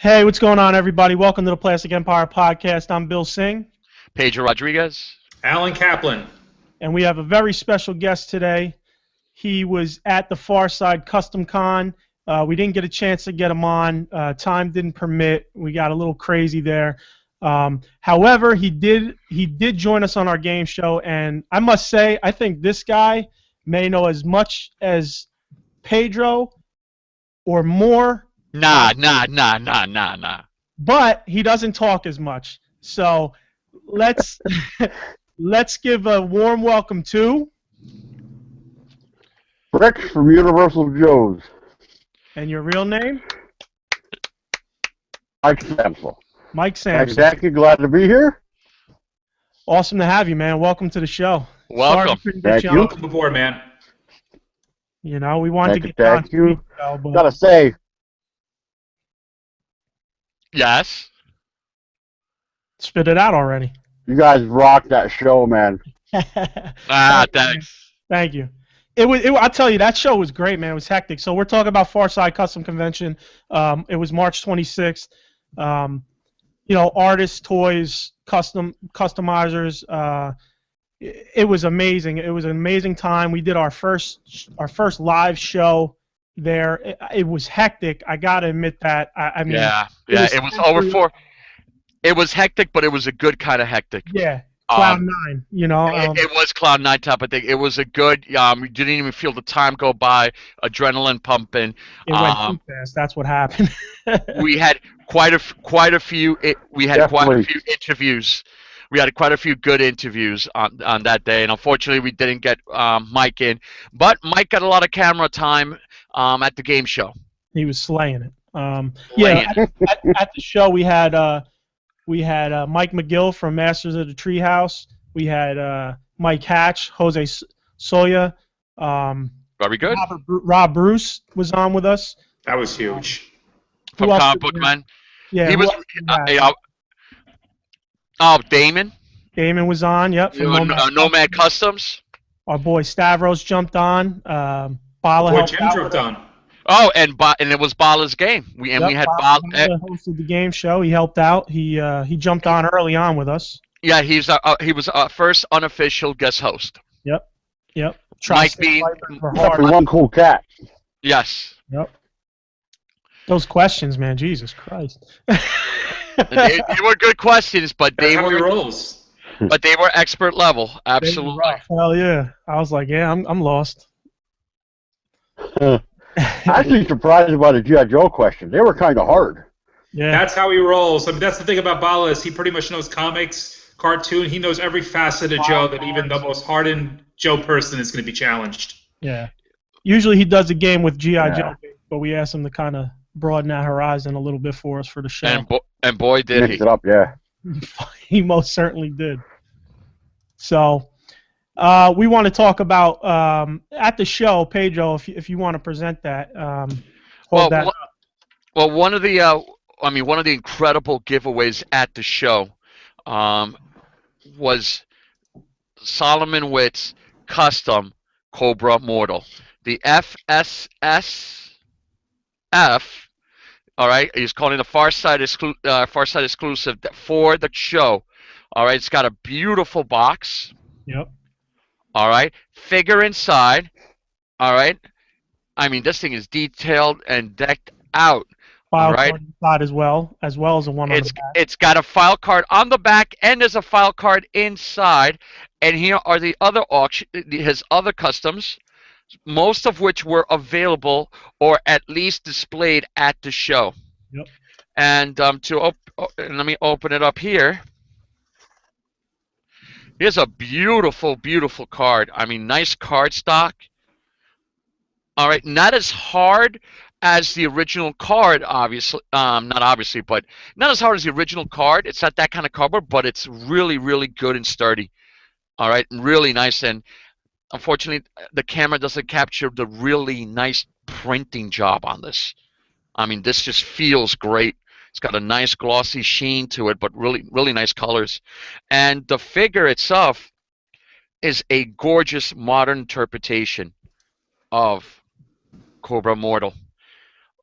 Hey, what's going on, everybody? Welcome to the Plastic Empire Podcast. I'm Bill Singh, Pedro Rodriguez. Alan Kaplan. and we have a very special guest today. He was at the Farside Custom Con. We didn't get a chance to get him on. Time didn't permit. We got a little crazy there. However, he did join us on our game show, and I must say, I think this guy may know as much as Pedro or more. Nah. But he doesn't talk as much. So let's let's give a warm welcome to Rex from Universal Joe's. and your real name? Mike Sampson. Mike Sampson. Thank you. Glad to be here. Awesome to have you, man. Welcome to the show. Welcome. Sorry we couldn't get Thank you you. on. Welcome aboard, man. You know, we wanted to get Thank you on. you. But Gotta say, Yes. spit it out already. you guys rocked that show, man. Thanks. Thank you. I'll tell you, that show was great, man. It was hectic. So we're talking about Farside Custom Convention. It was March 26th. Artists, toys, customizers. It was amazing. It was an amazing time. We did our first live show there. It was hectic. I gotta admit that. I mean, It was over four. It was hectic, but it was a good kind of hectic. Yeah, Cloud Nine. It was Cloud Nine type of thing. It was a good. You didn't even feel the time go by. Adrenaline pumping. It went too fast. That's what happened. We had quite a few. We had quite a Definitely. few interviews. We had quite a few good interviews on that day, and unfortunately, we didn't get Mike in. But Mike got a lot of camera time at the game show. He was slaying it. Slaying At the show we had Mike McGill from Masters of the Treehouse. We had Mike Hatch, Jose Soya. Very good. Rob Bruce was on with us. That was huge. From Who else Comic did Book we- Man. Yeah, He who was. else did we have? Damon. Damon was on. Yep. From Nomad Customs. Our boy Stavros jumped on. Bala Boy, helped Jim out dropped with us. on. Oh, and it was Bala's game. We had Bala Bala. hosted the game show. He helped out. He jumped on early on with us. Yeah, he was our first unofficial guest host. Yep. Mike Tri-State being- Fighters were Definitely hard. one cool cat. Yes, Yep. Those questions, man, Jesus Christ. they were good questions, but That's they how he were rolls. expert level. They were Absolutely. rough. Hell yeah. I was like, yeah, I'm lost. Actually surprised by the G.I. Joe question. They were kind of hard. Yeah. That's how he rolls. I mean, that's the thing about Bala is he pretty much knows comics, cartoon. He knows every facet of Joe that even the most hardened Joe person is going to be challenged. Yeah. Usually he does a game with G.I. Yeah. Joe, but we asked him to kind of broaden that horizon a little bit for us for the show. And boy did Mixed he. it up, yeah. He most certainly did. So we want to talk about at the show, Pedro, if you want to present that. Hold that. Well, one of the incredible giveaways at the show was Solomon Witt's custom Cobra Mortal. The FSSF, all right, he's calling the Farside exclusive for the show. All right, it's got a beautiful box. Yep. All right, figure inside. All right, I mean this thing is detailed and decked out. File Right. card inside as well as the one on the back. It's got a file card on the back and there's a file card inside. And here are the other his other customs, most of which were available or at least displayed at the show. Yep. And let me open it up here. Here's a beautiful, beautiful card. I mean, nice card stock. All right, not as hard as the original card, obviously. Not obviously, but not as hard as the original card. It's not that kind of cardboard, but it's really, really good and sturdy. All right, and really nice. And unfortunately, the camera doesn't capture the really nice printing job on this. I mean, this just feels great. It's got a nice glossy sheen to it, but really, really nice colors. And the figure itself is a gorgeous modern interpretation of Cobra Mortal.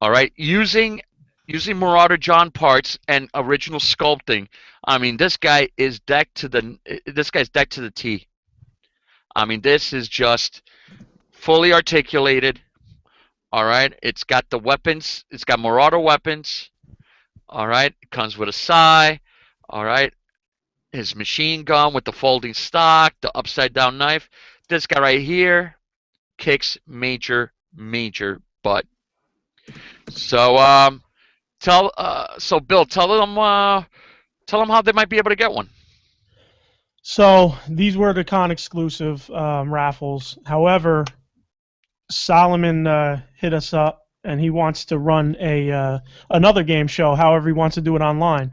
All right, using using Marauder John parts and original sculpting. I mean, this guy's decked to the T. I mean, this is just fully articulated. All right, it's got the weapons. It's got Marauder weapons. All right, it comes with a sai. All right, his machine gun with the folding stock, the upside down knife. This guy right here kicks major butt. So so Bill, tell them how they might be able to get one. So these were the con exclusive raffles. However, Solomon hit us up and he wants to run another game show. However, he wants to do it online,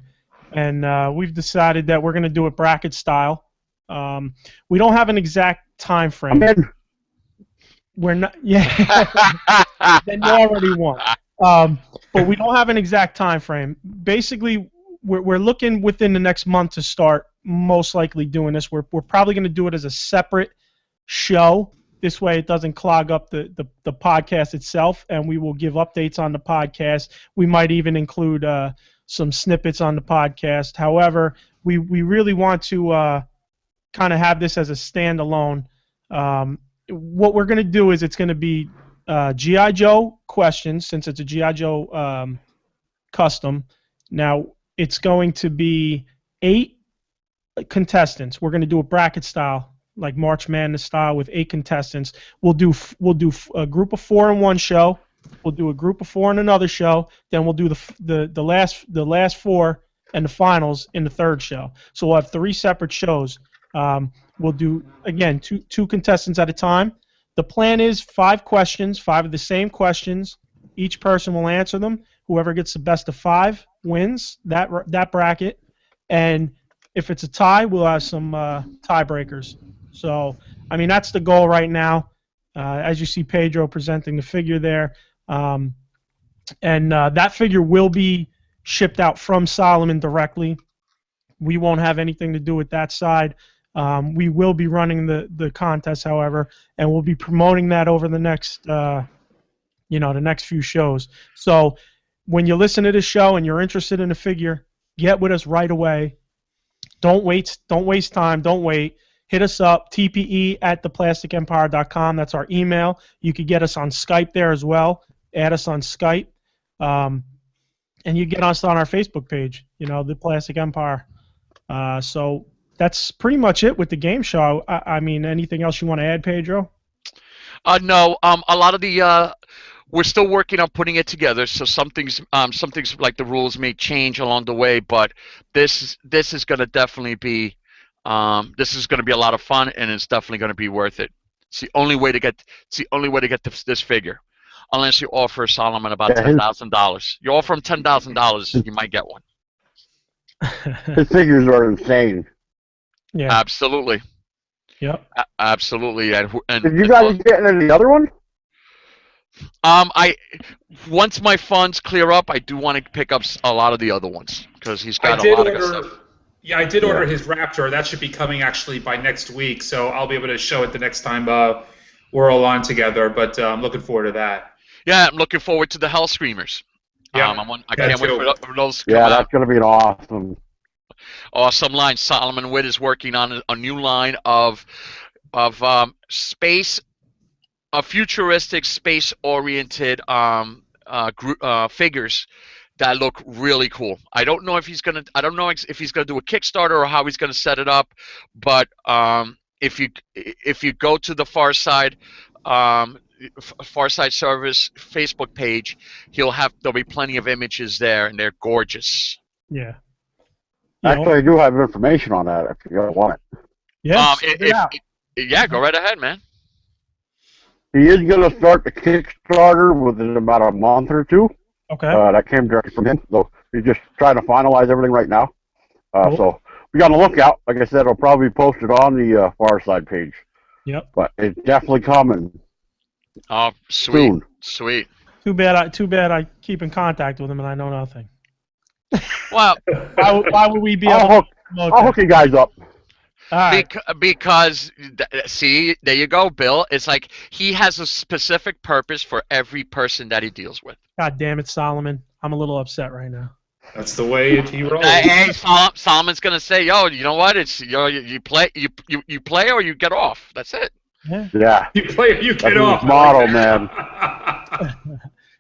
and we've decided that we're going to do it bracket style. We don't have an exact time frame. I'm in. We're not. Yeah. Then you already won. But we don't have an exact time frame. Basically, we're looking within the next month to start most likely doing this. We're probably going to do it as a separate show. This way it doesn't clog up the podcast itself, and we will give updates on the podcast. We might even include some snippets on the podcast. However, we really want to kind of have this as a standalone. What we're going to do is it's going to be G.I. Joe questions, since it's a G.I. Joe custom. Now, it's going to be 8 contestants. We're going to do a bracket style, like March Madness style, with 8 contestants. We'll do a group of 4 in one show. We'll do a group of 4 in another show. Then we'll do the last 4 and the finals in the third show. So we'll have 3 separate shows. We'll do, again, two contestants at a time. The plan is 5 questions, 5 of the same questions. Each person will answer them. Whoever gets the best of 5 wins that bracket. And if it's a tie, we'll have some tiebreakers. So, I mean, that's the goal right now. As you see Pedro presenting the figure there. And that figure will be shipped out from Solomon directly. We won't have anything to do with that side. We will be running the contest, however, and we'll be promoting that over the next, the next few shows. So when you listen to this show and you're interested in a figure, get with us right away. Don't waste time. Don't wait. Hit us up, tpe@theplasticempire.com. That's our email. You could get us on Skype there as well. Add us on Skype. And you get us on our Facebook page, The Plastic Empire. So that's pretty much it with the game show. I mean, anything else you want to add, Pedro? No. A lot of the we're still working on putting it together. So some things like the rules may change along the way, but this is going to definitely be a lot of fun, and it's definitely going to be worth it. It's the only way to get this figure, unless you offer Solomon about $10,000. You offer him $10,000, you might get one. His figures are insane. Yeah. Absolutely. Yep. Absolutely. And did you guys get any other one? Once my funds clear up, I do want to pick up a lot of the other ones because he's got a lot of good stuff. Yeah, I did order his Raptor. That should be coming actually by next week, so I'll be able to show it the next time we're all on together. But I'm looking forward to that. Yeah, I'm looking forward to the Hell Screamers. Yeah, I can't wait for those to come Yeah, out. that's going to be an Awesome line. Solomon Witt is working on a new line of futuristic, space-oriented figures that look really cool. I don't know if he's gonna do a Kickstarter or how he's gonna set it up, but if you go to the Far Side Service Facebook page, there'll be plenty of images there, and they're gorgeous. Yeah. Actually, I do have information on that if you want it. Yeah. Yeah, go right ahead, man. He is going to start the Kickstarter within about a month or 2. Okay. That came directly from him. So he's just trying to finalize everything right now. Cool. So we got to look out. Like I said, it'll probably be posted on the Far Side page. Yep. But it's definitely coming. Oh, sweet. Soon. Sweet. Too bad I keep in contact with him and I know nothing. Well, why would we be able I'll to hook you guys up. All right. Because, see, there you go, Bill. It's like he has a specific purpose for every person that he deals with. God damn it, Solomon. I'm a little upset right now. That's the way he rolls. Hey, Solomon's gonna say, yo, you know what? It's you play or you get off. That's it. Yeah. You play or you get That's off. his motto, man.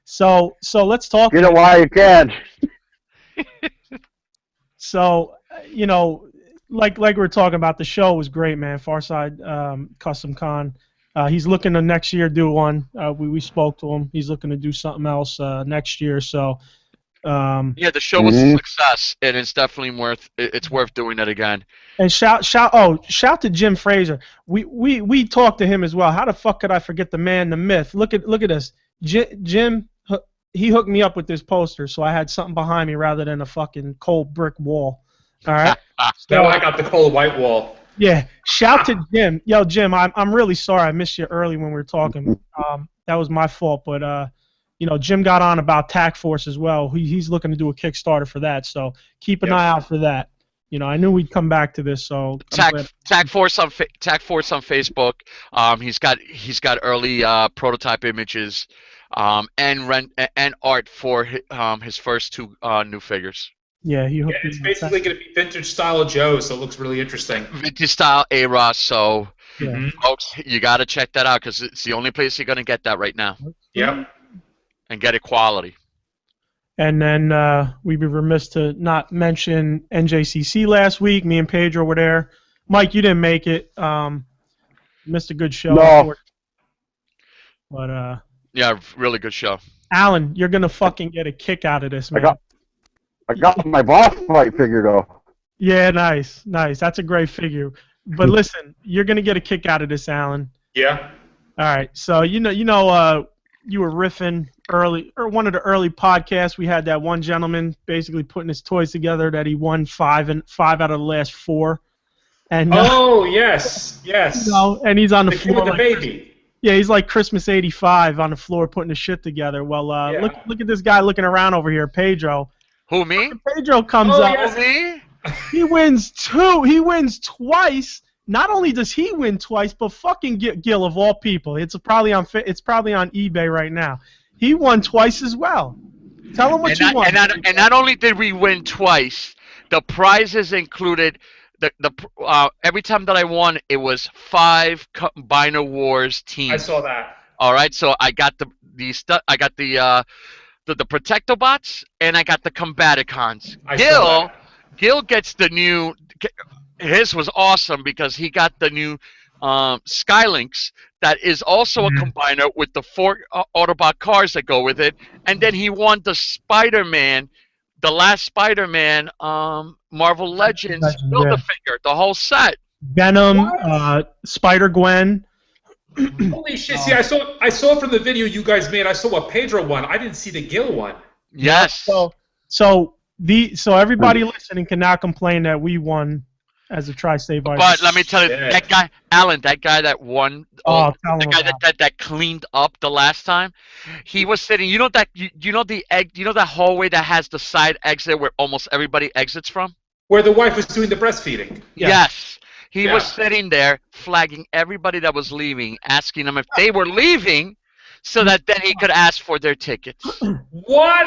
So let's talk. Get it while you can. So, like we were talking about, the show was great, man. Farside Custom Con. He's looking to next year do one. We spoke to him. He's looking to do something else next year. So. Yeah, the show was a success, and it's definitely worth doing it again. And shout to Jim Fraser. We talked to him as well. How the fuck could I forget the man, the myth? Look at this. Jim, he hooked me up with this poster, so I had something behind me rather than a fucking cold brick wall. All right. Now I got the cold white wall. Yeah. Shout to Jim. Yo, Jim, I'm really sorry I missed you early when we were talking. That was my fault, but Jim got on about TAC Force as well. He's looking to do a Kickstarter for that, so keep an eye out for that. I knew we'd come back to this, so TAC Force on Facebook. He's got early prototype images, and art for his first two new figures. Yeah, it's basically going to be vintage style Joe, so it looks really interesting. Vintage style A-Ross, so folks, you got to check that out because it's the only place you're going to get that right now. Yep. And get it quality. And then we'd be remiss to not mention NJCC last week. Me and Pedro were there. Mike, you didn't make it. Missed a good show. No. But yeah, really good show. Alan, you're gonna fucking get a kick out of this, man. I got my boss fight figure though. Yeah, nice. That's a great figure. But listen, you're gonna get a kick out of this, Alan. Yeah. All right. So you were riffing early, or one of the early podcasts. We had that one gentleman basically putting his toys together that he won five out of the last 4. And yes. And he's on the kid floor with the baby. Yeah, he's like Christmas '85 on the floor putting his shit together. Well, look at this guy looking around over here, Pedro. Who, me? Pedro comes up. Yes. Me? He wins 2. He wins twice. Not only does he win twice, but fucking Gil of all people. It's probably on eBay right now. He won twice as well. Tell him what you want. And not only did we win twice, the prizes included every time that I won, it was 5 Combiner Wars teams. I saw that. All right, so I got the Protectobots and I got the Combaticons. Gil gets the new. His was awesome because he got the new Skylinks that is also a combiner with the 4 Autobot cars that go with it, and then he won the Spider-Man, the last Spider-Man Marvel Legends Build-A-Figure, the whole set. Venom, Spider-Gwen. Holy shit! See, I saw from the video you guys made. I saw what Pedro won. I didn't see the Gil one. Yes. So everybody listening can now complain that we won as a Tri-State Vice. But let me tell you, that guy, Alan, that guy that won, the guy that cleaned up the last time, he was sitting. You know that hallway that has the side exit where almost everybody exits from. Where the wife was doing the breastfeeding. Yes. He was sitting there flagging everybody that was leaving, asking them if they were leaving, so that then he could ask for their tickets. What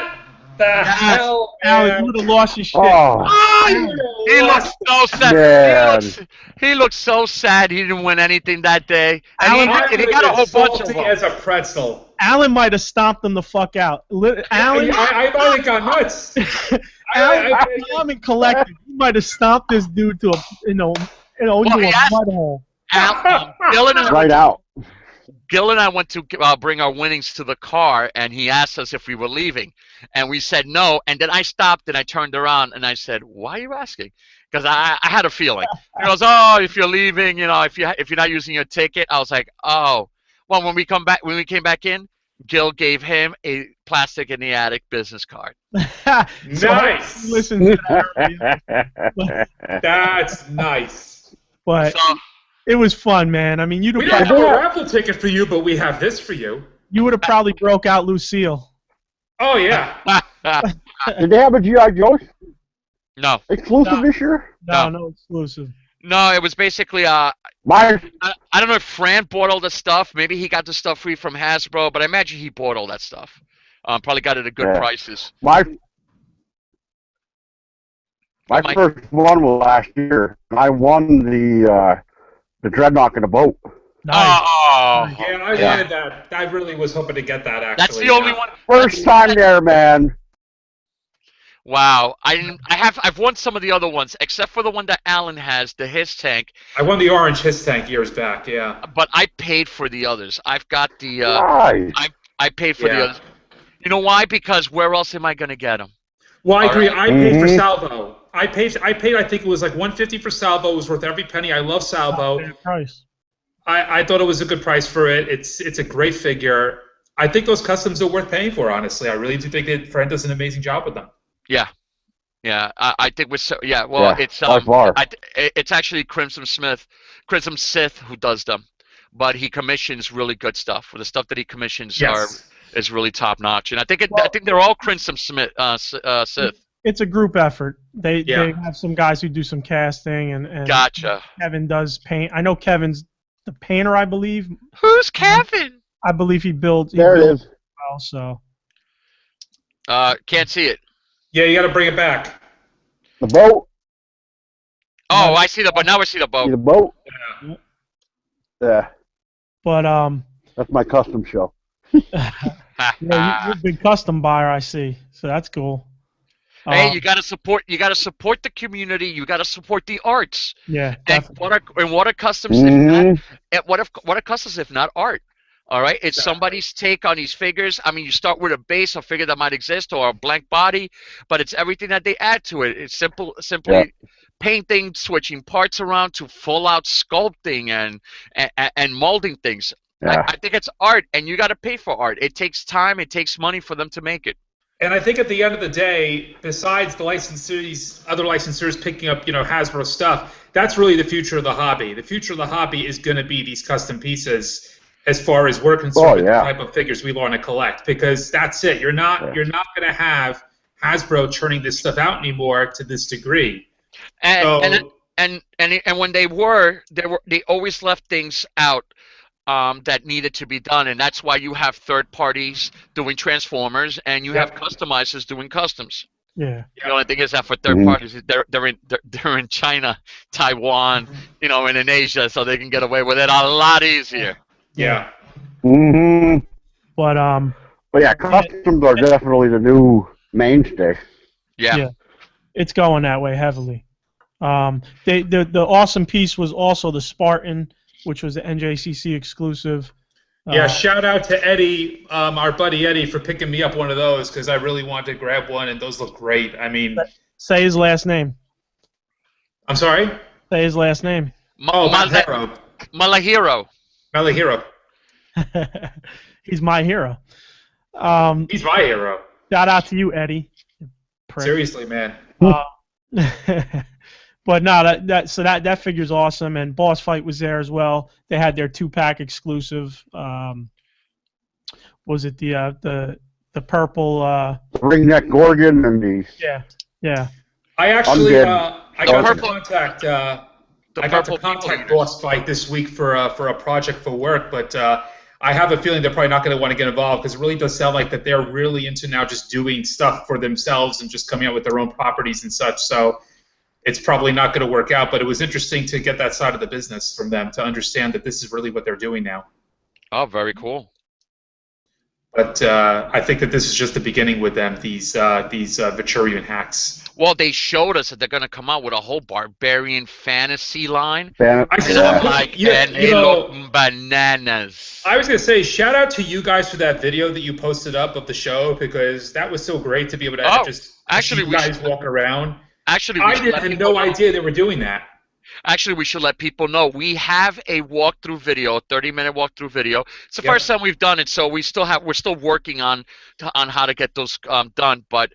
the hell? Alan, you would have lost your shit. He looks so sad. He looks so sad. He didn't win anything that day. And he got a whole bunch of them. As a pretzel. Alan might have stomped them the fuck out. Alan, I might have gone nuts. Alan collected. He might have stomped this dude to a into a mud hole. Gil and I went to bring our winnings to the car, and he asked us if we were leaving, and we said no. And then I stopped and I turned around and I said, "Why are you asking?" Because I had a feeling. He goes, "Oh, if you're leaving, if you're not using your ticket." I was like, "Oh." Well, when we came back in, Gil gave him a plastic in the attic business card. Nice. Listen to that. That's nice. But it was fun, man. I mean, we don't have a raffle ticket for you, but we have this for you. You would have probably broke out Lucille. Oh yeah. Did they have a G.I. Joe? No. Exclusive this year? No exclusive. No, it was basically I don't know if Fran bought all the stuff. Maybe he got the stuff free from Hasbro, but I imagine he bought all that stuff. Probably got it at good prices. My Oh, Mike. first one was last year. I won the Dreadnought in a boat. Nice. Oh, Yeah, I wanted that. I really was hoping to get that, actually. that's the only one. First time there, man. Wow, I've won some of the other ones, except for the one that Alan has, the his tank. I won the orange his tank years back, yeah. But I paid for the others. I've got the. Nice. I paid for the others. You know why? Because where else am I going to get them? Well, I agree. Right. I paid for salvo. I paid. I think it was like $150 for salvo. It was worth every penny. I love salvo. Price. I thought it was a good price for it. It's a great figure. I think those customs are worth paying for. Honestly, I really do think that Fred does an amazing job with them. Yeah, I think we're Well, it's by far. It's actually Crimson Sith who does them, but he commissions really good stuff. The stuff that he commissions is really top notch, and I think they're all Crimson Sith. It's a group effort. They have some guys who do some casting, and Gotcha. Kevin does paint. I know Kevin's the painter, I believe. Who's Kevin? I believe he builds. There it is. Well, so. Can't see it. Yeah, you got to bring it back. The boat. Oh, I see the boat. Now I see the boat. See the boat? Yeah. Yeah. But That's my custom show. you're a big custom buyer, I see. So that's cool. Hey, you gotta support the community. You gotta support the arts. Yeah. And what are customs what are customs if not art? All right, it's somebody's take on these figures. I mean, you start with a base, a figure that might exist, or a blank body, but it's everything that they add to it. It's simply painting, switching parts around to full-out sculpting and molding things. Yeah. I think it's art, and you got to pay for art. It takes time, it takes money for them to make it. And I think at the end of the day, besides the other licensors picking up, Hasbro stuff, that's really the future of the hobby. The future of the hobby is going to be these custom pieces. As far as we're concerned, with the type of figures we want to collect, because that's it. You're not going to have Hasbro churning this stuff out anymore to this degree. And when they always left things out that needed to be done, and that's why you have third parties doing Transformers and you have customizers doing customs. Yeah. The only thing is that for third parties, they're in China, Taiwan, and in Asia, so they can get away with it a lot easier. Yeah. Mm-hmm. But yeah, customs are definitely the new mainstay. Yeah. It's going that way heavily. The awesome piece was also the Spartan, which was the NJCC exclusive. Yeah, shout out to Eddie, our buddy Eddie, for picking me up one of those, because I really wanted to grab one, and those look great. I mean, say his last name. I'm sorry? Say his last name. Malahiro. Malahiro. He's my hero. He's my hero. Shout out to you, Eddie. Seriously, man. But no, that figure's awesome, and Boss Fight was there as well. They had their 2-pack exclusive. Was it the purple? The ringneck Gorgon and the I actually I got to contact Boss Fight this week for a project for work, but I have a feeling they're probably not going to want to get involved, because it really does sound like that they're really into now just doing stuff for themselves and just coming out with their own properties and such. So it's probably not going to work out, but it was interesting to get that side of the business from them, to understand that this is really what they're doing now. Oh, very cool. But I think that this is just the beginning with them, these Viturian hacks. Well, they showed us that they're going to come out with a whole barbarian fantasy line. I saw and they look bananas. I was going to say, shout out to you guys for that video that you posted up of the show, because that was so great to be able to just see you guys walk around. Actually, I had no idea they were doing that. Actually, we should let people know we have a walkthrough video, a 30-minute walkthrough video. It's the first time we've done it, so we're still working on how to get those done. But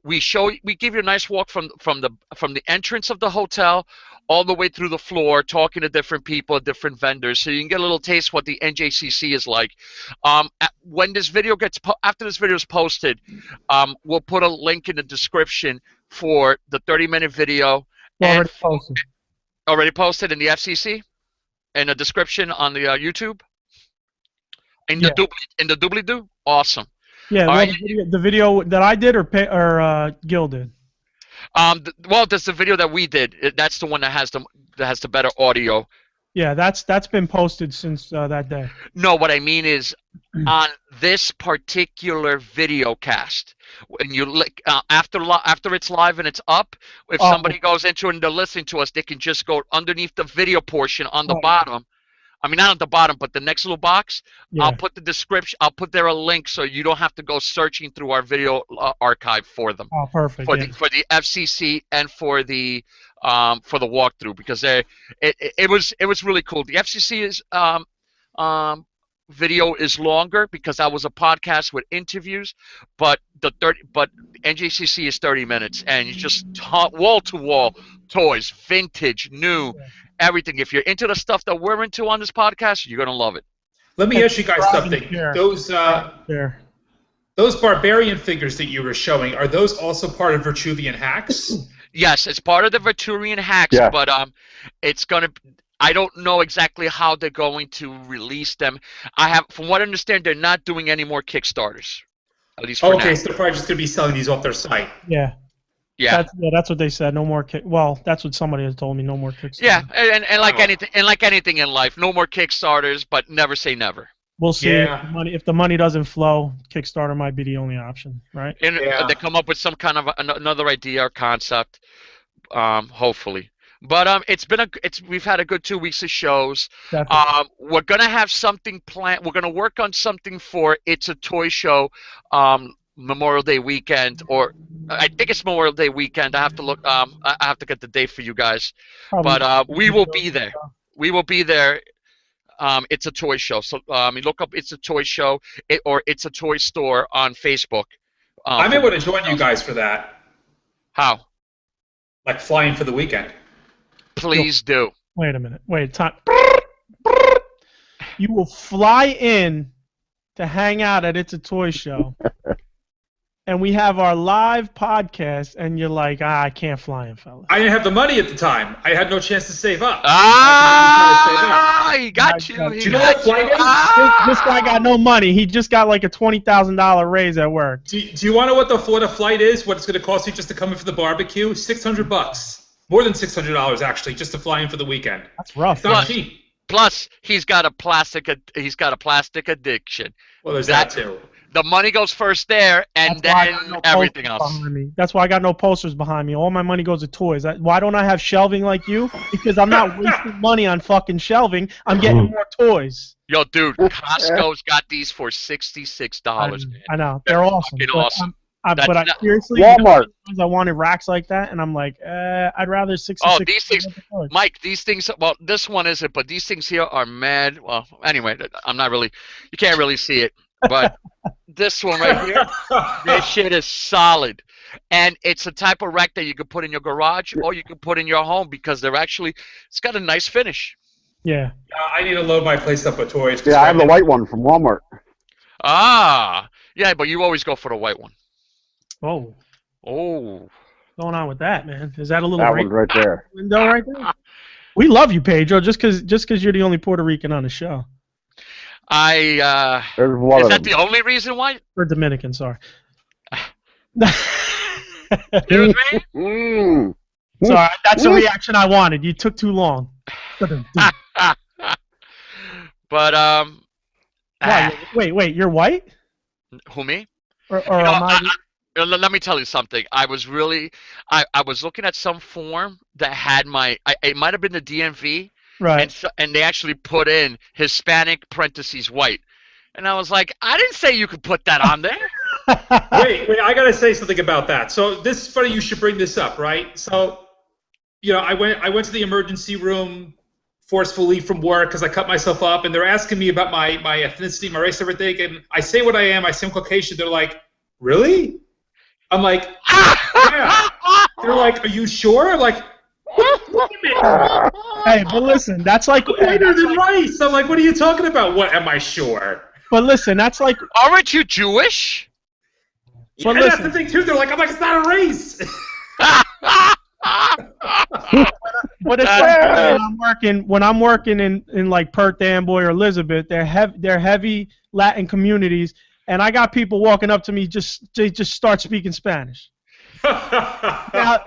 we give you a nice walk from the entrance of the hotel all the way through the floor, talking to different people, different vendors, so you can get a little taste what the NJCC is like. When this video after this video is posted, we'll put a link in the description for the 30-minute video. Already posted in the FCC, in the description on the YouTube, in the doobly-doo. Awesome. Yeah, All well, right. the video that I did or Gil did. Well, that's the video that we did. That's the one that has the better audio. Yeah, that's been posted since that day. No, what I mean is on this particular video cast, when you after it's live and it's up, if Oh, somebody goes into it and they're listening to us, they can just go underneath the video portion on the oh, bottom. I mean, not at the bottom, but the next little box. I'll yeah. put the description. I'll put there a link so you don't have to go searching through our video archive for them. Oh, perfect. For Yeah. the FCC and for the walkthrough, because it was really cool. The FCC video is longer because that was a podcast with interviews, but but NJCC is 30 minutes, and you just wall to wall toys, vintage, new, everything. If you're into the stuff that we're into on this podcast, you're gonna love it. Let me ask you guys something. Here. Those barbarian figures that you were showing, are those also part of Virtuvian hacks? Yes, it's part of the Viturian hacks, Yeah. but it's gonna. I don't know exactly how they're going to release them. From what I understand, they're not doing any more Kickstarters, at least for now. Okay, so they're probably just going to be selling these off their site. Yeah. Yeah. That's what they said. No more Well, that's what somebody has told me. No more Kickstarter. Yeah, and like anything in life, no more Kickstarters, but never say never. We'll see. Yeah. If the money doesn't flow, Kickstarter might be the only option, right? And Yeah. they come up with some kind of another idea or concept, hopefully. But we've had a good 2 weeks of shows. Definitely. We're gonna have something planned. We're gonna work on something for It's a Toy Show, Memorial Day weekend, or I think it's Memorial Day weekend. I have to look. I have to get the date for you guys. Probably. But we will be there. We will be there. It's a toy show. So you look up It's a Toy Show or It's a Toy Store on Facebook. I may want to join you guys for that. How? Like flying for the weekend. Please do. Wait a minute. Wait, time. You will fly in to hang out at It's a Toy Show, and we have our live podcast, and you're like, I can't fly in, fellas. I didn't have the money at the time. I had no chance to save up. He got you. Do you know what flight is? This guy got no money. He just got like a $20,000 raise at work. Do you want to know what the flight is? What it's going to cost you just to come in for the barbecue? $600. More than $600 actually, just to fly in for the weekend. That's rough. It's not cheap. Plus, he's got a plastic addiction. Well, there's that too. The money goes first there, and then everything else. That's why I got no posters behind me. All my money goes to toys. Why don't I have shelving like you? Because I'm not wasting money on fucking shelving. I'm getting more toys. Yo, dude, Costco's got these for $66. I know. They're awesome. Fucking awesome. But seriously, Walmart. I wanted racks like that, and I'm like, I'd rather 66. Oh, these things, Mike. These things. Well, this one isn't, but these things here are mad. Well, anyway, I'm not really. You can't really see it, but this one right here, this shit is solid, and it's a type of rack that you could put in your garage or you could put in your home because they're actually. It's got a nice finish. Yeah. I need to load my place up with toys. Yeah, I have the white one from Walmart. Ah, yeah, but you always go for the white one. Oh. Oh. What's going on with that, man? Is that a little That one's right there. window right there? We love you, Pedro, just because you're the only Puerto Rican on the show. There's one is that the only reason why? Or Dominican, sorry. Excuse me? Sorry, that's the reaction I wanted. You took too long. But Why? Wait, you're white? Who, me? Or am I? Let me tell you something. I was looking at some form that had it might have been the DMV, Right. and they actually put in Hispanic parentheses white, and I was like, I didn't say you could put that on there. Wait, I gotta say something about that. So this is funny. You should bring this up, right? So, I went to the emergency room forcefully from work because I cut myself up, and they're asking me about my ethnicity, my race, everything, and I say what I am. I say I'm Caucasian. They're like, really? I'm like, yeah. They're like, are you sure? I'm like, wait a minute. Hey, but listen, that's like Whiter than rice. I'm like, what are you talking about? What am I sure? But listen, that's like. Aren't you Jewish? But And that's listen, the thing too. They're like, I'm like, it's not a race. but it's like when I'm working in like Perth Amboy or Elizabeth, they're heavy Latin communities, and I got people walking up to me they just start speaking Spanish. Now,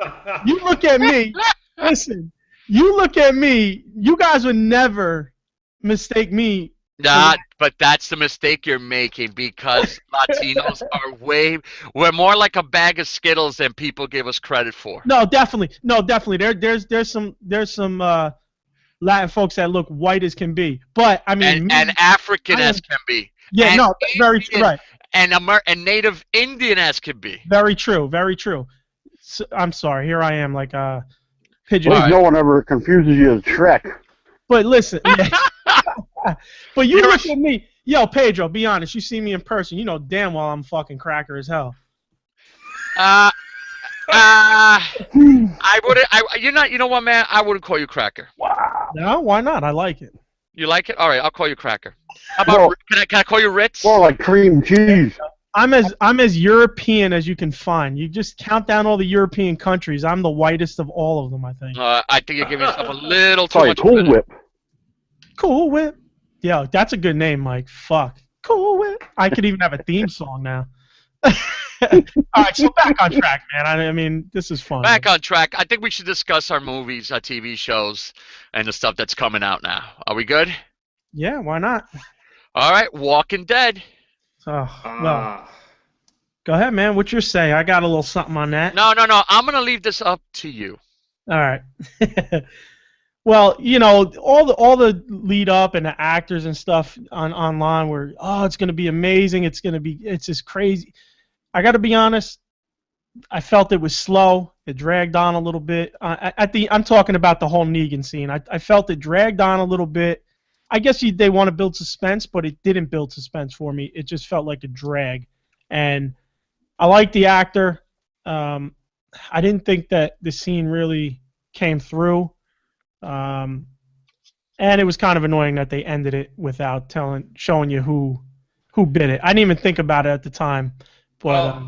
you look at me. Listen, you look at me. You guys would never mistake me. But that's the mistake you're making because Latinos we're more like a bag of Skittles than people give us credit for. No, definitely. There's some Latin folks that look white as can be, but I mean, and African as can be. Yeah, and no, very true, right. And Native Indian as can be. Very true, very true. So, I'm sorry, here I am like a pigeon. Well, no one ever confuses you as Shrek. But listen, but you look at me, yo, Pedro. Be honest, you see me in person, you know damn well I'm fucking cracker as hell. I wouldn't. You know what, man? I wouldn't call you cracker. Wow. No, why not? I like it. You like it? All right, I'll call you cracker. How about can I call you Ritz? More like cream cheese. I'm as European as you can find. You just count down all the European countries. I'm the whitest of all of them, I think. I think you're giving yourself a little too Sorry, much Cool credit. Whip. Cool Whip. Yo, that's a good name, Mike. Fuck. Cool Whip. I could even have a theme song now. All right, so back on track, man. I mean, this is fun. Back on track. I think we should discuss our movies, our TV shows, and the stuff that's coming out now. Are we good? Yeah, why not? All right, Walking Dead. Well, go ahead, man. What's your say? I got a little something on that. No. I'm going to leave this up to you. All right. Well, you know, all the lead up and the actors and stuff online were, it's going to be amazing. It's just crazy. I got to be honest. I felt it was slow. It dragged on a little bit. I'm talking about the whole Negan scene. I felt it dragged on a little bit. I guess they want to build suspense, but it didn't build suspense for me. It just felt like a drag. And I like the actor. I didn't think that the scene really came through. And it was kind of annoying that they ended it without showing you who bit it. I didn't even think about it at the time. But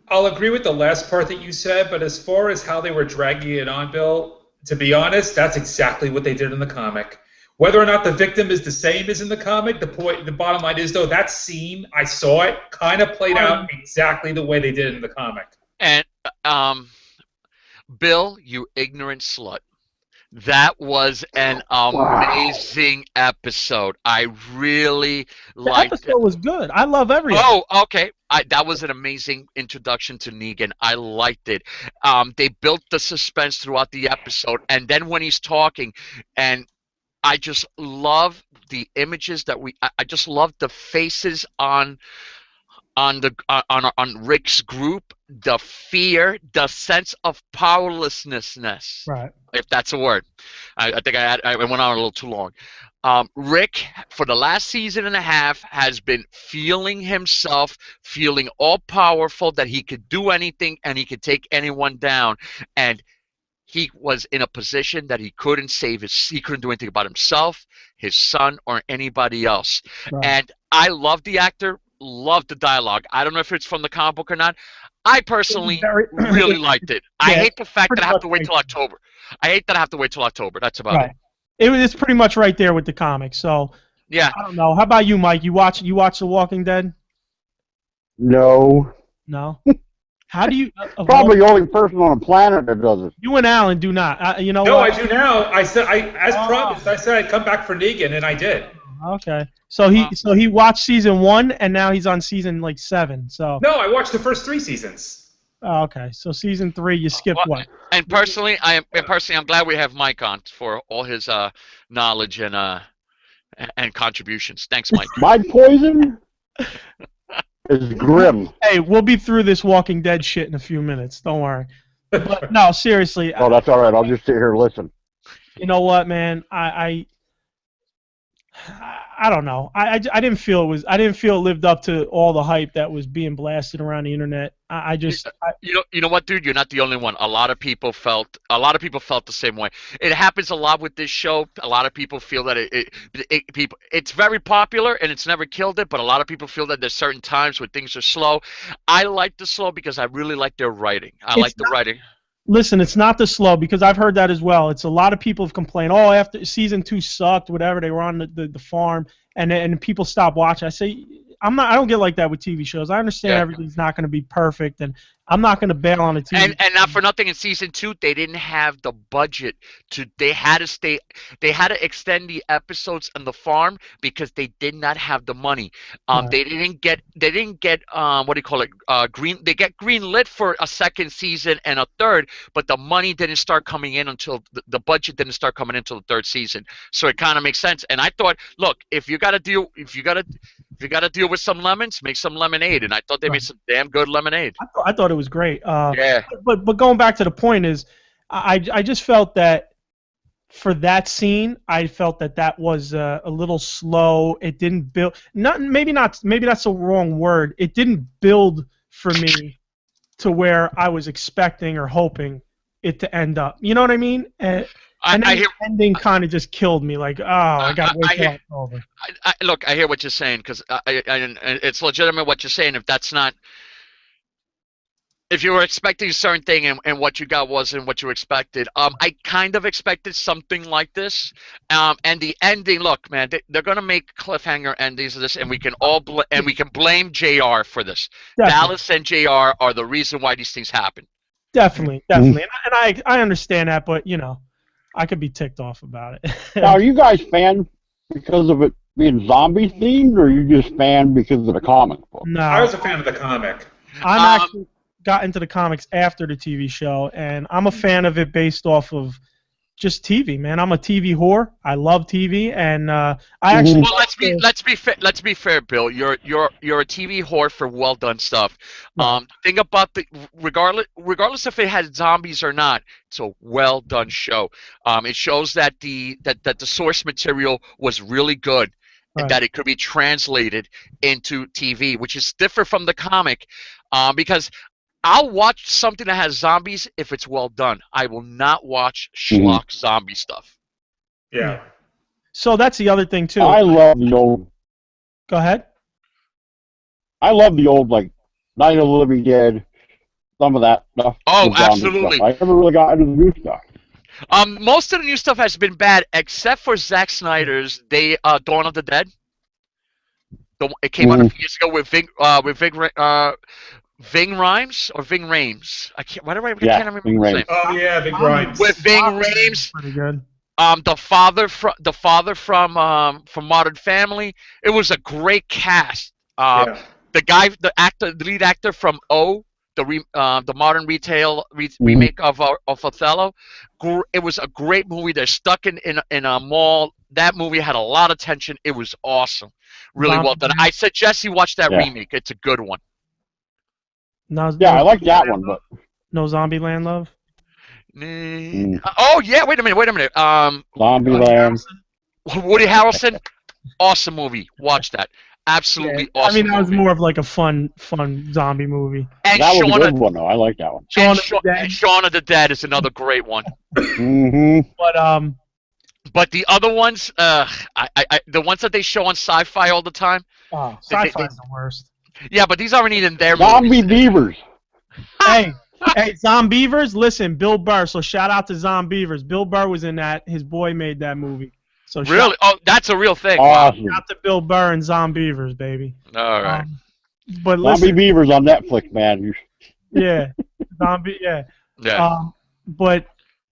I'll agree with the last part that you said, but as far as how they were dragging it on, Bill, to be honest, that's exactly what they did in the comic. Whether or not the victim is the same as in the comic, the bottom line is, though, that scene, I saw it, kind of played out exactly the way they did in the comic. And, Bill, you ignorant slut. That was an amazing episode. I really liked it. The episode was good. I love everything. Oh, okay. That was an amazing introduction to Negan. I liked it. They built the suspense throughout the episode, and then when he's talking, and I just love the images that I just love the faces on Rick's group, the fear, the sense of powerlessness. Right. If that's a word. I think I went on a little too long. Rick, for the last season and a half, has been feeling himself, feeling all powerful, that he could do anything and he could take anyone down. And he was in a position that he couldn't he couldn't do anything about himself, his son, or anybody else. Right. And I love the actor, love the dialogue. I don't know if it's from the comic book or not. I personally really liked it. Yeah, I hate the fact that I have to wait till October. That's about it. It's pretty much right there with the comics. So yeah. I don't know. How about you, Mike? You watch The Walking Dead? No. No. How do you? Probably the only person on the planet that does it. You and Alan do not. You know no, what? I do now. As promised, I said I'd come back for Negan, and I did. Okay. So he watched season 1, and now he's on season 7. So. No, I watched the first 3 seasons. Oh, okay. So season 3, you skipped what? And personally, I'm glad we have Mike on for all his knowledge and contributions. Thanks, Mike. My poison is grim. Hey, we'll be through this Walking Dead shit in a few minutes. Don't worry. But no, seriously. Oh, that's all right. I'll just sit here and listen. You know what, man? I don't know. I didn't feel it lived up to all the hype that was being blasted around the internet. You know what, dude? You're not the only one. A lot of people felt the same way. It happens a lot with this show. A lot of people feel that it's very popular and it's never killed it, but a lot of people feel that there's certain times when things are slow. I like the slow because I really like their writing. I like the writing. Listen, it's not the slow, because I've heard that as well. It's a lot of people have complained, after season 2 sucked, whatever, they were on the farm, and people stopped watching. I say, I don't get like that with TV shows. I understand everything's not going to be perfect, and I'm not going to bail on a TV. And not for nothing, in season 2, they didn't have the budget to. They had to extend the episodes on the farm because they did not have the money. Right. They didn't get what do you call it? Green. They get green lit for a second season and a third, but the money didn't start coming in until the budget didn't start coming in until the third season. So it kind of makes sense. And I thought, look, if you got to deal with some lemons, make some lemonade. And I thought they made some damn good lemonade. I thought it was great. Yeah. But going back to the point is, I just felt that for that scene, I felt that was a little slow. It didn't build. Maybe that's the wrong word. It didn't build for me to where I was expecting or hoping it to end up. You know what I mean? And the ending kind of just killed me. Like, I got to wait till it's over. Look, I hear what you're saying because it's legitimate what you're saying. If you were expecting a certain thing and what you got wasn't what you expected, I kind of expected something like this. And the ending, look, man, they're gonna make cliffhanger endings of this, and we can blame JR for this. Definitely. Dallas and JR are the reason why these things happen. Definitely. And I understand that, but I could be ticked off about it. Now, are you guys fans because of it being zombie themed, or are you just fan because of the comic book? No, I was a fan of the comic. I'm actually got into the comics after the TV show, and I'm a fan of it based off of just TV, man. I'm a TV whore. I love TV, and I actually. Well, let's be fair, Bill. You're a TV whore for well done stuff. Think about regardless if it had zombies or not, it's a well done show. It shows that the source material was really good. And that it could be translated into TV, which is different from the comic, because I'll watch something that has zombies if it's well done. I will not watch schlock zombie stuff. Yeah. So that's the other thing too. I love the old. Go ahead. I love the old, like, Night of the Living Dead, some of that stuff. Oh, absolutely. Stuff. I never really got into the new stuff. Most of the new stuff has been bad, except for Zack Snyder's Dawn of the Dead. It came out a few years ago with Ving Rhames or Ving Rhames. I can't remember his name. Oh yeah, Ving Rhames. With Ving Rhames. Pretty good. The father from Modern Family. It was a great cast. The lead actor from the modern remake of Othello. It was a great movie. They're stuck in a mall. That movie had a lot of tension. It was awesome. Really well done. I suggest you watch that remake. It's a good one. I like that one, but no Zombieland love. Oh yeah, wait a minute. Zombieland. Woody Harrelson, awesome movie. Watch that. Absolutely awesome. I mean, that was more of like a fun zombie movie. And that was a good one, though. I like that one. And Shaun of the Dead is another great one. But the other ones, the ones that they show on Sci-Fi all the time. Oh, Sci-Fi is the worst. Yeah, but these aren't even their Zombie movies. Beavers. Hey, Zombievers, listen, Bill Burr. So shout out to Zombievers. Bill Burr was in that. His boy made that movie. So really? That's a real thing. Awesome. Shout out to Bill Burr and Zombievers, baby. All right. But Zombie Beavers on Netflix, man. Yeah, zombie. Yeah. Yeah. But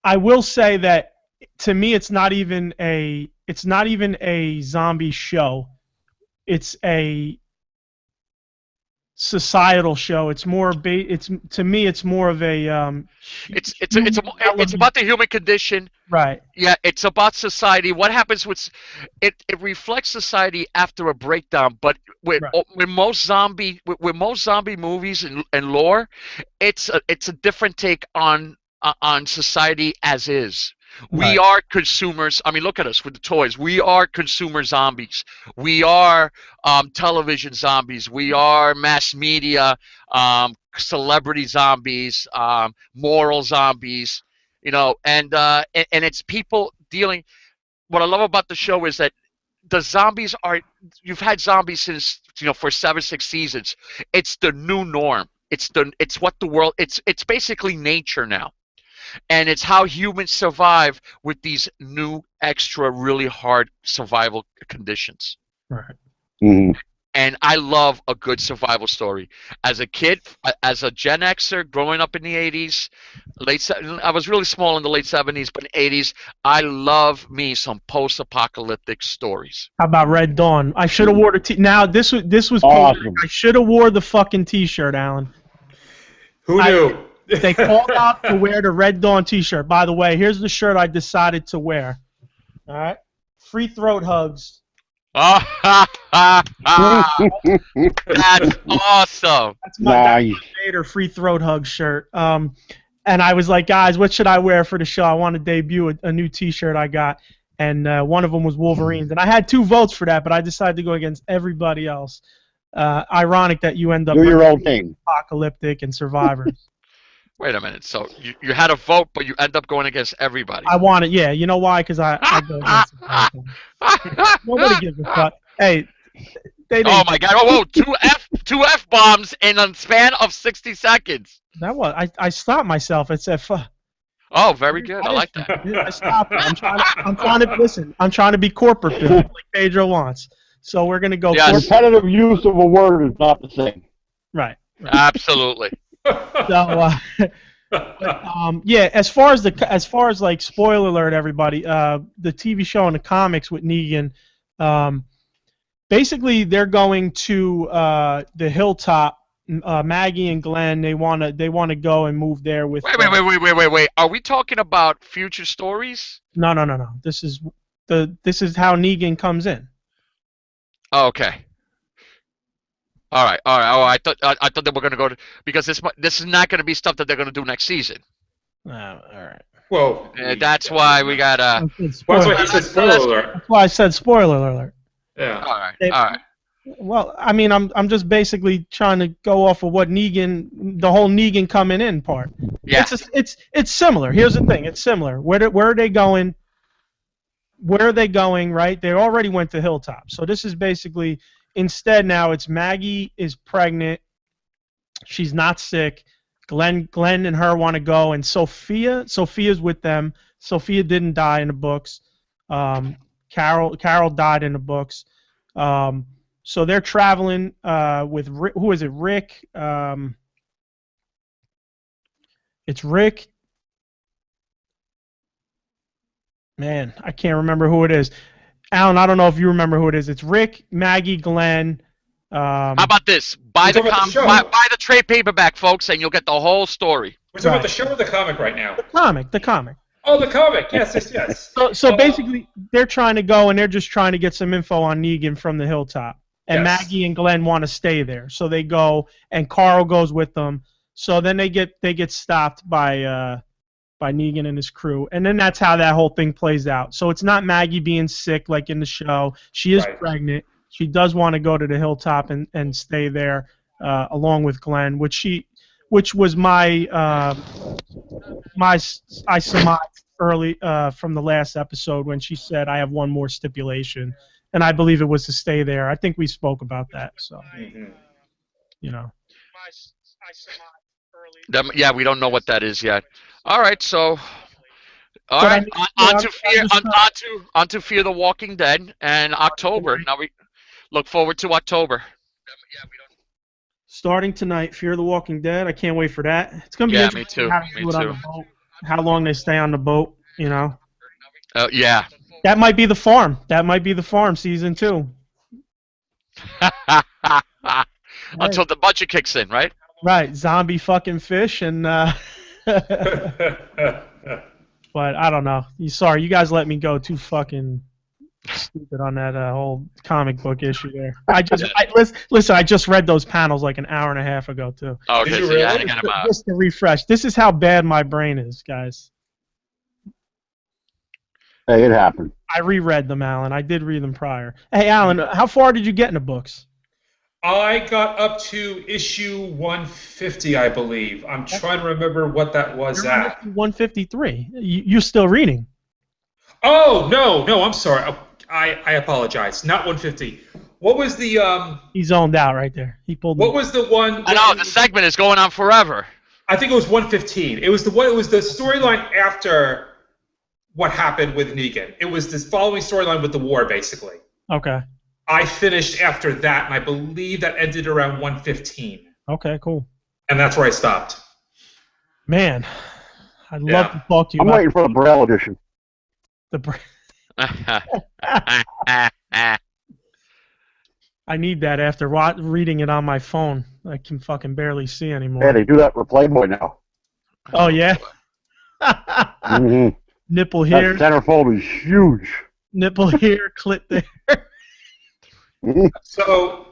I will say that to me, it's not even a zombie show. It's a societal show. It's more to me it's more of a it's about the human condition. Right. Yeah, it's about society. What happens with it reflects society after a breakdown, but with most zombie movies and lore, it's a different take on society as is. We are consumers. I mean, look at us with the toys. We are consumer zombies. We are television zombies. We are mass media, celebrity zombies, moral zombies. And it's people dealing. What I love about the show is that the zombies are. You've had zombies since for 7-6 seasons. It's the new norm. It's what the world. It's basically nature now. And it's how humans survive with these new, extra, really hard survival conditions. Right. Mm-hmm. And I love a good survival story. As a kid, as a Gen Xer growing up in the 80s, I was really small in the late 70s, but in the 80s, I love me some post-apocalyptic stories. How about Red Dawn? I should have wore the t. Now this was Awesome. I should have wore the fucking T-shirt, Alan. Who knew? They called out to wear the Red Dawn T-shirt. By the way, here's the shirt I decided to wear. All right, free throat hugs. That's awesome. That's my Vader free throat hug shirt. And I was like, guys, what should I wear for the show? I want to debut a new T-shirt I got, and one of them was Wolverines, and I had 2 votes for that, but I decided to go against everybody else. Ironic that you end up do your own thing. Apocalyptic and Survivors. Wait a minute. So you had a vote, but you end up going against everybody. I want it. Yeah, you know why? Because I go against it. Nobody gives a fuck. Hey, oh my God! Whoa, 2 F-bombs in a span of 60 seconds. That was I stopped myself. It said fuck. Oh, very good. I like that. I stopped it. I'm trying to listen. I'm trying to be corporate, like Pedro wants. So we're gonna go. Yes. Repetitive use of a word is not the same. Right. Absolutely. So, yeah. As far as like spoiler alert, everybody. The TV show and the comics with Negan. Basically, they're going to the hilltop. Maggie and Glenn, they wanna go and move there with. Wait. Are we talking about future stories? No. This is how Negan comes in. Oh, okay. All right. Oh, I thought they were gonna go to, because this is not gonna be stuff that they're gonna do next season. All right. Whoa. That's why we got. That's why he said spoiler alert. That's why I said spoiler alert. Yeah. All right. Well, I mean, I'm just basically trying to go off of what Negan, the whole Negan coming in part. Yeah. It's similar. Here's the thing. It's similar. Where are they going? Where are they going? Right? They already went to Hilltop. So this is basically, instead now it's Maggie is pregnant. She's not sick. Glenn and her want to go, and Sophia's with them. Sophia didn't die in the books. Carol died in the books. So they're traveling with who is it? Rick. It's Rick. Man, I can't remember who it is. Alan, I don't know if you remember who it is. It's Rick, Maggie, Glenn. How about this? Buy the trade paperback, folks, and you'll get the whole story. We're talking about the show or the comic right now? The comic. Oh, the comic. Yes. So basically, they're trying to go, and they're just trying to get some info on Negan from the hilltop. And Maggie and Glenn want to stay there, so they go, and Carl goes with them. So then they get stopped by Negan and his crew, and then that's how that whole thing plays out. So it's not Maggie being sick like in the show. She is pregnant. She does want to go to the hilltop and stay there along with Glenn, which was I surmised early from the last episode when she said, "I have one more stipulation," and I believe it was to stay there. I think we spoke about that. So, you know. Yeah, we don't know what that is yet. All right, so all right, on to Fear the Walking Dead and October. Now we look forward to October. Starting tonight, Fear the Walking Dead. I can't wait for that. It's gonna be interesting how they do it on the boat. How long they stay on the boat, you know. Yeah. That might be the farm. That might be the farm season 2. Until the budget kicks in, right? Right, zombie fucking fish and. But I don't know. Sorry, you guys let me go too fucking stupid on that whole comic book issue there. Listen. I just read those panels like an hour and a half ago too. Oh, okay, so yeah, I got them out. Just to refresh. This is how bad my brain is, guys. Hey, it happened. I reread them, Alan. I did read them prior. Hey, Alan, how far did you get in the books? I got up to issue 150, I believe. I'm trying to remember what that was at. 153. You're still reading. Oh, no, I'm sorry. I apologize. Not 150. What was the He zoned out right there. He pulled. What was the one? I know the segment is going on forever. I think it was 115. It was the storyline after what happened with Negan. It was this following storyline with the war, basically. Okay. I finished after that, and I believe that ended around 115. Okay, cool. And that's where I stopped. Man, I'd love to talk to you I'm about waiting for the Braille edition. the. I need that after reading it on my phone. I can fucking barely see anymore. Yeah, they do that for Playboy now. Oh yeah. Mm-hmm. Nipple here. That centerfold is huge. Nipple here, clit there. Mm-hmm. So,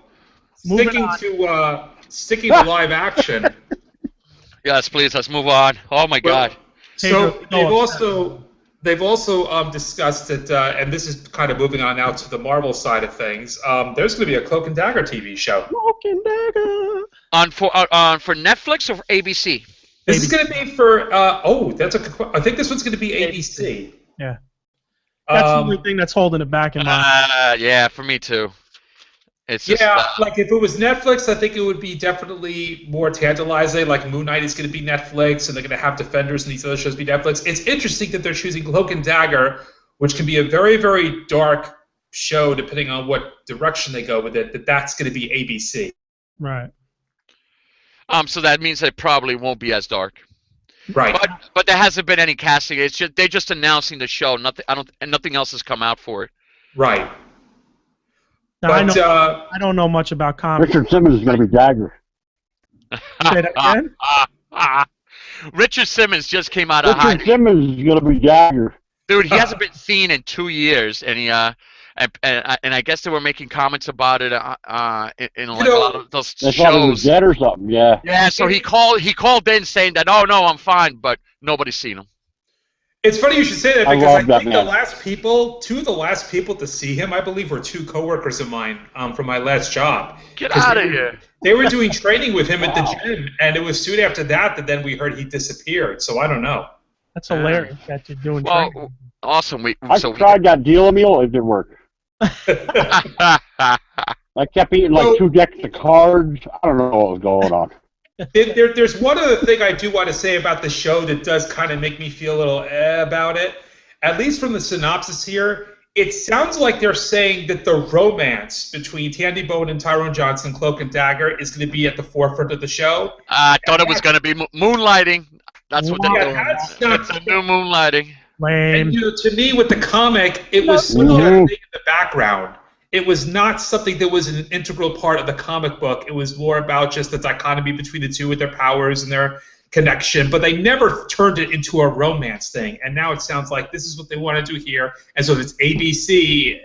sticking to live action. Yes, please. Let's move on. Oh my God. So they've also discussed that, and this is kind of moving on now to the Marvel side of things. There's going to be a Cloak and Dagger TV show. Cloak and Dagger. For Netflix or for ABC? This is going to be for. I think this one's going to be ABC. Yeah. That's the only thing that's holding it back in my. Yeah, for me too. It's just, like if it was Netflix, I think it would be definitely more tantalizing. Like Moon Knight is going to be Netflix, and they're going to have Defenders and these other shows be Netflix. It's interesting that they're choosing Cloak and Dagger, which can be a very, very dark show depending on what direction they go with it. That's going to be ABC. Right. So that means it probably won't be as dark. Right. But there hasn't been any casting. It's just they're just announcing the show. Nothing else has come out for it. Right. Now, I don't know much about comics. Richard Simmons is going to be Dagger. Say that again? Richard Simmons just came out of hiding. Richard Simmons is going to be Dagger. Dude, he hasn't been seen in 2 years, and I guess they were making comments about it in like a lot of those They thought he was shows. dead or something. Yeah. Yeah, so he called in saying that, oh no, I'm fine, but nobody's seen him. It's funny you should say that I because love I that think man. two of the last people to see him, I believe, were two coworkers of mine from my last job. Get out of here. They were doing training with him at the gym, and it was soon after that then we heard he disappeared. So I don't know. That's hilarious that you're doing Well, training. awesome. I tried that deal meal. It didn't work. I kept eating like 2 decks of cards. I don't know what was going on. There's one other thing I do want to say about the show that does kind of make me feel a little about it. At least from the synopsis here, it sounds like they're saying that the romance between Tandy Bone and Tyrone Johnson, Cloak and Dagger, is going to be at the forefront of the show. I thought it was going to be moonlighting. That's what they're doing. That's a new moonlighting. Lame. And to me, with the comic, it was sort of a thing in the background. It was not something that was an integral part of the comic book. It was more about just the dichotomy between the two with their powers and their connection. But they never turned it into a romance thing. And now it sounds like this is what they want to do here. And so if it's ABC,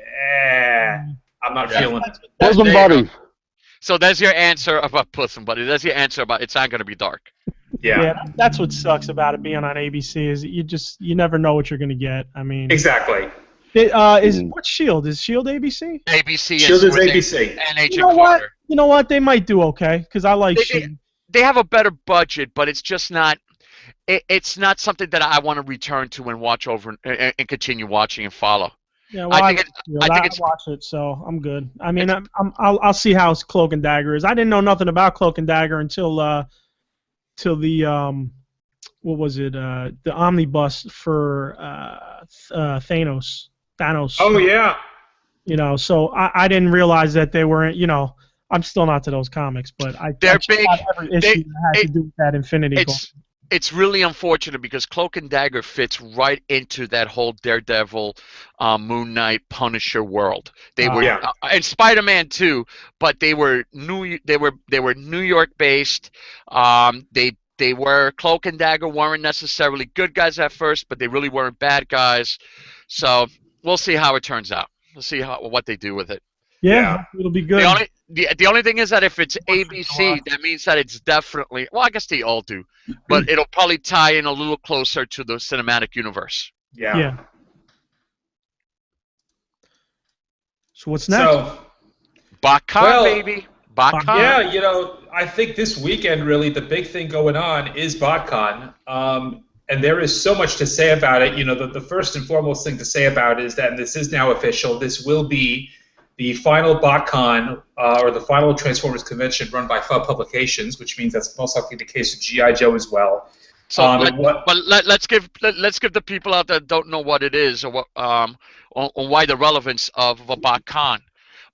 I'm not feeling it. Bosom buddies. So there's your answer about Puss and Buddy. There's your answer about it's not going to be dark. Yeah, that's what sucks about it being on ABC is you never know what you're going to get. I mean, exactly. What's Shield? Is Shield ABC? ABC. Shield is ABC. And Agent Carter. You know what? They might do okay because I like Shield. They have a better budget, but it's just not. It's not something that I want to return to and watch over and continue watching and follow. Yeah, well, I think it's watch it, so I'm good. I mean, I'll see how Cloak and Dagger is. I didn't know nothing about Cloak and Dagger until the what was it? The omnibus for Thanos. Oh yeah. You know, so I didn't realize that they weren't. You know, I'm still not to those comics, but they're big. Every issue that has to do with that Infinity. It's really unfortunate because Cloak and Dagger fits right into that whole Daredevil, Moon Knight, Punisher world. They were and Spider-Man too, but they were New York based. They were Cloak and Dagger weren't necessarily good guys at first, but they really weren't bad guys. So we'll see how it turns out. We'll see what they do with it. Yeah, it'll be good. The only thing is that if it's ABC, that means that it's definitely, well, I guess they all do, but it'll probably tie in a little closer to the cinematic universe. Yeah. So what's next? So, BotCon, baby. BotCon. Yeah, you know, I think this weekend really the big thing going on is BotCon. And there is so much to say about it. You know, the first and foremost thing to say about it is that, and this is now official, this will be the final BotCon, or the final Transformers convention run by Fub Publications, which means that's most likely the case with G.I. Joe as well. So, but let's give the people out there that don't know what it is or what, or why the relevance of a BotCon.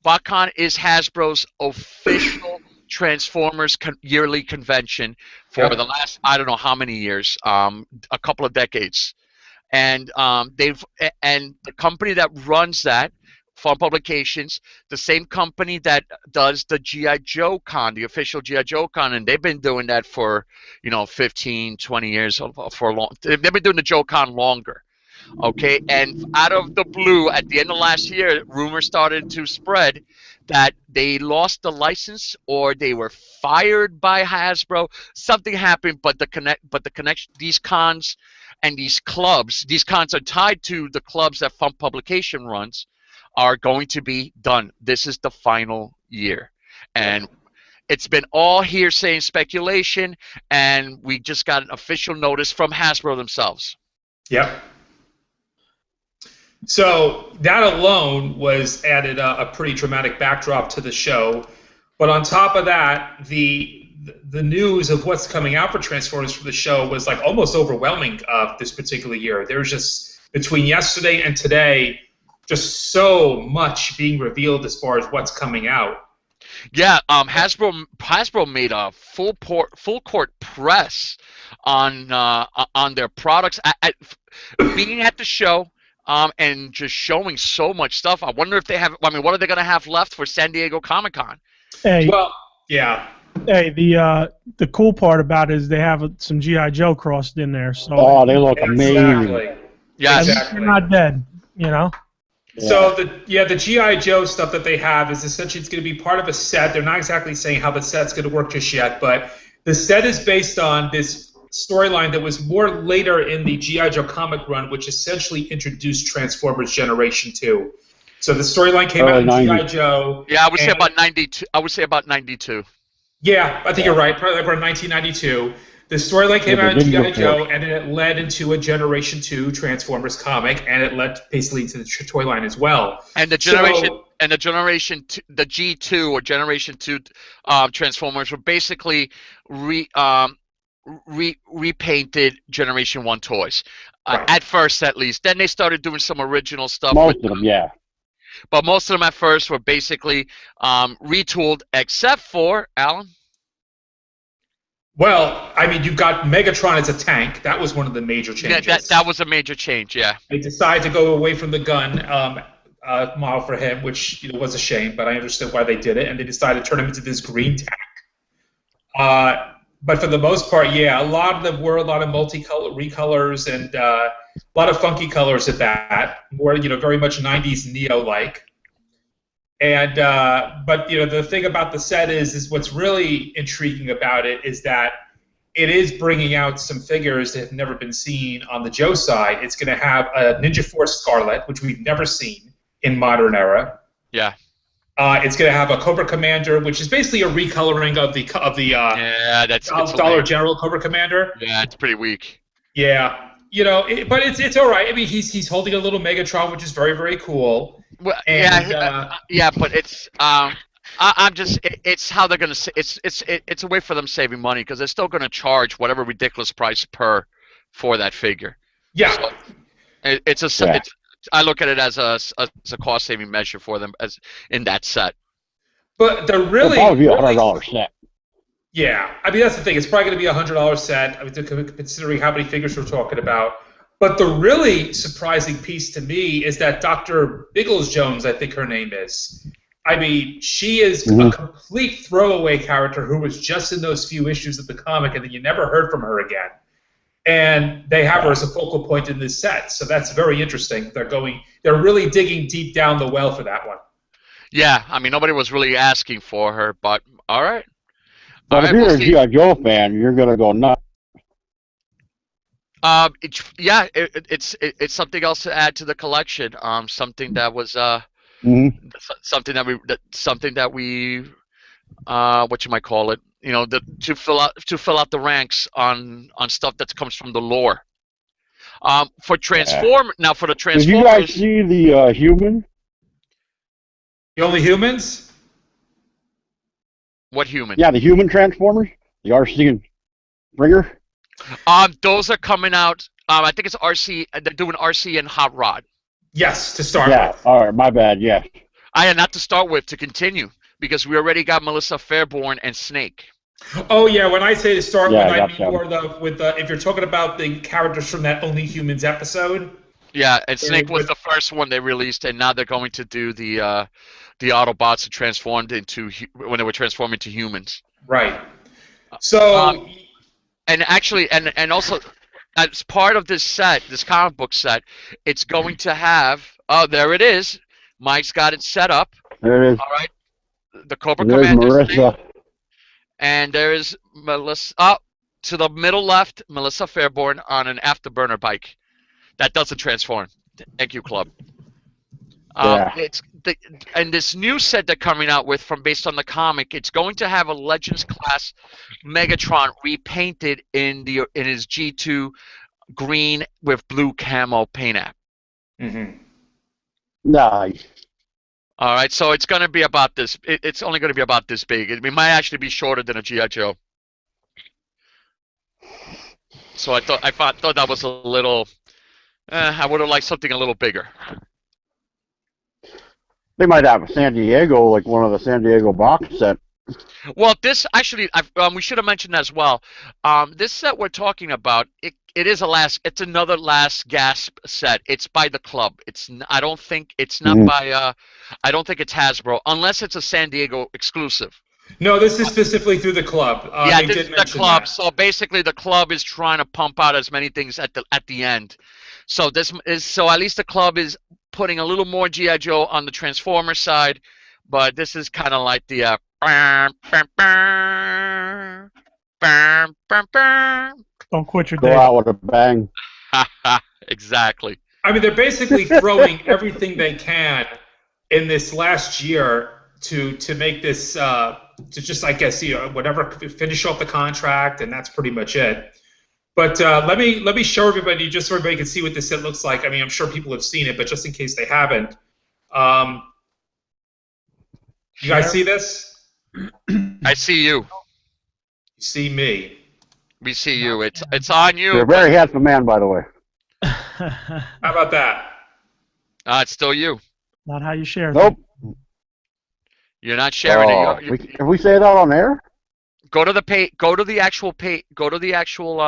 BotCon is Hasbro's official Transformers yearly convention for the last, I don't know how many years, a couple of decades. And and the company that runs that, Fun Publications, the same company that does the GI Joe Con, the official GI Joe Con, and they've been doing that for 15, 20 years for a long. They've been doing the Joe Con longer. Okay, and out of the blue, at the end of last year, rumors started to spread that they lost the license or they were fired by Hasbro. Something happened, but the connection, these cons and these clubs, these cons are tied to the clubs that Fun Publication runs, are going to be done. This is the final year, and it's been all hearsay and speculation, and we just got an official notice from Hasbro themselves. Yep. So that alone was added a pretty dramatic backdrop to the show. But on top of that, the news of what's coming out for Transformers for the show was like almost overwhelming this particular year. There was just, between yesterday and today, just so much being revealed as far as what's coming out. Yeah, Hasbro made a full court press on their products being at the show. And just showing so much stuff. I wonder if they have. I mean, what are they going to have left for San Diego Comic-Con? Hey, well, yeah. Hey, the cool part about it is they have some GI Joe crossed in there. So they look amazing. Yeah, exactly. They're not dead, Yeah. So the GI Joe stuff that they have is essentially it's going to be part of a set. They're not exactly saying how the set's going to work just yet, but the set is based on this storyline that was more later in the G.I. Joe comic run, which essentially introduced Transformers Generation 2. So the storyline came out in G.I. Joe. Yeah, I would say about 92. I would say about 92. Yeah, I think you're right. Probably like around 1992. The storyline came out in G.I. Joe, and then it led into a Generation 2 Transformers comic, and it led basically into the toy line as well. And the Generation the G2 or Generation 2 Transformers were basically repainted Generation 1 toys. Right. At first, at least. Then they started doing some original stuff. Most of them, yeah. But most of them at first were basically retooled, except for, Alan? Well, I mean, you've got Megatron as a tank. That was one of the major changes. Yeah, that was a major change, yeah. They decided to go away from the gun model for him, which was a shame, but I understood why they did it, and they decided to turn him into this green tank. But for the most part, yeah, a lot of them were a lot of multicolor recolors and a lot of funky colors at that. More, very much 90s Neo-like. And but the thing about the set is what's really intriguing about it is that it is bringing out some figures that have never been seen on the Joe side. It's going to have a Ninja Force Scarlet, which we've never seen in modern era. Yeah. It's going to have a Cobra Commander, which is basically a recoloring of the that's Dollar General Cobra Commander. Yeah, it's pretty weak. Yeah, but it's all right. I mean, he's holding a little Megatron, which is very, very cool. Well, and, but it's I'm just it's how they're gonna it's a way for them saving money because they're still gonna charge whatever ridiculous price for that figure. Yeah, so I look at it as a cost saving measure for them as in that set. But the really it'll probably be $100 set. Yeah, I mean that's the thing. It's probably going to be a $100 set. I mean, considering how many figures we're talking about. But the really surprising piece to me is that Dr. Biggles Jones, I think her name is. I mean, she is a complete throwaway character who was just in those few issues of the comic, and then you never heard from her again. And they have her as a focal point in this set, so that's very interesting. They're really digging deep down the well for that one. Yeah, I mean nobody was really asking for her, but all right. But if you're a G.I. Joe fan, you're gonna go nuts. It's something else to add to the collection. Something that was something that we what you might call it. To fill out the ranks on stuff that comes from the lore. For now for the Transformers. Did you guys see the human? The only humans? What human? Yeah, the human Transformers, the RC and Springer. Those are coming out. I think it's RC. They're doing RC and Hot Rod. Yes, to start with. with. All right, my bad. Yes. Not to start with, to continue, because we already got Melissa Fairborn and Snake. Oh yeah, when I say to start Yeah, with, I I got mean them. more if you're talking about the characters from that Only Humans episode. Yeah, and Snake was the first one they released, and now they're going to do the Autobots that transformed into when they were transformed into humans. Right. So. And actually, and also, as part of this set, this comic book set, it's going to have. Oh, there it is. Mike's got it set up. There it is. All right. The Cobra There's Commander. Marissa. And there is Melissa. Oh, to the middle left, Melissa Fairborn on an afterburner bike. That doesn't transform. Thank you, Club. Yeah. And this new set they're coming out with based on the comic, it's going to have a Legends class Megatron repainted in his G2 green with blue camo paint app. Mm-hmm. Nice. All right, so it's going to be about this. It's only going to be about this big. It might actually be shorter than a G.I. Joe. So I thought that was a little. I would have liked something a little bigger. They might have a San Diego, like one of the San Diego box set. Well, this actually, we should have mentioned as well. This set we're talking about, it's another last gasp set. It's by the club. I don't think it's Hasbro, unless it's a San Diego exclusive. No, this is specifically through the club. Yeah, they this did is the mention club. that. So basically, the club is trying to pump out as many things at the end. So at least the club is putting a little more G.I. Joe on the Transformer side, but this is kind of like the Don't quit your Go day. out with a bang. Exactly. I mean, they're basically throwing everything they can in this last year to make this to just, I guess, whatever, finish off the contract, and that's pretty much it. But let me show everybody, just so everybody can see what this set looks like. I mean, I'm sure people have seen it, but just in case they haven't, you guys see this? I see you. You see me. We see you. It's on you. You're a very handsome man, by the way. How about that? It's still you. Not how you share. Nope. You're not sharing it. Can we say that on air? Go to the page. Go to the actual page. Go to the actual.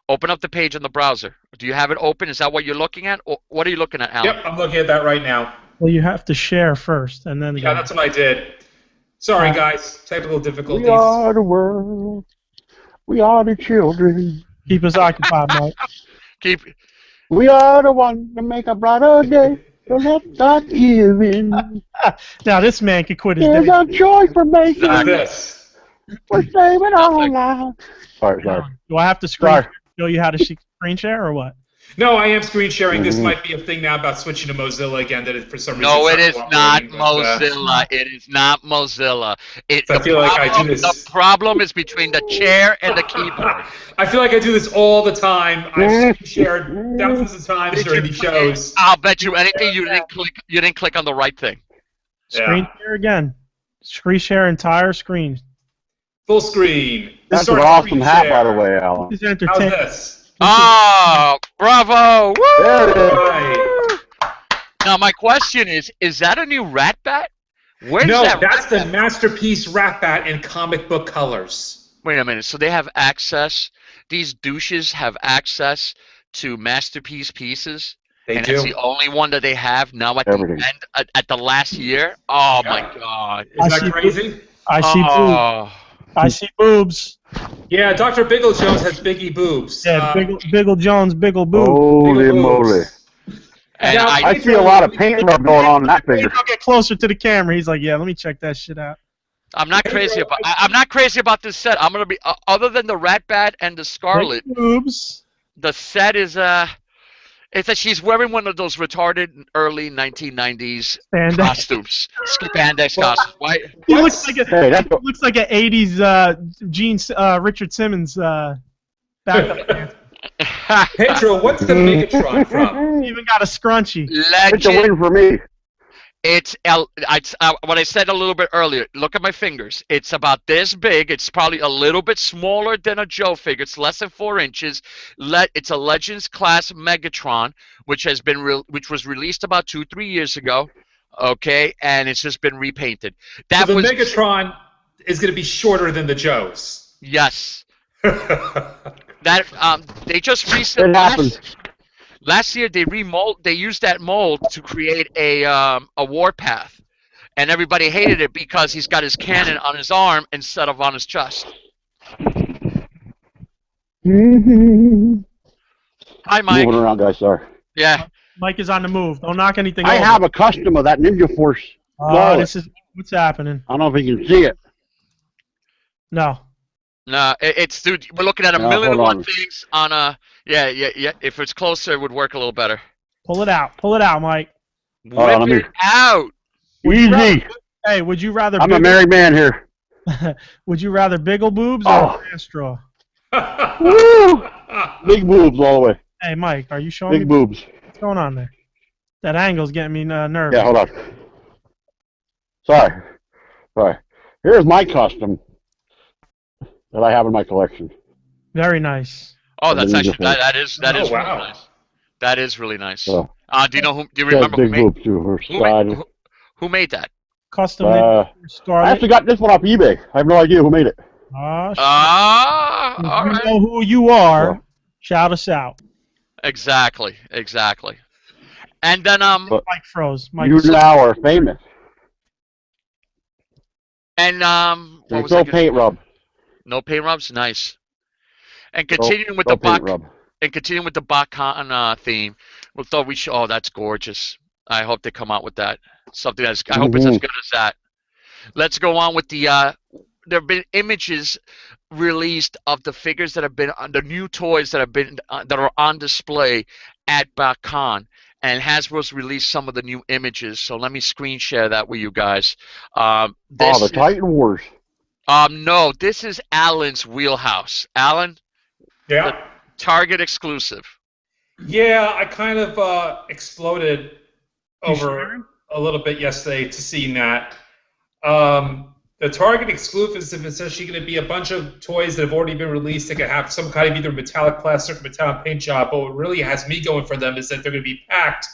Open up the page in the browser. Do you have it open? Is that what you're looking at? Or what are you looking at, Alan? Yep, I'm looking at that right now. Well, you have to share first, and then. Yeah, that's what I did. Sorry, guys. Technical difficulties. We are the world. We are the children. Keep us occupied, Mike. We are the one to make a brighter day. So let's start giving. Now this man could quit his There's day. a choice for making. What's this? We're saving our lives. Sorry. Do I have to show you how to screen share or what? No, I am screen sharing. This might be a thing now about switching to Mozilla again. That it, for some reason. No, it is not cooperating, Mozilla. It is not Mozilla. I feel like I do this. The problem is between the chair and the keyboard. I feel like I do this all the time. I've screen shared thousands of times during these shows. I'll bet you anything you didn't click on the right thing. Screen share again. Screen share entire screen. Full screen. That's an awesome hat, by the way, Alan. It's How's entertaining. this? Oh, bravo! Woo! There it is. Right. Now my question is that a new Rat Bat? Where's No, that that's Rat the Masterpiece Rat Bat in comic book colors. Wait a minute. So they have access. These douches have access to Masterpiece pieces. They and do. it's the only one that they have now at Everything. the end, at the last year. Oh my God! Isn't I that see crazy? I see boobs. Oh, I see boobs. Yeah, Dr. Biggle Jones has biggie boobs. Yeah, Biggle Jones, Biggle Boob. Holy Biggle moly. boobs. and Now, I see a lot of paint rub going on in that finger. He'll get closer to the camera. He's like, yeah, let me check that shit out. I'm not crazy about. I'm not crazy about this set. I'm gonna be other than the Rat Bat and the Scarlet. Big boobs. The set is it's that she's wearing one of those retarded early 1990s Spandex. costumes, spandex costumes. Why? He looks like a Hey, that's what, looks like an '80s Gene Richard Simmons backup band. Pedro, what's the Megatron from? He even got a scrunchie. it's a Legend. win for me. It's what I said a little bit earlier. Look at my fingers. It's about this big. It's probably a little bit smaller than a Joe figure. It's less than 4 inches. It's a Legends class Megatron, which was released about 2-3 years ago. Okay, and it's just been repainted. So That the was Megatron is going to be shorter than the Joes. yes. That they just It happens. last year they used that mold to create a warpath, and everybody hated it because he's got his cannon on his arm instead of on his chest. Moving Hi, Mike. around, guys. Sorry. Yeah. Mike is on the move. Don't knock anything I over. have a custom of that Ninja Force. This is what's happening. I don't know if you can see it. No. No, it's dude. We're looking at a No, million and hold one on. things on a. Yeah. If it's closer, it would work a little better. Pull it out. Pull it out, Mike. Hold on, Whip let it out. Easy. Hey, would you rather? I'm a married man here. Would you rather biggle boobs or Oh. a straw? Woo! Big boobs all the way. Hey, Mike, are you showing Big me boobs. what's going on there? That angle's getting me nervous. Yeah, hold on. Sorry. Here's my custom that I have in my collection. Very nice. Oh, The that's Ninja actually Force. that is Oh, really wow. nice. That is really nice. So, Do you know who? Do you it has remember who big made boobs too. Her side. who made that? Custom I Scarlet. actually got this one off eBay. I have no idea who made it. Oh, shit. All If you right. know who you are, So. shout us out. Exactly. And then But Mike froze. Mike. you now are famous. and what There's was no I gonna- paint rub. No paint rubs. Nice. And No- continuing with no the paint Bach rub. and continuing with the Bacon theme, we thought we should. Oh, that's gorgeous. I hope they come out with that. Something that's. I hope it's as good as that. Let's go on with the. There have been images released of the figures that have been the new toys that have been that are on display at Bacon, and Hasbro's released some of the new images. So let me screen share that with you guys. This the Titan Wars. no, this is Alan's wheelhouse. Alan, Yeah. Target exclusive. Yeah, I kind of exploded You over sharing? a little bit yesterday to seeing that. The Target exclusive is essentially going to be a bunch of toys that have already been released that can have some kind of either metallic plastic or metallic paint job. But what really has me going for them is that they're going to be packed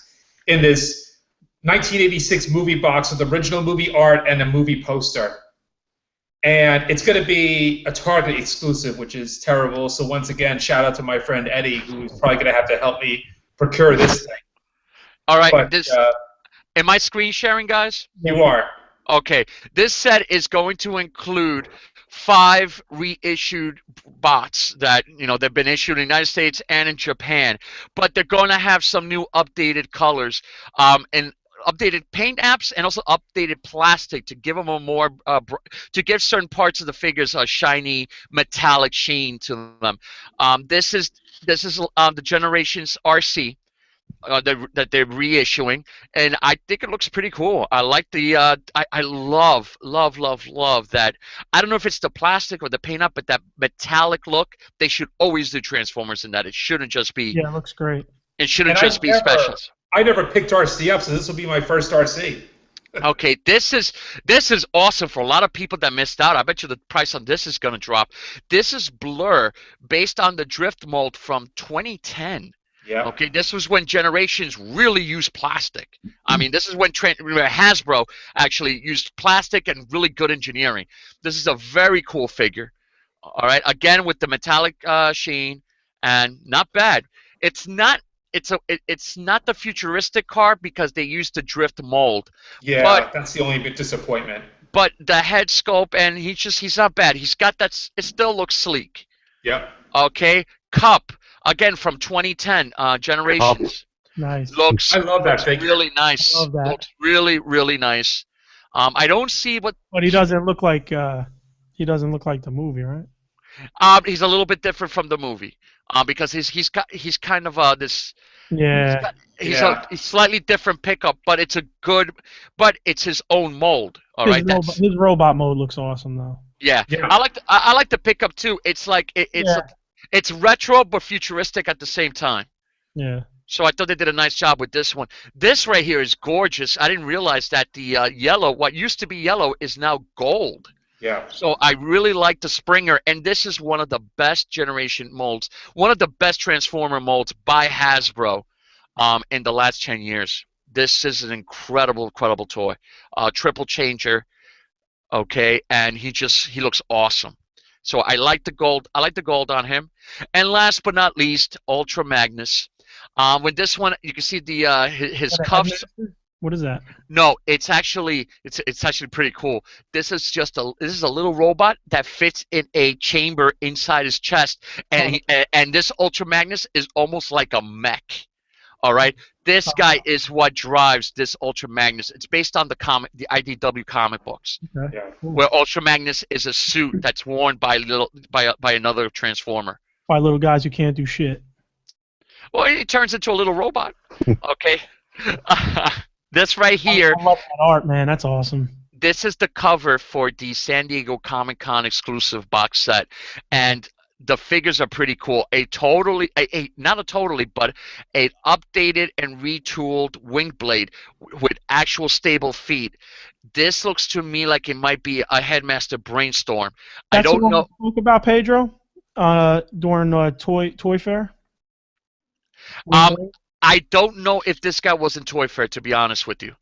in this 1986 movie box with original movie art and a movie poster. And it's going to be a Target exclusive, which is terrible. So once again, shout out to my friend Eddie, who's probably going to have to help me procure this thing. All right, But am I screen sharing, guys? you are. Okay, this set is going to include 5 reissued bots that they've been issued in the United States and in Japan, but they're going to have some new updated colors and updated paint apps and also updated plastic to give them a more to give certain parts of the figures a shiny metallic sheen to them. This is the Generations RC. That they're reissuing, and I think it looks pretty cool. I like the I love that. I don't know if it's the plastic or the paint up, but that metallic look. They should always do Transformers in that. It shouldn't just be. Yeah, it looks great. It shouldn't And just be specials. I never picked RC up, so this will be my first RC. Okay, this is awesome for a lot of people that missed out. I bet you the price on this is going to drop. This is Blur based on the drift mold from 2010. Yeah. Okay, this was when Generations really used plastic. I mean, this is when Hasbro actually used plastic and really good engineering. This is a very cool figure. All right, again with the metallic sheen, and not bad. It's not the futuristic car because they used the drift mold. Yeah, But- that's the only big disappointment. But the head sculpt, and he's not bad. He's got that. It still looks sleek. Yep. Okay, Cup again from 2010. Generations. Nice. Looks I love that figure. really nice. Love that. Looks really nice. I don't see what But he doesn't look like the movie, right? he's a little bit different from the movie. Because he's kind of this Yeah. he's Yeah. a slightly different pickup, but it's his own mold. All right, His robot mode looks awesome though. yeah. Yeah. I like the pickup too. It's like it's retro but futuristic at the same time. Yeah. So I thought they did a nice job with this one. This right here is gorgeous. I didn't realize that the yellow, what used to be yellow, is now gold. Yeah. So I really like the Springer, and this is one of the best generation molds, one of the best Transformer molds by Hasbro in the last 10 years. This is an incredible toy. Triple changer, okay, and he looks awesome. So I like the gold. I like the gold on him. And last but not least, Ultra Magnus. With this one, you can see the his cuffs. What is that? No, it's actually pretty cool. This is a little robot that fits in a chamber inside his chest, and and this Ultra Magnus is almost like a mech. All right, this guy is what drives this Ultra Magnus. It's based on the IDW comic books, Okay. Yeah. where Ultra Magnus is a suit that's worn by another Transformer. By little guys who can't do shit. Well, he turns into a little robot. Okay. This right here. I love that art, man. That's awesome. This is the cover for the San Diego Comic-Con exclusive box set, and the figures are pretty cool. Not a totally, but an updated and retooled Wing Blade with actual stable feet. This looks to me like it might be a Headmaster Brainstorm. That's I don't what know. We spoke about Pedro during Toy Fair. I don't know if this guy was in Toy Fair, to be honest with you.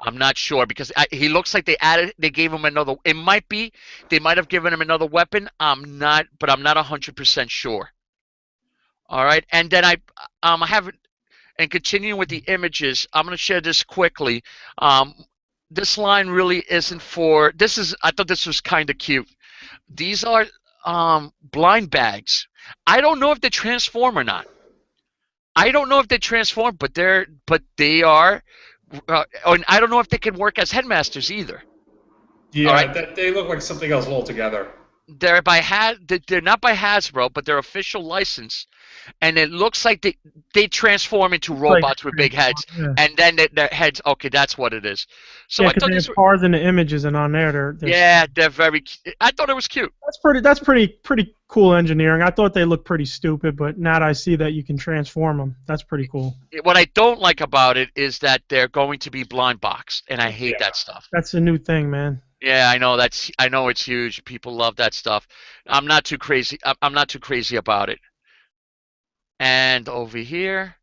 I'm not sure because he looks like they gave him another. It might be they might have given him another weapon. I'm not 100% sure. All right, and then I have, and continuing with the images, I'm going to share this quickly. This line really isn't for. I thought this was kind of cute. These are blind bags. I don't know if they transform or not. I don't know if they transform, but they are. And I don't know if they can work as headmasters either. Yeah, right? They look like something else altogether. They're not by Hasbro, but they're official license, and it looks like they transform into robots with big heads, and then their heads. Okay, that's what it is. So yeah, I thought they have cars in the images, and on there they're very. I thought it was cute. That's pretty cool engineering. I thought they looked pretty stupid, but now that I see that you can transform them, that's pretty cool. What I don't like about it is that they're going to be blind boxed, and I hate that stuff. That's a new thing, man. Yeah, I know it's huge. People love that stuff. I'm not too crazy. I'm not too crazy about it. And over here,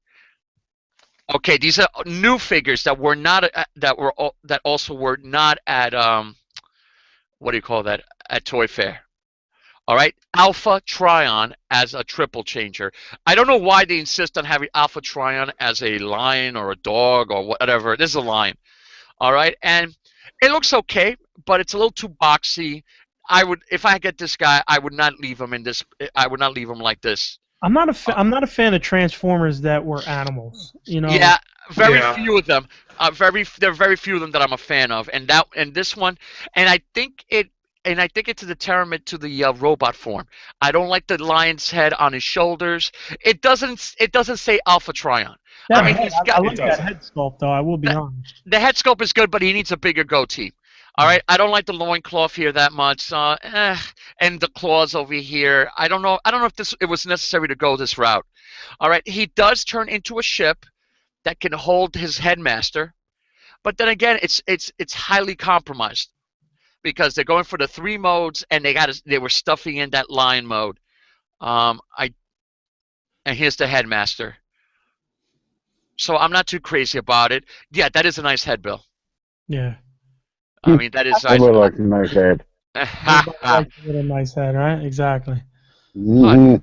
okay, these are new figures that were not that also were not at what do you call that, at Toy Fair. All right, Alpha Trion as a triple changer. I don't know why they insist on having Alpha Trion as a lion or a dog or whatever. This is a lion. All right, and it looks okay, but it's a little too boxy. If I get this guy, I would not leave him in this. I would not leave him like this. I'm not a fan of Transformers that were animals. You know. Yeah, very few of them. There are very few of them that I'm a fan of, and this one, and I think it's a deterrent to the robot form. I don't like the lion's head on his shoulders. It doesn't say Alpha Trion. I mean, I like that head sculpt, though. I will be honest. The head sculpt is good, but he needs a bigger goatee. All right, I don't like the loincloth here that much, and the claws over here. I don't know if it was necessary to go this route. All right, he does turn into a ship that can hold his headmaster, but then again, it's highly compromised because they're going for the 3 modes, and they were stuffing in that lion mode. And here's the headmaster. So I'm not too crazy about it. Yeah, that is a nice head, Bill. Yeah. I mean, that is nice. I would like a nice head. Like a nice head, right? Exactly. Mm-hmm.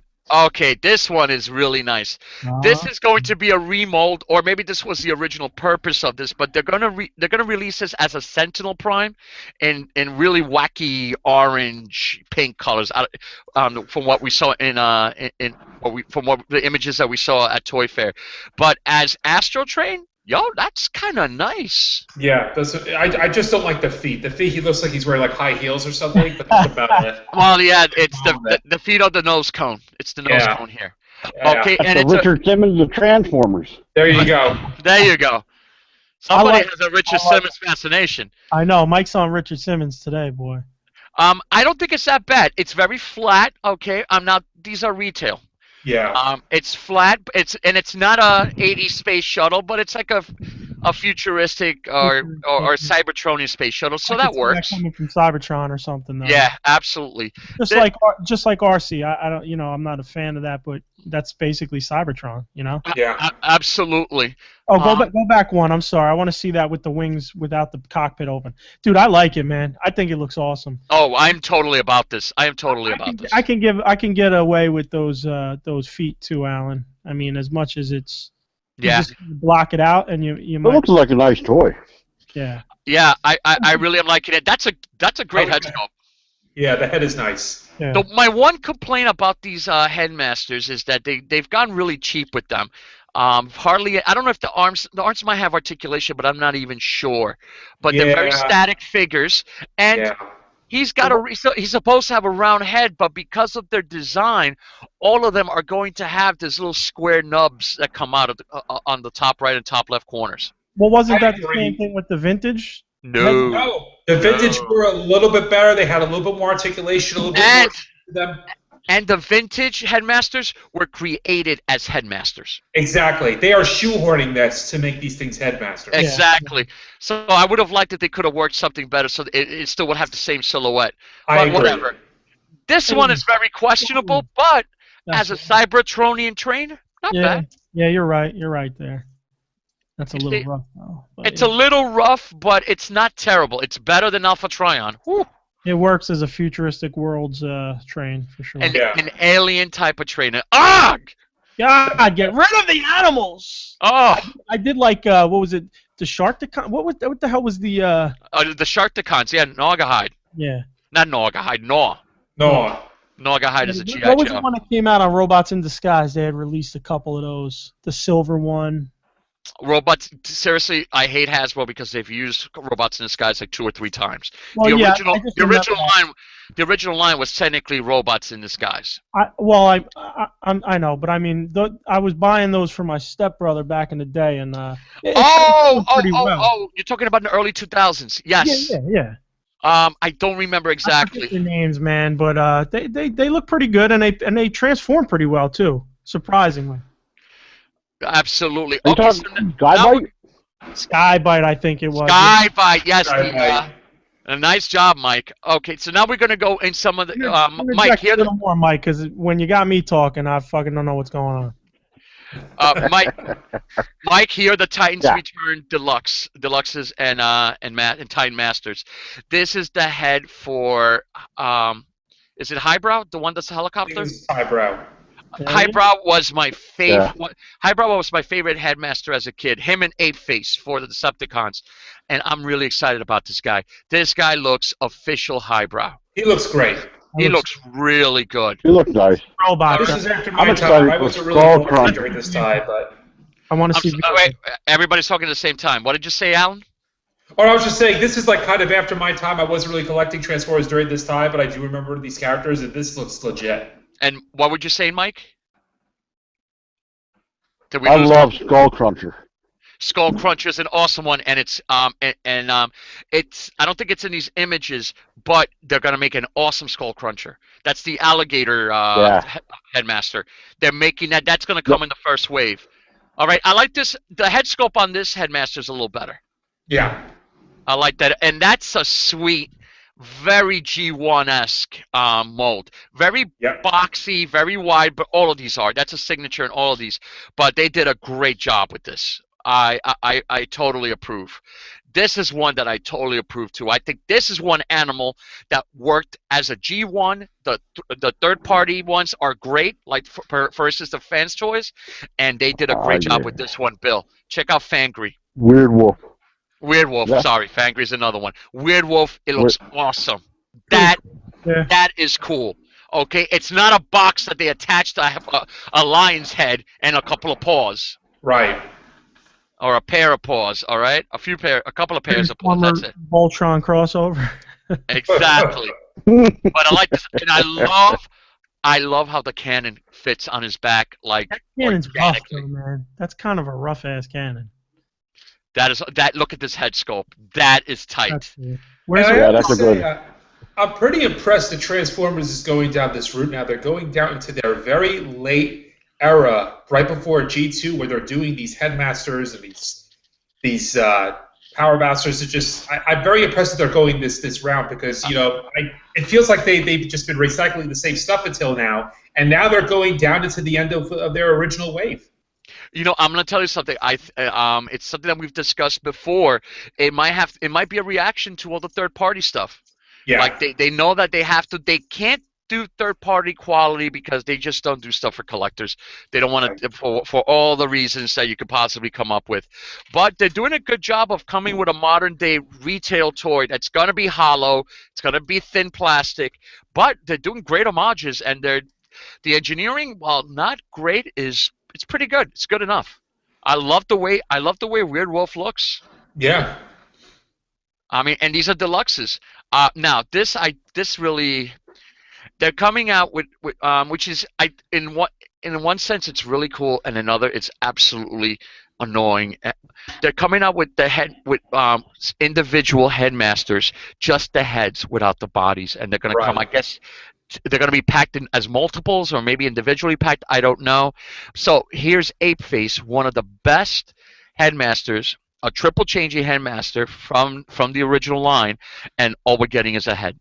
Okay, this one is really nice. This is going to be a remold, or maybe this was the original purpose of this, but they're gonna release this as a Sentinel Prime in really wacky orange, pink colors. From what we saw from what the images that we saw at Toy Fair, but as Astro Train. Yo, that's kind of nice. Yeah, I just don't like the feet. The feet, he looks like he's wearing like high heels or something, but that's about it. Well, yeah, it's the feet on the nose cone. It's the nose cone here. Yeah. Okay, that's and it's Richard Simmons of Transformers. There you go. There you go. Somebody has a Richard Simmons fascination. I know. Mike's on Richard Simmons today, boy. I don't think it's that bad. It's very flat. Okay, these are retail. Yeah. It's flat. It's not a 80s space shuttle, but it's like a futuristic or Cybertronian space shuttle, so that works. That coming from Cybertron or something, though. Yeah, absolutely. Just like RC. I don't, I'm not a fan of that, but that's basically Cybertron, Yeah. Absolutely. Oh, go back one. I'm sorry. I want to see that with the wings without the cockpit open. Dude, I like it, man. I think it looks awesome. Oh, I'm totally about this. I am totally about this. I can get away with those feet too, Alan. I mean, as much as it's you just block it out and you might. It looks like a nice toy. Yeah. Yeah, I really am liking it. That's a great head sculpt. Yeah, the head is nice. Yeah. My one complaint about these headmasters is that they've gone really cheap with them. Hardly, I don't know if the arms might have articulation, but I'm not even sure. But they're very static figures, and he's supposed to have a round head, but because of their design, all of them are going to have these little square nubs that come out of on the top right and top left corners. Well, wasn't that the same thing with the vintage? No. The vintage were a little bit better. They had a little bit more articulation, a little bit more to them. And the vintage headmasters were created as headmasters. Exactly. They are shoehorning this to make these things headmasters. Exactly. So I would have liked that they could have worked something better so it still would have the same silhouette. But whatever. This one is very questionable, but as a Cybertronian train, not bad. Yeah, you're right. You're right there. That's a little rough, though. It's a little rough, but it's not terrible. It's better than Alpha Trion. Whew. It works as a futuristic world's train, for sure. And an alien type of train. God, get rid of the animals! Oh! I did like, what was it? The Sharkticon? What the hell was the... the Sharkticons, yeah, Naugahyde. Yeah. Not Naugahyde, Gnaw. No. Naugahyde is a G.I. Joe. What was the one that came out on Robots in Disguise? They had released a couple of those. The silver one. Robots, seriously, I hate Hasbro because they've used Robots in Disguise like 2 or 3 times. Well, the original line was technically Robots in Disguise. I know, but I mean, I was buying those for my stepbrother back in the day, and you're talking about the early 2000s? Yes. Yeah. I don't remember exactly. I forget the names, man, but they look pretty good, and they transform pretty well too, surprisingly. Absolutely. Okay, Skybite, I think it was. Skybite, yes. A nice job, Mike. Okay, so now we're going to go in some of the... Mike, here... A little more, Mike, because when you got me talking, I fucking don't know what's going on. Mike, here the Titans Return Deluxes and Titan Masters. This is the head for... is it Highbrow, the one that's a helicopter? It's Highbrow. Highbrow was my favorite. Yeah. Highbrow was my favorite headmaster as a kid. Him and Ape Face for the Decepticons, and I'm really excited about this guy. This guy looks official Highbrow. He looks great. He looks really good. He looks nice. This is after my time. I wasn't really good during this time, but I want to see. Wait, everybody's talking at the same time. What did you say, Alan? Or I was just saying, this is like kind of after my time. I wasn't really collecting Transformers during this time, but I do remember these characters, and this looks legit. And what would you say, Mike? I love Skull Cruncher. Skull Cruncher is an awesome one, and it's it's I don't think it's in these images, but they're gonna make an awesome Skull Cruncher. That's the alligator headmaster. They're making that. That's gonna come in the first wave. All right, I like this. The head sculpt on this headmaster is a little better. Yeah, I like that, and that's a sweet. Very G1-esque mold. Very boxy, very wide, but all of these are. That's a signature in all of these. But they did a great job with this. I totally approve. This is one that I totally approve too. I think this is one animal that worked as a G1. The third-party ones are great, like for instance the Fans Toys, and they did a great job with this one, Bill. Check out Fangry. Weird Wolf. Weird Wolf, sorry, Fangry's another one. Weird Wolf, it looks awesome. That is cool. Okay, it's not a box that they attach to a lion's head and a couple of paws. Right. Or a pair of paws. All right, a couple of pairs of paws. That's it. Voltron crossover. Exactly. But I like this, and I love how the cannon fits on his back. Like that cannon's rough, though, man. That's kind of a rough ass cannon. Look at this head sculpt. That is tight. That's a good. I'm pretty impressed that Transformers is going down this route now. They're going down into their very late era, right before G2, where they're doing these headmasters and these Power Masters are just. I'm very impressed that they're going this route because it feels like they've just been recycling the same stuff until now, and now they're going down into the end of their original wave. I'm going to tell you something. It's something that we've discussed before. It might be a reaction to all the third-party stuff. Yeah. Like they know that they can't do third-party quality because they just don't do stuff for collectors. They don't want to for all the reasons that you could possibly come up with. But they're doing a good job of coming with a modern-day retail toy that's going to be hollow. It's going to be thin plastic, but they're doing great homages, and the engineering, while not great, it's pretty good. It's good enough. I love the way Weird Wolf looks. Yeah. I mean, and these are deluxes. Now this really, they're coming out with which is in one sense it's really cool, and in another it's absolutely annoying. They're coming out with individual headmasters, just the heads without the bodies, and they're going to come. I guess they're going to be packed in as multiples or maybe individually packed. I don't know. So here's Apeface, one of the best headmasters, a triple changing headmaster from the original line, and all we're getting is a head.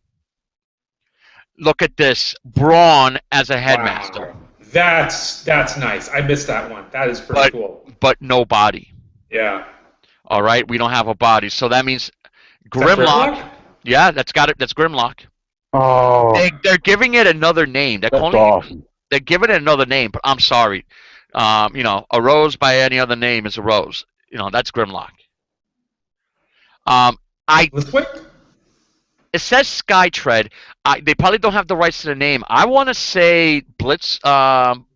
Look at this, Brawn as a headmaster. Wow. That's nice. I missed that one. That is pretty cool. But no body. Yeah. All right, we don't have a body, so that means Grimlock. Yeah, that's Grimlock. Oh. They're giving it another name. That's awesome. They're giving it another name, but I'm sorry. A rose by any other name is a rose. That's Grimlock. It says Skytread. They probably don't have the rights to the name. I want to say Blitzwing.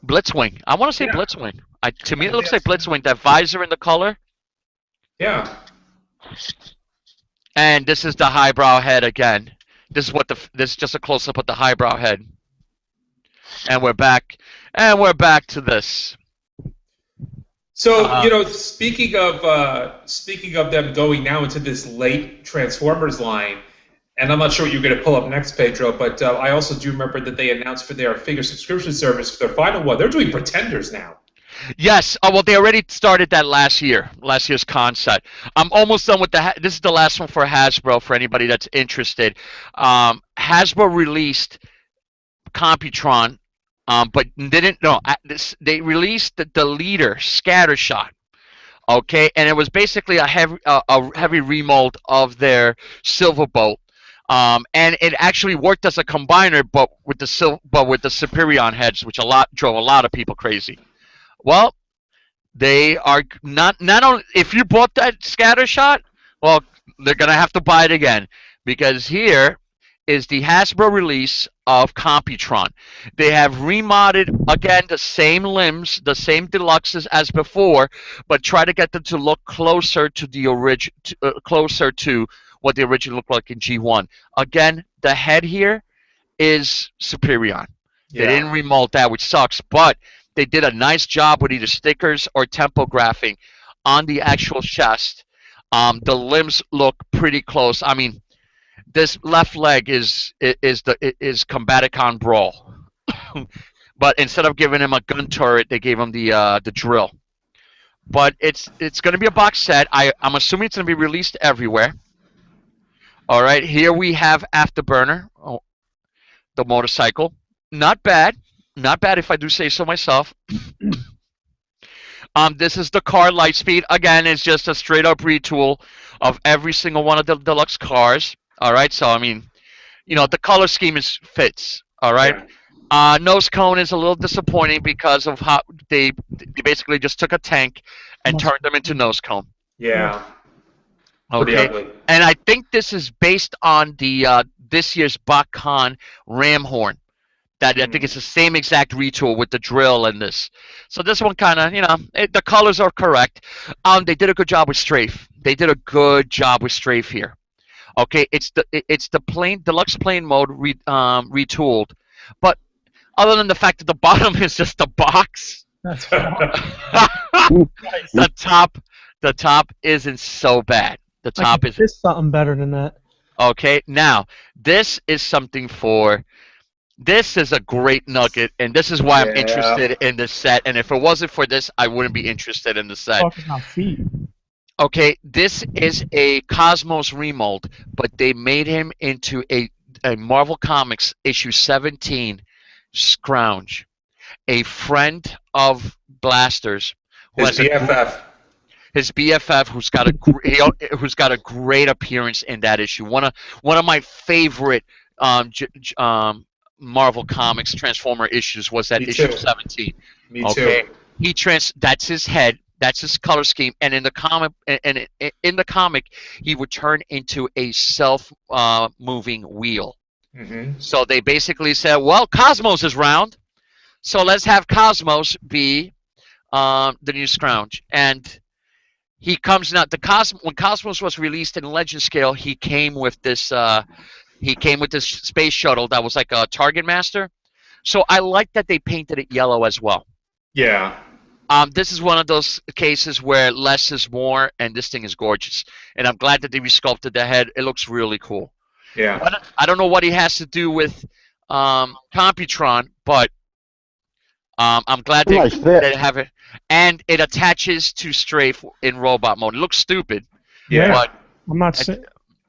Blitzwing. I want to say Blitzwing. To me, it looks like Blitzwing. That visor in the color. Yeah. And this is the highbrow head again. This is just a close up of the highbrow head. And we're back to this. So speaking of them going now into this late Transformers line, and I'm not sure what you're going to pull up next, Pedro, but I also do remember that they announced for their figure subscription service for their final one, they're doing Pretenders now. Yes. Well, they already started that last year's concept. I'm almost done with this is the last one for Hasbro for anybody that's interested. Hasbro released Computron, but didn't. No, they released the leader Scattershot. Okay, and it was basically a heavy remold of their Silverbolt. And it actually worked as a combiner, but with the Superion heads, which drove a lot of people crazy. Well, they are not only if you bought that Scattershot, well, they're gonna have to buy it again because here is the Hasbro release of Computron. They have remodded again the same limbs, the same deluxes as before, but try to get them to look closer to the closer to what the original looked like in G1. Again, the head here is Superion. Yeah. They didn't remold that, which sucks, but they did a nice job with either stickers or tempographing on the actual chest. The limbs look pretty close. I mean, this left leg is Combaticon Brawl, but instead of giving him a gun turret, they gave him the drill. But it's going to be a box set. I'm assuming it's going to be released everywhere. All right, here we have Afterburner, the motorcycle. Not bad. Not bad if I do say so myself. This is the car Lightspeed. Again, it's just a straight-up retool of every single one of the deluxe cars. All right, so, I mean, the color scheme fits. All right. Yeah. Nose cone is a little disappointing because of how they basically just took a tank and turned them into nose cone. Yeah. Okay. And I think this is based on the this year's BotCon Ram Horn. That I think it's the same exact retool with the drill and this. So this one kind of, the colors are correct. They did a good job with strafe. They did a good job with strafe here. Okay, it's the plain deluxe plain mode retooled, but other than the fact that the bottom is just a box, that's the top isn't so bad. The top is something better than that. Okay, now this is something for. This is a great nugget, and this is why I'm interested in this set. And if it wasn't for this, I wouldn't be interested in the set. Talking about feet. Okay, this is a Cosmos remold, but they made him into a Marvel Comics issue 17 Scrounge, a friend of Blaster's, who His has a BFF. his BFF, who's got a great appearance in that issue. One of my favorite Marvel Comics Transformer issues was that Me issue too. 17. Me Okay, too. that's his head. That's his color scheme, and in the comic, he would turn into a self-moving wheel. Hmm. So they basically said, "Well, Cosmos is round, so let's have Cosmos be the new Scrounge." And he comes out when Cosmos was released in Legend Scale, he came with this space shuttle that was like a Target Master. So I like that they painted it yellow as well. Yeah. This is one of those cases where less is more, and this thing is gorgeous. And I'm glad that they resculpted the head. It looks really cool. Yeah. I don't know what he has to do with Computron, but I'm glad Nice fit. they have it. And it attaches to Strafe in robot mode. It looks stupid, Yeah. but I'm not saying.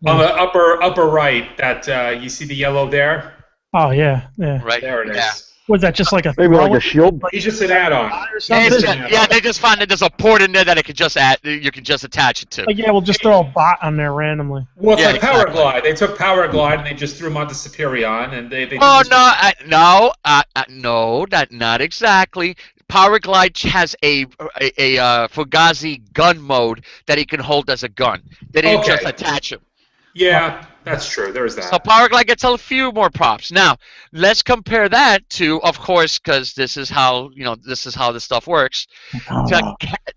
On the upper right, that you see the yellow there. Oh yeah, yeah. right There it is. yeah. Was that just like a Maybe like throw a shield. He's just an add-on. or It's something? just- they just find that there's a port in there that it could just add. You can just attach it to. Like, yeah, we'll just throw a bot on there randomly. Well, it's Yeah, like Power exactly. Glide. They took Power Glide and they just threw him onto Superion, and they did Oh this- no, no, that not exactly. Power Glide has a Fugazi gun mode that he can hold as a gun. They didn't Okay. just attach him. Yeah, that's true. There's that. So Power Glide gets a few more props. Now let's compare that to, of course, because this is how this stuff works.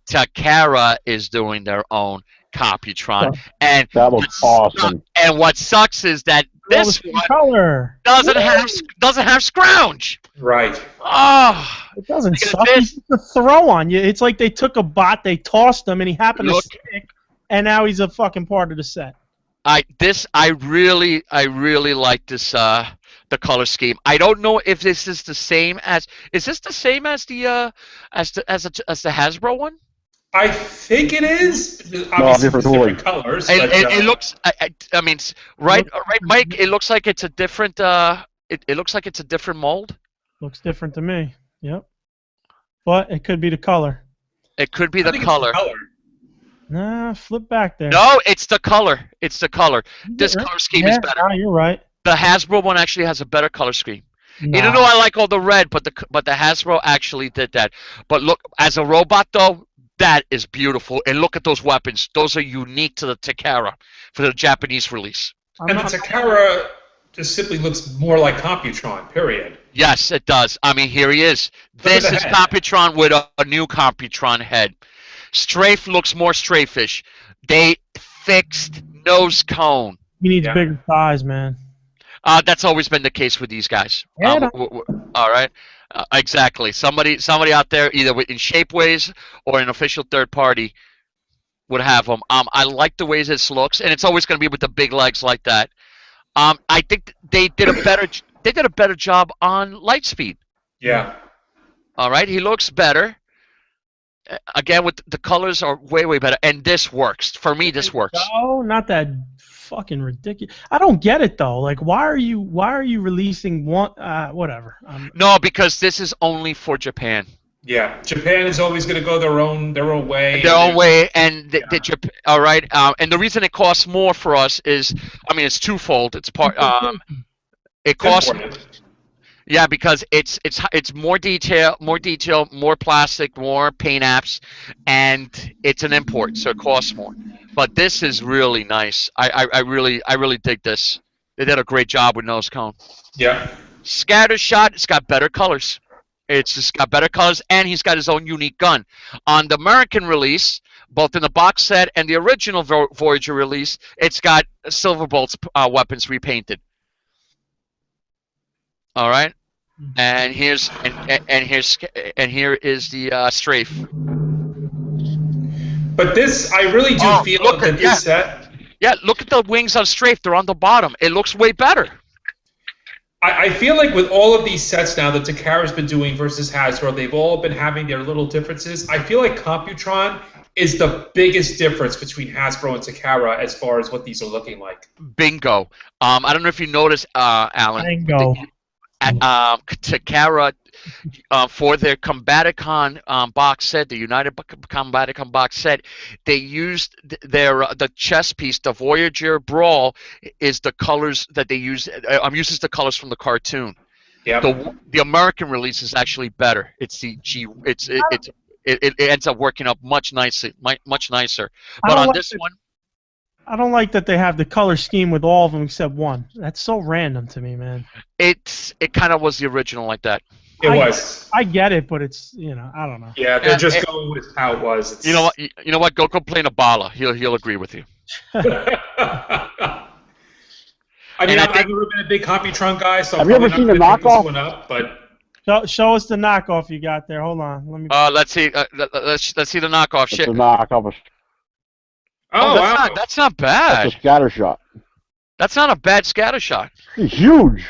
Takara is doing their own Computron, and That was awesome. And what sucks is that this one color. doesn't have Scrounge. Right. Oh, It doesn't Look at suck. this. It's just a throw on you. It's like they took a bot, they tossed him, and he happened Look. to stick, and now he's a fucking part of the set. I really like this the color scheme. I don't know if this is the same as the Hasbro one. I think it is. Obviously, different it's tooling. different colors. It, but, it looks. I mean, right, Mike. It looks like it's a different. It looks like it's a different mold. Looks different to me. Yep. But it could be the color. It could be I the think it's color. Nah, flip back there. No, it's the color. It's the color. This Yeah, color scheme is better. No, you're right. The Hasbro one actually has a better color scheme. Nah. Even though I like all the red, but the Hasbro actually did that. But look, as a robot though, that is beautiful. And look at those weapons; those are unique to the Takara for the Japanese release. And the Takara just simply looks more like Computron. Period. Yes, it does. I mean, here he is. Look This at the is head. Computron with a new Computron head. Strafe looks more straight-ish. They fixed nose cone. He needs Yeah. bigger thighs, man. That's always been the case with these guys. Yeah, All right, exactly. Somebody out there, either in Shapeways or an official third party, would have them. I like the way this looks, and it's always going to be with the big legs like that. I think they did a better job on Lightspeed. Yeah. All right, he looks better. Again, with the colors are way better, and this works for me. This works. No, not that fucking ridiculous. I don't get it though. Like, why are you releasing one? Whatever. No, because this is only for Japan. Yeah. Japan is always going to go their own way. Their own way, and all right. And the reason it costs more for us is, I mean, it's twofold. It's part. It costs. Yeah, because it's more detail, more plastic, more paint apps, and it's an import, so it costs more. But this is really nice. I really dig this. They did a great job with nose cone. Yeah. Scatter shot. It's got better colors. It's just got better colors, and he's got his own unique gun. On the American release, both in the box set and the original Voyager release, it's got Silverbolt's weapons repainted. All right, and here is the Strafe. But this, I really do feel look that at- this set. Yeah, look at the wings on Strafe. They're on the bottom. It looks way better. I feel like with all of these sets now that Takara's been doing versus Hasbro, they've all been having their little differences. I feel like Computron is the biggest difference between Hasbro and Takara as far as what these are looking like. Bingo. I don't know if you noticed, Alan. Bingo. Takara, for their Combaticon box set, the United Combaticon box set, they used the chess piece, the Voyager Brawl, is the colors that they use. Uses the colors from the cartoon. Yeah. The American release is actually better. It's the it ends up working up much nicer. But on this one, I don't like that they have the color scheme with all of them except one. That's so random to me, man. it kind of was the original like that. It was. I get it, but it's I don't know. Yeah, they're just going with how it was. It's... You know what? Go complain to Bala. He'll agree with you. I mean, I've never been a big Computron guy, so have you ever seen the knockoff? One up, but show us the knockoff you got there. Hold on, let me. Let's see. Let's see the knockoff. It's Shit. a knockoff. oh wow, that's not bad. That's a scatter shot. That's not a bad scatter shot. It's huge.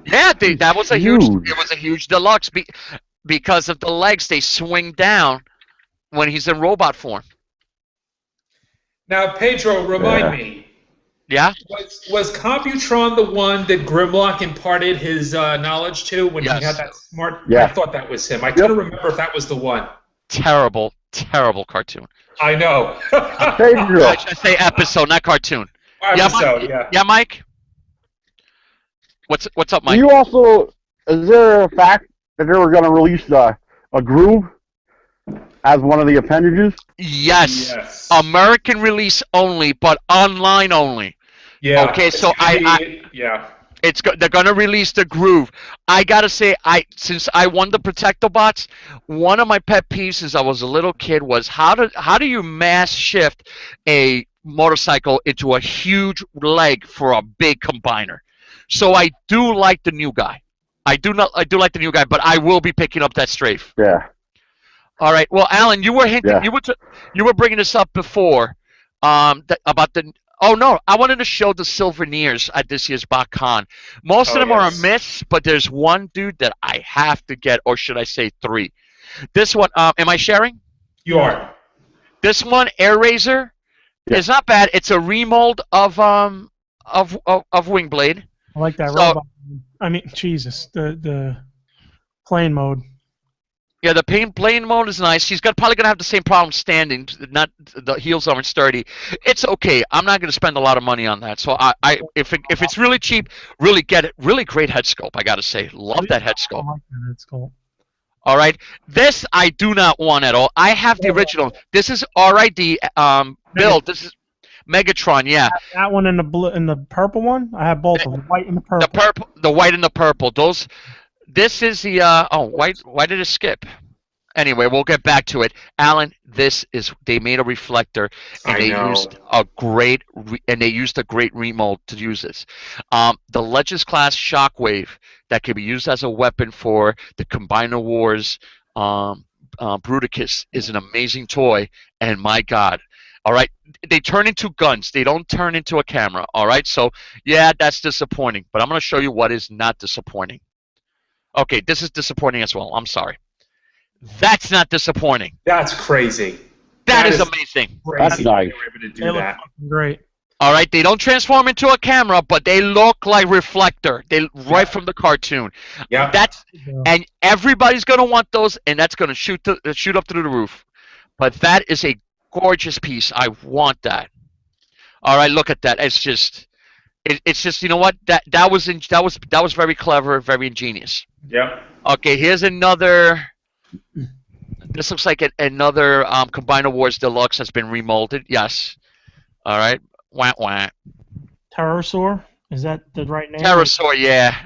Yeah, that was a huge. It was a huge deluxe because of the legs. They swing down when he's in robot form. Now, Pedro, remind me. Yeah. Was Computron the one that Grimlock imparted his knowledge to when he had that smart? Yeah. I thought that was him. I couldn't remember if that was the one. Terrible cartoon. I know. Pedro. I should say episode, not cartoon. Episode, yeah, Mike. What's up, Mike? Do you also? Is there a fact that they were going to release a groove as one of the appendages? Yes. American release only, but online only. Yeah. Okay, so yeah. They're gonna release the groove. I gotta say, since I won the Protectobots, one of my pet peeves since I was a little kid was how do you mass shift a motorcycle into a huge leg for a big combiner? So I do like the new guy. I do like the new guy, but I will be picking up that strafe. Yeah. All right. Well, Alan, you were hinting. Yeah. You were bringing this up before, about the. Oh no! I wanted to show the Souvenirs at this year's BotCon. Most of them are a miss, but there's one dude that I have to get, or should I say three? This one. Am I sharing? You are. This one, Air Razor, is not bad. It's a remold of Wingblade. I like that robot. I mean, Jesus, the plane mode. Yeah, the plane mode is nice. She's probably gonna have the same problem standing. Not the heels aren't sturdy. It's okay. I'm not gonna spend a lot of money on that. So if it's really cheap, really get it. Really great head sculpt. I gotta say, love that head sculpt. I like that head sculpt. All right, this I do not want at all. I have the original. This is RID build. This is Megatron. Yeah. That one and the purple one. I have both of them, white and the purple. The white and the purple. Those. This is the why did it skip? Anyway, we'll get back to it. Alan, they made a reflector and they used a great remold to use this. The Legends class Shockwave that can be used as a weapon for the Combiner Wars Bruticus is an amazing toy, and my God. All right, they turn into guns. They don't turn into a camera. All right, so yeah, that's disappointing. But I'm going to show you what is not disappointing. Okay, this is disappointing as well. I'm sorry. That's not disappointing. That's crazy. That is amazing. That's nice. They look great. All right, they don't transform into a camera, but they look like Reflector. Right from the cartoon. Yeah. And everybody's gonna want those, and that's gonna shoot up through the roof. But that is a gorgeous piece. I want that. All right, look at that. It's just you know what, that was very clever, very ingenious. Yeah. Okay, here's another. This looks like another Combiner Wars Deluxe has been remolded. Yes. All right. Wah wah. Pterosaur, is that the right name? Pterosaur, yeah.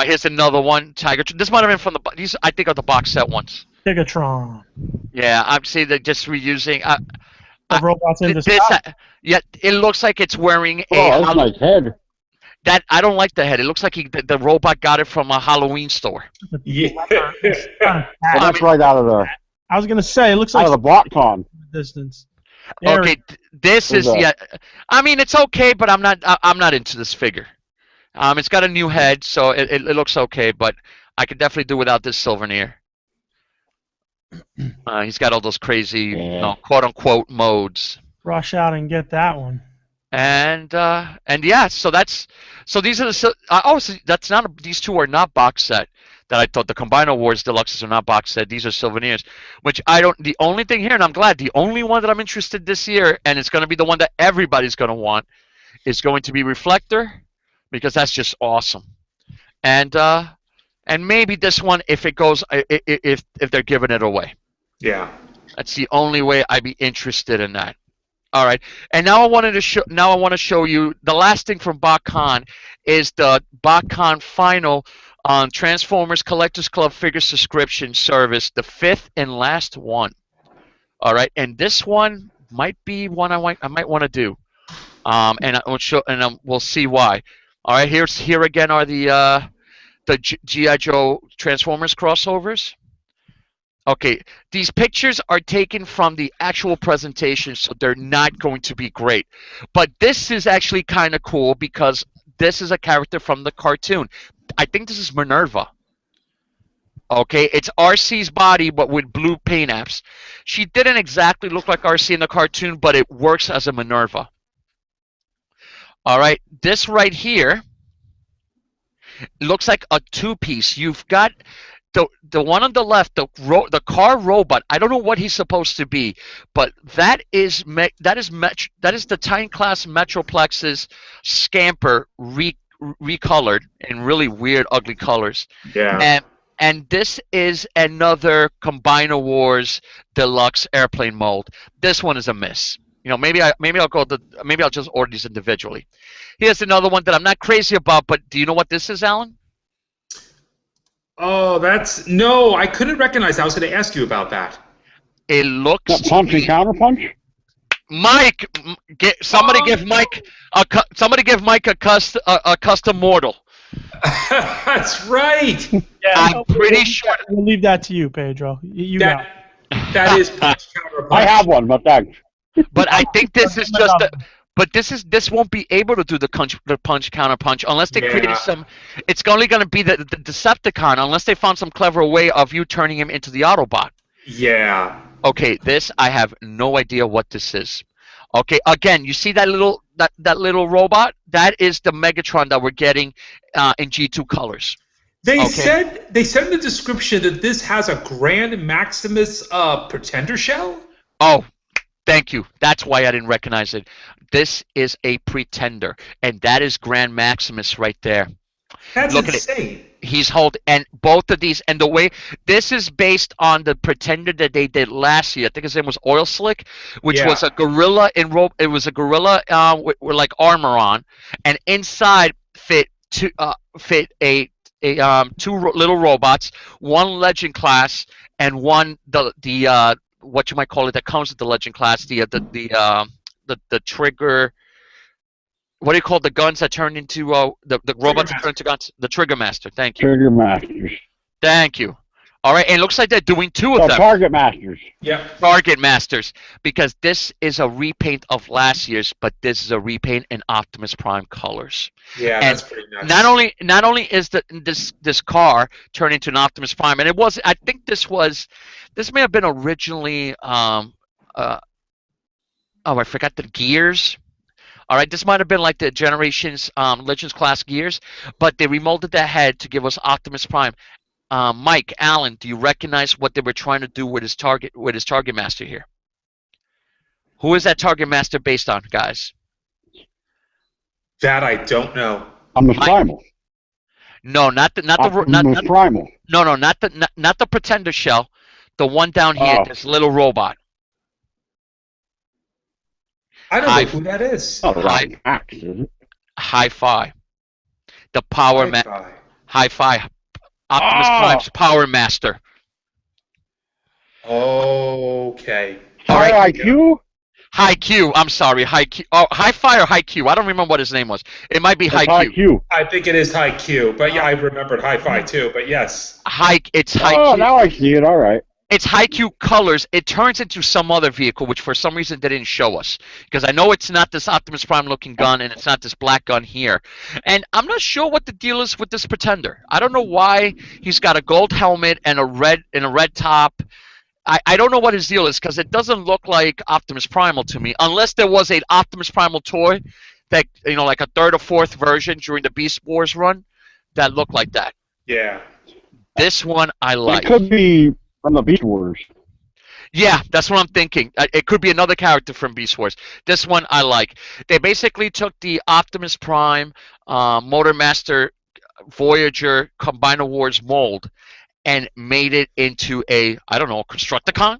Here's another one. Tiger. This might have been from these. I think are the box set ones. Gigatron. Yeah, I'm seeing they're just reusing. The robots in the this, sky. Yeah, it looks like it's wearing that's a nice head. That I don't like the head. It looks like the robot got it from a Halloween store. Yeah. That's right out of the. I was gonna say it looks like out of the BotCon distance. Okay, this is I mean, it's okay, but I'm not into this figure. It's got a new head, so it looks okay, but I could definitely do without this Souvenir. He's got all those crazy, Yeah. quote unquote modes. Rush out and get that one. And yeah, so these are that's not these two are not box set. That I thought the Combiner Wars Deluxes are not box set. These are souvenirs, which I don't. The only thing here, and I'm glad, the only one that I'm interested this year, and it's going to be the one that everybody's going to want, is going to be Reflector, because that's just awesome. And maybe this one if it goes if they're giving it away. Yeah. That's the only way I'd be interested in that. All right, and now I want to show you the last thing from BotCon is the BotCon final on Transformers Collectors Club figure subscription service, the fifth and last one. All right, and this one might be one I might want to do, and I will show, and we'll see why. All right, here again are the GI Joe Transformers crossovers. Okay, these pictures are taken from the actual presentation, so they're not going to be great. But this is actually kind of cool because this is a character from the cartoon. I think this is Minerva. Okay, it's RC's body, but with blue paint apps. She didn't exactly look like RC in the cartoon, but it works as a Minerva. All right, this right here looks like a two-piece. You've got the one on the left, the car robot. I don't know what he's supposed to be, but that is the Titan class Metroplex's Scamper recolored in really weird, ugly colors. Yeah. And this is another Combiner Wars Deluxe airplane mold. This one is a miss. Maybe I'll just order these individually. Here's another one that I'm not crazy about, but do you know what this is, Alan? Oh, no, I couldn't recognize that. I was going to ask you about that. It looks Punch and counterpunch? Mike, give Mike a custom mortal. That's right. Yeah, I'm pretty sure. We'll leave that to you, Pedro. You got it. That is punch counter punch. I have one, but thanks. But I think this is just but this won't be able to do the punch counter punch unless they created some. It's only going to be the Decepticon unless they found some clever way of you turning him into the Autobot. Yeah. Okay, this I have no idea what this is. Okay, again, you see that little robot? That is the Megatron that we're getting in G2 colors. They said in the description that this has a Grand Maximus Pretender shell. Oh, thank you. That's why I didn't recognize it. This is a Pretender, and that is Grand Maximus right there. That's Look insane. At it. He's holding, and both of these, and the way this is based on the Pretender that they did last year. I think his name was Oil Slick, which was a gorilla in rope. It was a gorilla with like armor on, and inside fit two little robots, one Legend class, and one the what you might call it that comes with the Legend class, the trigger. What do you call the guns that turn into the robots that turn into guns? The Trigger Master. Thank you. Trigger Masters. Thank you. All right, and it looks like they're doing two of them. Target Masters. Yeah. Target Masters, because this is a repaint of last year's, but this is a repaint in Optimus Prime colors. Yeah, and that's pretty nice. Not only is this car turned into an Optimus Prime, and it was. I think this may have been originally. I forgot the gears. All right, this might have been like the Generations Legends class gears, but they remolded that head to give us Optimus Prime. Mike, Alan, do you recognize what they were trying to do with his Target Master here? Who is that Target Master based on, guys? That I don't know. Optimus Primal. No, not Primal. No, not the Pretender shell. The one down here, this little robot. I don't know who that is. Hi-Fi. The Power Hi-Fi. Optimus Prime's Power Master. Okay. IQ? Hi-Q. I'm sorry. Hi-Q. Oh, Hi-Fi or Hi-Q. I don't remember what his name was. It might be Hi-Q. I think it is Hi-Q, but yeah, I remembered Hi-Fi too, but yes. It's Hi-Q. Oh, now I see it. All right. It's Hi-Q colors. It turns into some other vehicle, which for some reason they didn't show us. Because I know it's not this Optimus Prime looking gun, and it's not this black gun here. And I'm not sure what the deal is with this Pretender. I don't know why he's got a gold helmet and a red top, I don't know what his deal is because it doesn't look like Optimus Primal to me, unless there was an Optimus Primal toy that like a third or fourth version during the Beast Wars run that looked like that. Yeah. This one I It like. could be from the Beast Wars. Yeah, that's what I'm thinking. It could be another character from Beast Wars. This one I like. They basically took the Optimus Prime, Motor Master, Voyager, Combiner Wars mold and made it into a, I don't know, Constructicon?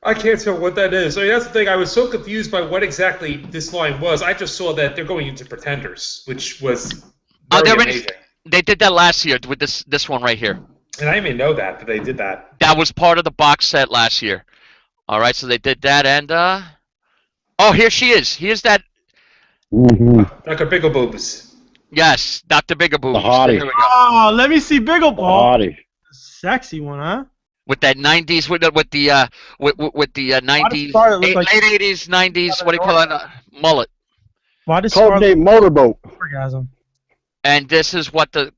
I can't tell what that is. I mean, that's the thing. I was so confused by what exactly this line was. I just saw that they're going into Pretenders, which was very amazing. They did that last year with this one right here. And I didn't even know that they did that. That was part of the box set last year. All right, so they did that, and oh, here she is. Here's that. Dr. Biggleboobs. Yes, Dr. Biggleboobs. The hottie. Here we go. Oh, let me see Biggle. The hottie. Sexy one, huh? With that 90s, with the 90s, late 80s, 90s. What do you call it? Mullet. Why does Code Scarlet name Motorboat. orgasm? And this is what the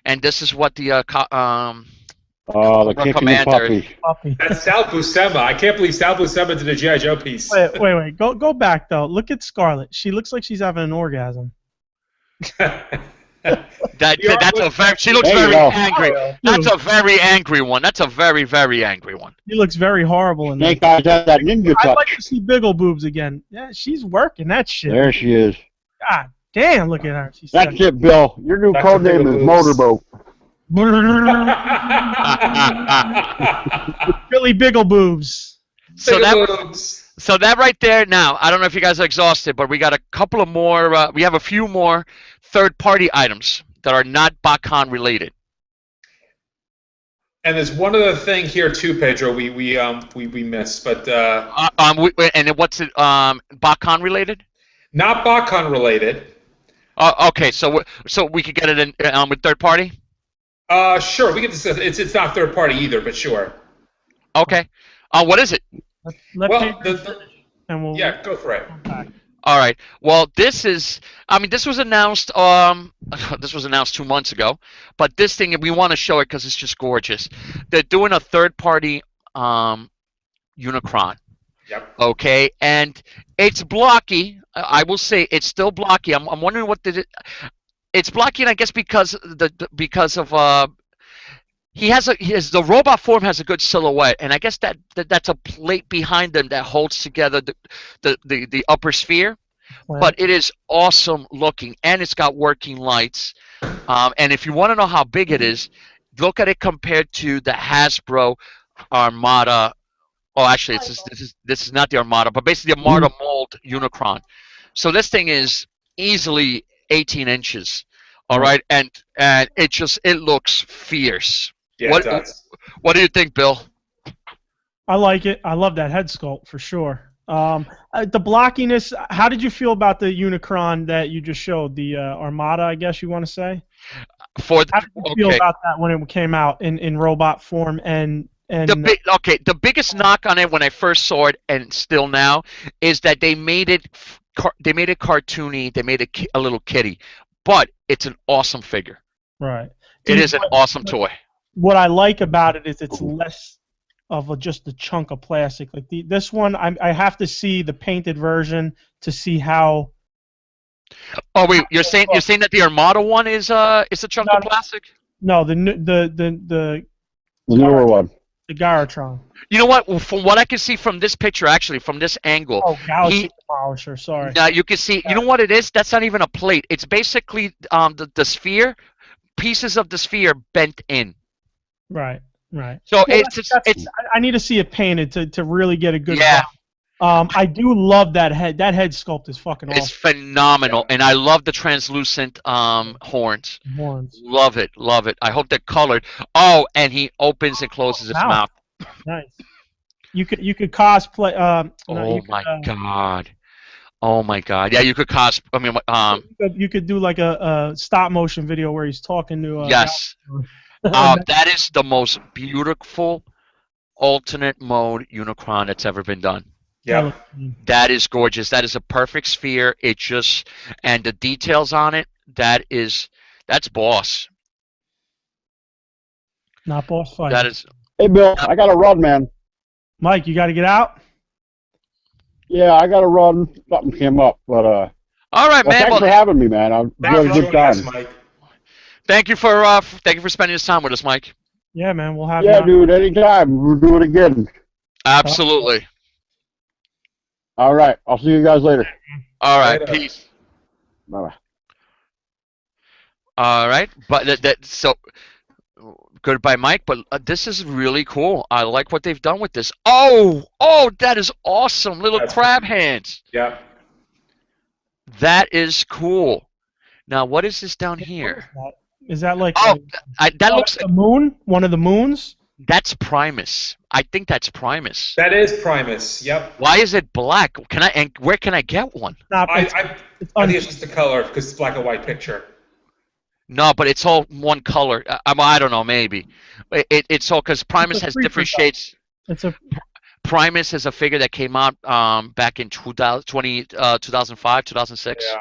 The kicking Commander. puppy. That's Sal Buscema. I can't believe Sal Buscema did a G.I. Joe piece. Wait. Go back though. Look at Scarlet. She looks like she's having an orgasm. She looks There you very go. angry. That's a very angry one. That's a very, very angry one. She looks very horrible in that. Snake Eyes has that ninja I'd touch. like to see Biggle Boobs again. Yeah, she's working that shit. There she is. God damn, look at her. She's That's it, Bill. Your new Dr. code name is Biggleboobs. Motorboat. Billy Biggle Boobs. So Biggleboobs. So that right there, now, I don't know if you guys are exhausted, but we got a couple of more, we have a few more third-party items that are not BotCon related. And there's one other thing here too, Pedro. We missed, but And then what's it, BotCon related? not BotCon related. Okay, so we could get it in with third-party? Sure, we can discuss. It's not third party either, but sure. Okay. What is it? Let Well, Pedro finish, and we'll yeah, go for it. come back. All right. Well, this was announced. This was announced 2 months ago, but this thing we want to show it because it's just gorgeous. They're doing a third-party Unicron. Yep. Okay, and it's blocky. I will say it's still blocky. I'm wondering what did it. It's blocky, and I guess because of the robot form has a good silhouette, and I guess that's a plate behind them that holds together the upper sphere. But it is awesome looking, and it's got working lights. And if you want to know how big it is, look at it compared to the Hasbro Armada. Oh, actually, this is not the Armada, but basically the Armada mold Unicron. So this thing is easily 18 inches. All right, and it looks fierce. Yeah, it does. What do you think, Bill? I like it. I love that head sculpt for sure. The blockiness. How did you feel about the Unicron that you just showed? The Armada, I guess you want to say. How did you feel about that when it came out in robot form and the biggest knock on it when I first saw it and still now is that they made it cartoony. They made it a little kitty, but it's an awesome figure. Right. It is an awesome toy. What I like about it is it's less of just a chunk of plastic. Like this one, I have to see the painted version to see how. Oh wait, you're saying that the Armada one is a chunk of plastic? No, the newer one. The Garotron. You know what? From what I can see from this picture, actually, from this angle, Galaxy Demolisher. Sorry. Now you can see. You know what it is? That's not even a plate. It's basically the sphere, pieces of the sphere bent in. Right. So well, it's. I need to see it painted to really get a good. Yeah. I do love that head. That head sculpt is fucking awesome. It's phenomenal, and I love the translucent horns. Love it. I hope they're colored. Oh, and he opens and closes his mouth. Nice. You could cosplay. God. Oh my God. Yeah, you could cosplay. I mean, you could do like a stop motion video where he's talking to. Yes. That is the most beautiful alternate mode Unicron that's ever been done. Yeah. That is gorgeous. That is a perfect sphere. And the details on it, that's boss. Not boss fight. That is. Hey, Bill, I got to run, man. Mike, you got to get out. Yeah, I got to run. Something came up, but All right, well, man. thanks Well, for having me, man. I Thanks had a for good joining us, time. Mike. thank you for spending this time with us, Mike. Yeah, man, we'll have you Yeah, on. dude. Anytime. We'll do it again. Absolutely. All right. I'll see you guys later. All right, Later. peace. Bye. All right, but so goodbye, Mike. But this is really cool. I like what they've done with this. Oh, that is awesome! Little That's crab hands. Yeah. That is cool. Now, what is this down here? Is that like Oh, that looks the moon? One of the moons? that's Primus. I think that's Primus. That is Primus. Yep. Why is it black? And where can I get one? Not, I it's, think it's just the color because it's black and white picture. No, but it's all one color. I don't know, maybe. It's all because Primus has different shades. it's a Primus is a figure that came out back in 2005, 2006. Yeah.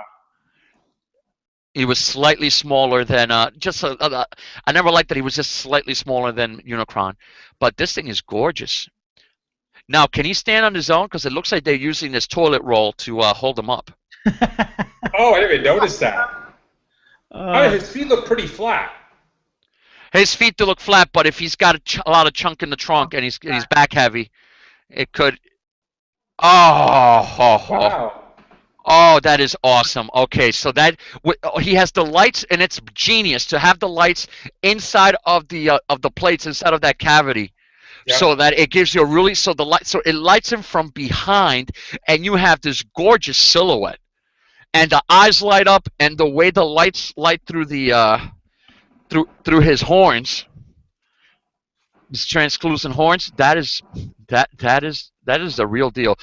He was slightly smaller than I never liked that he was just slightly smaller than Unicron, but this thing is gorgeous. Now, can he stand on his own? Because it looks like they're using this toilet roll to hold him up. Oh, I didn't even notice that. His feet look pretty flat. His feet do look flat, but if he's got a lot of chunk in the trunk and he's back heavy, it could. Wow. Oh, that is awesome. Okay, so he has the lights, and it's genius to have the lights inside of the plates inside of that cavity, Yep. so that it gives you so it lights him from behind, and you have this gorgeous silhouette, and the eyes light up, and the way the lights light through the through his horns, his translucent horns. That is the real deal.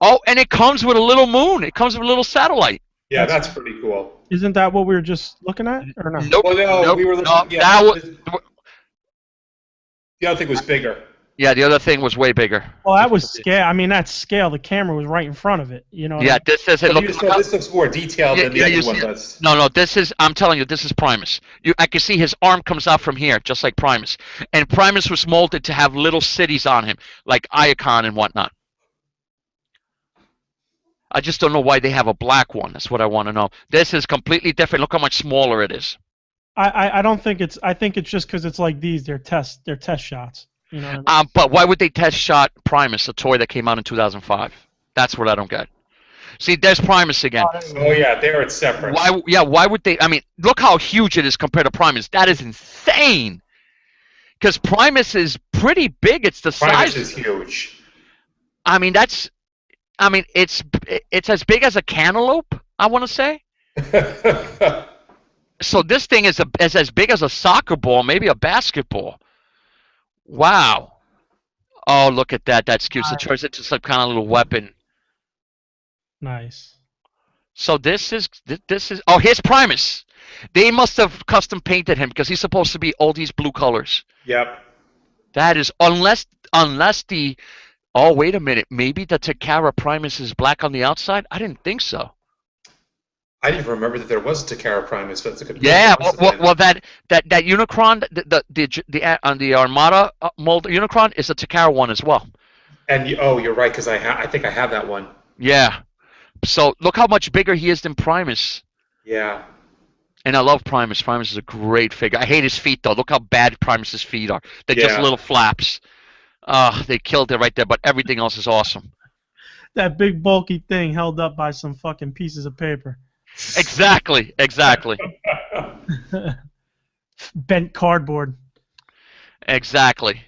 Oh, and it comes with a little moon. It comes with a little satellite. Yeah, that's pretty cool. Isn't that what we were just looking at? Or no? Nope. Well, no, nope, we were looking. nope, Yeah, the the other thing was bigger. other thing was way bigger. Well, that was scale. I mean, that scale. The camera was right in front of it. You know. Yeah, this says it. But Look, this looks more detailed than the you other one see it. does. No, this is. I'm telling you, this is Primus. I can see his arm comes out from here, just like Primus. And Primus was molded to have little cities on him, like Iacon and whatnot. I just don't know why they have a black one. That's what I want to know. This is completely different. Look how much smaller it is. I don't think it's. I think it's just because it's like these. They're test shots. You know. What I mean? But why would they test shot Primus, a toy that came out in 2005? That's what I don't get. See, there's Primus again. Oh yeah, there it's separate. Why? Yeah, why would they? I mean, look how huge it is compared to Primus. That is insane. Because Primus is pretty big. It's the Primus size. is huge. I mean, it's as big as a cantaloupe. I want to say. So this thing is as big as a soccer ball, maybe a basketball. Wow. Oh, look at that. That's cute. So it turns into some kind of little weapon. Nice. So this is oh, here's Primus. They must have custom painted him because he's supposed to be all these blue colors. Yep. That is unless the oh, wait a minute, maybe the Takara Primus is black on the outside? I didn't think so. I didn't even remember that there was a Takara Primus, but that's a good point. Yeah, well that Unicron, the Armada mold Unicron is a Takara one as well. And you're right because I think I have that one. Yeah. So look how much bigger he is than Primus. Yeah. And I love Primus. Primus is a great figure. I hate his feet though. Look how bad Primus's feet are. They're just little flaps. They killed it right there, but everything else is awesome. That big bulky thing held up by some fucking pieces of paper. Exactly. Bent cardboard. Exactly.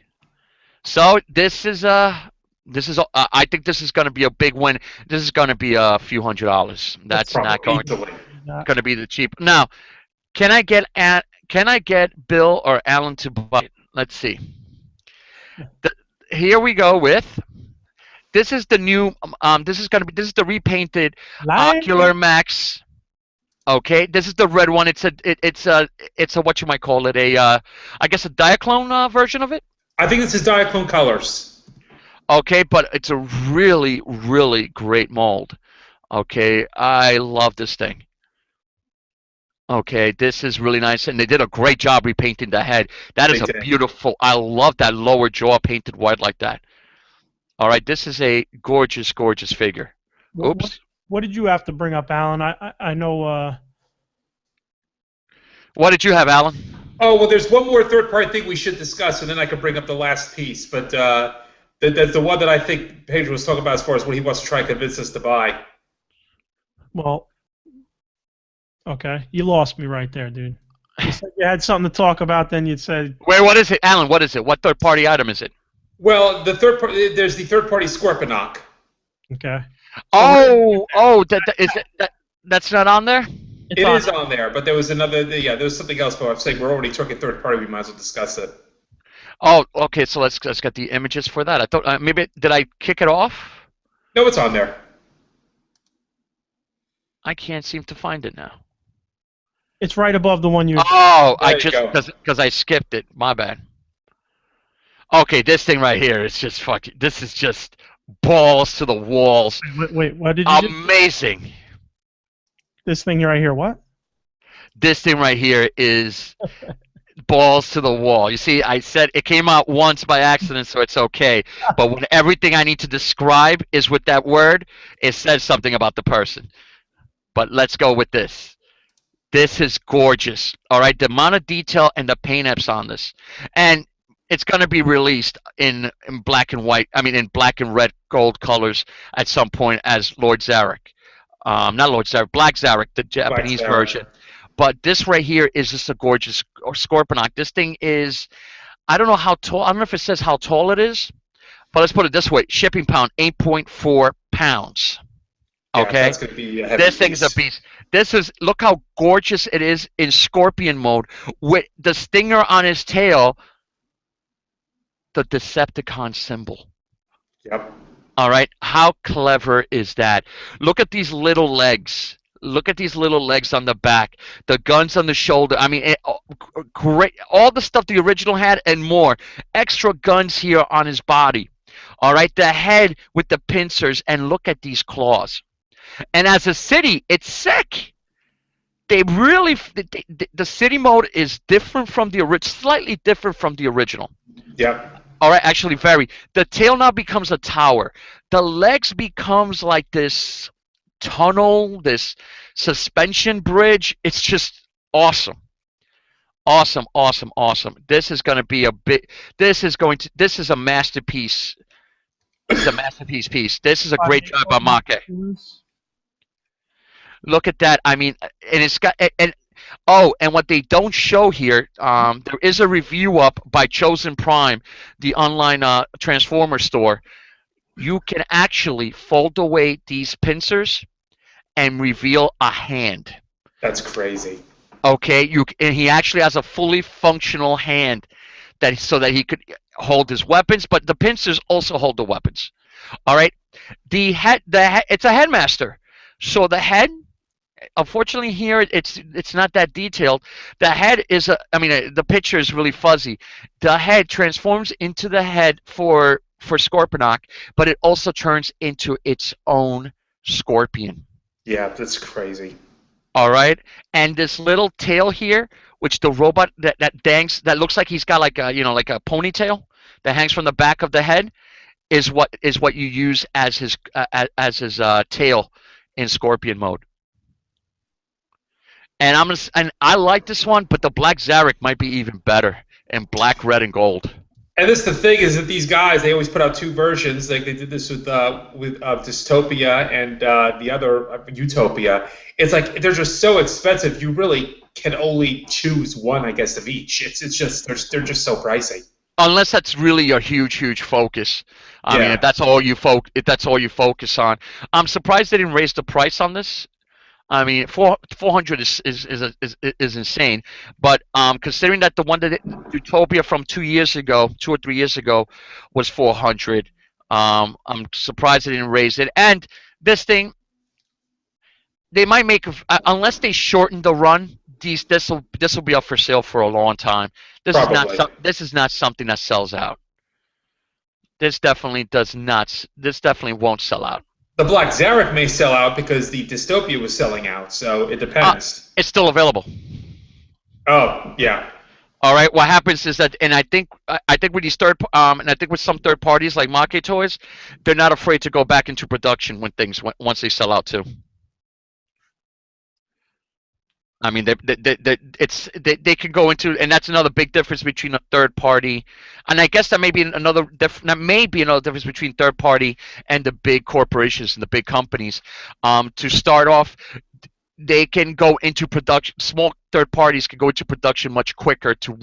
So this is I think this is going to be a big win. This is going to be a few $100s. That's not going to be the cheap. Now, can I get Bill or Alan to buy it? Let's see. Here we go with. This is the new. This is the repainted Ocular Max. Okay, this is the red one. It's a what you might call it, I guess a Diaclone version of it. I think this is Diaclone colors. Okay, but it's a really, really great mold. Okay, I love this thing. Okay, this is really nice, and they did a great job repainting the head. That is They a did. beautiful. I love that lower jaw painted white like that. All right, this is a gorgeous, gorgeous figure. What, what, Oops. what did you have to bring up, Alan? I know. What did you have, Alan? Oh, well, there's one more third-party thing we should discuss, and then I can bring up the last piece. But that's the one that I think Pedro was talking about as far as what he wants to try and convince us to buy. Well, okay, you lost me right there, dude. You said you had something to talk about, then you'd said. Wait, what is it, Alan? What is it? What third-party item is it? Well, there's the third-party Scorponok. Okay. That's not on there? It's It on. is on there, but there was another. Yeah, there was something else. But I'm saying we're already talking third-party. We might as well discuss it. Oh, okay. So let's get the images for that. I thought maybe did I kick it off? No, it's on there. I can't seem to find it now. It's right above the one you. Oh, There I you just go. because I skipped it. My bad. Okay, this thing right here is just fucking. This is just balls to the walls. Wait, what did you? Amazing. This thing right here. What? This thing right here is balls to the wall. You see, I said it came out once by accident, so it's okay. But when everything I need to describe is with that word, it says something about the person. But let's go with this. This is gorgeous. All right, the amount of detail and the paint apps on this, and it's going to be released in black and white. I mean, in black and red gold colors at some point as Lord Zarek. Not Lord Zarek, Black Zarek, the Japanese Zarek. version. But this right here is just a gorgeous Scorponok. This thing is, I don't know how tall. I don't know if it says how tall it is, but let's put it this way: shipping pound, 8.4 pounds. Yeah, Okay, that's going to be a heavy this thing's a piece. beast. This is look how gorgeous it is in Scorpion mode with the stinger on his tail, the Decepticon symbol. Yep. All right, how clever is that? Look at these little legs. Look at these little legs on the back. The guns on the shoulder. I mean, great. All the stuff the original had and more. Extra guns here on his body. All right, the head with the pincers, and look at these claws. And as a city, it's sick. They really the city mode is different from the slightly different from the original. Yep. All right, actually, very. The tail now becomes a tower. The legs becomes like this tunnel, this suspension bridge. It's just awesome, awesome, awesome, awesome. This is going to be a bit. This is going to. This is a masterpiece. This is a masterpiece piece. This is a great job by Make. Look at that. I mean, and it's got and oh, and what they don't show here, there is a review up by Chosen Prime, the online Transformer store. You can actually fold away these pincers and reveal a hand. That's crazy. Okay, and he actually has a fully functional hand so that he could hold his weapons, but the pincers also hold the weapons. All right, it's a headmaster, so the head. Unfortunately, here it's not that detailed. The head is the picture is really fuzzy. The head transforms into the head for Scorponok, but it also turns into its own scorpion. Yeah, that's crazy. All right, and this little tail here, which the robot that looks like he's got like a ponytail that hangs from the back of the head, is what you use as his tail in Scorpion mode. And I like this one, but the Black Zarek might be even better in black, red, and gold. And this the thing is that these guys, they always put out two versions. Like they did this with Dystopia and the other Utopia. It's like they're just so expensive. You really can only choose one, I guess, of each. It's just they're just so pricey. Unless that's really your huge focus. I mean, if that's all you focus on. I'm surprised they didn't raise the price on this. I mean, 400 is insane, but considering that the one that Utopia from 2 or 3 years ago, was 400, I'm surprised they didn't raise it. And this thing, they might make unless they shorten the run. This will be up for sale for a long time. This is not something that sells out. This definitely does not. This definitely won't sell out. The Black Zarek may sell out because the Dystopia was selling out, so it depends. It's still available. Oh, yeah. All right. What happens is that, and I think with these and I think with some third parties like Maki Toys, they're not afraid to go back into production once they sell out too. I mean, they can go into, and that's another big difference between a third party, and I guess that may be another difference between third party and the big corporations and the big companies. To start off, they can go into production. Small third parties can go into production much quicker to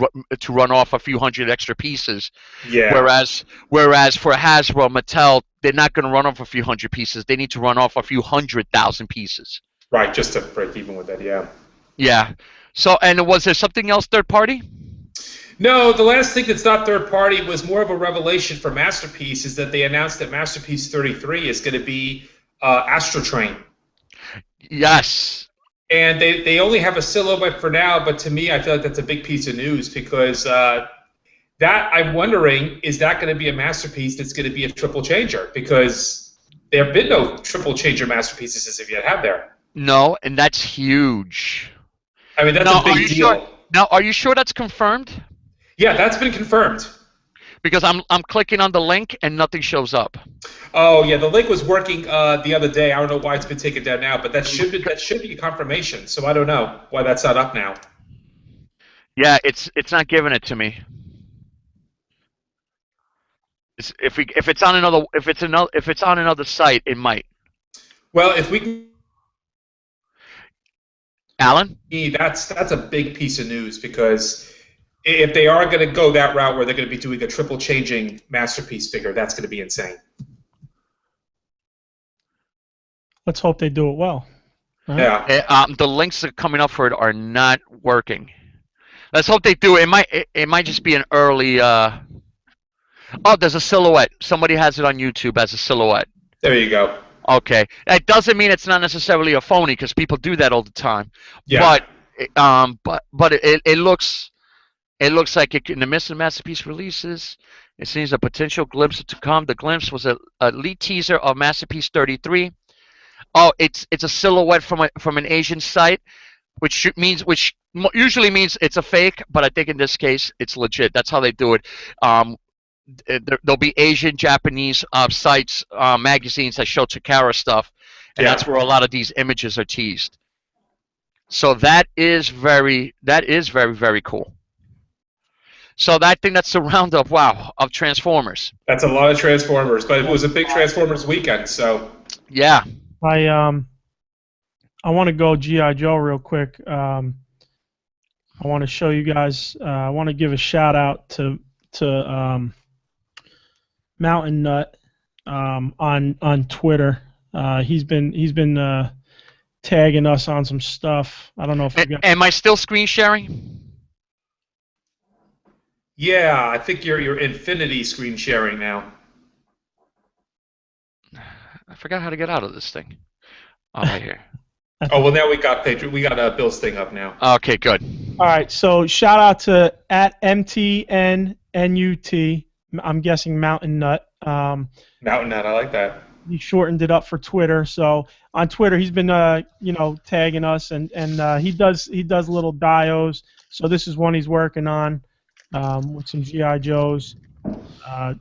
run off a few hundred extra pieces. Yeah. Whereas for Hasbro, Mattel, they're not going to run off a few hundred pieces. They need to run off a few 100,000 pieces. Right, just to break even with that. Yeah. Yeah. So, and was there something else third party? No, the last thing that's not third party was more of a revelation for Masterpiece, is that they announced that Masterpiece 33 is going to be Astro Train. Yes. And they only have a silhouette for now, but to me, I feel like that's a big piece of news because that I'm wondering, is that going to be a Masterpiece that's going to be a triple changer? Because there have been no triple changer Masterpieces as of yet, have there? No, and that's huge. I mean, that's a big deal. Sure? Now, are you sure that's confirmed? Yeah, that's been confirmed. Because I'm clicking on the link and nothing shows up. Oh yeah, the link was working the other day. I don't know why it's been taken down now, but that should be a confirmation. So I don't know why that's not up now. Yeah, it's not giving it to me. If it's on another site, it might. Well, if we can. Alan? That's a big piece of news because if they are going to go that route where they're going to be doing a triple changing Masterpiece figure, that's going to be insane. Let's hope they do it well. Right? Yeah. The links that are coming up for it are not working. Let's hope they do. It might just be an early. Oh, there's a silhouette. Somebody has it on YouTube as a silhouette. There you go. Okay, that doesn't mean it's not necessarily a phony because people do that all the time. Yeah. But it looks like in the midst of Masterpiece releases, it seems a potential glimpse to come. The glimpse was a lead teaser of Masterpiece 33. Oh, it's a silhouette from an Asian site, which usually means it's a fake, but I think in this case it's legit. That's how they do it. There'll be Asian, Japanese sites, magazines that show Takara stuff, and that's where a lot of these images are teased. So that is very, very cool. So I think that's the roundup, of Transformers. That's a lot of Transformers, but it was a big Transformers weekend, so. Yeah. I want to go G.I. Joe real quick. I want to show you guys. I want to give a shout out to Mountain Nut on Twitter. He's been tagging us on some stuff. I don't know if am I still screen sharing? Yeah, I think you're infinity screen sharing now. I forgot how to get out of this thing. Oh, right here. Oh well, now we got Bill's thing up now. Okay, good. All right, so shout out to @MTNNUT. I'm guessing Mountain Nut. Mountain Nut, I like that. He shortened it up for Twitter. So on Twitter, he's been tagging us, and he does little dios. So this is one he's working on with some GI Joes.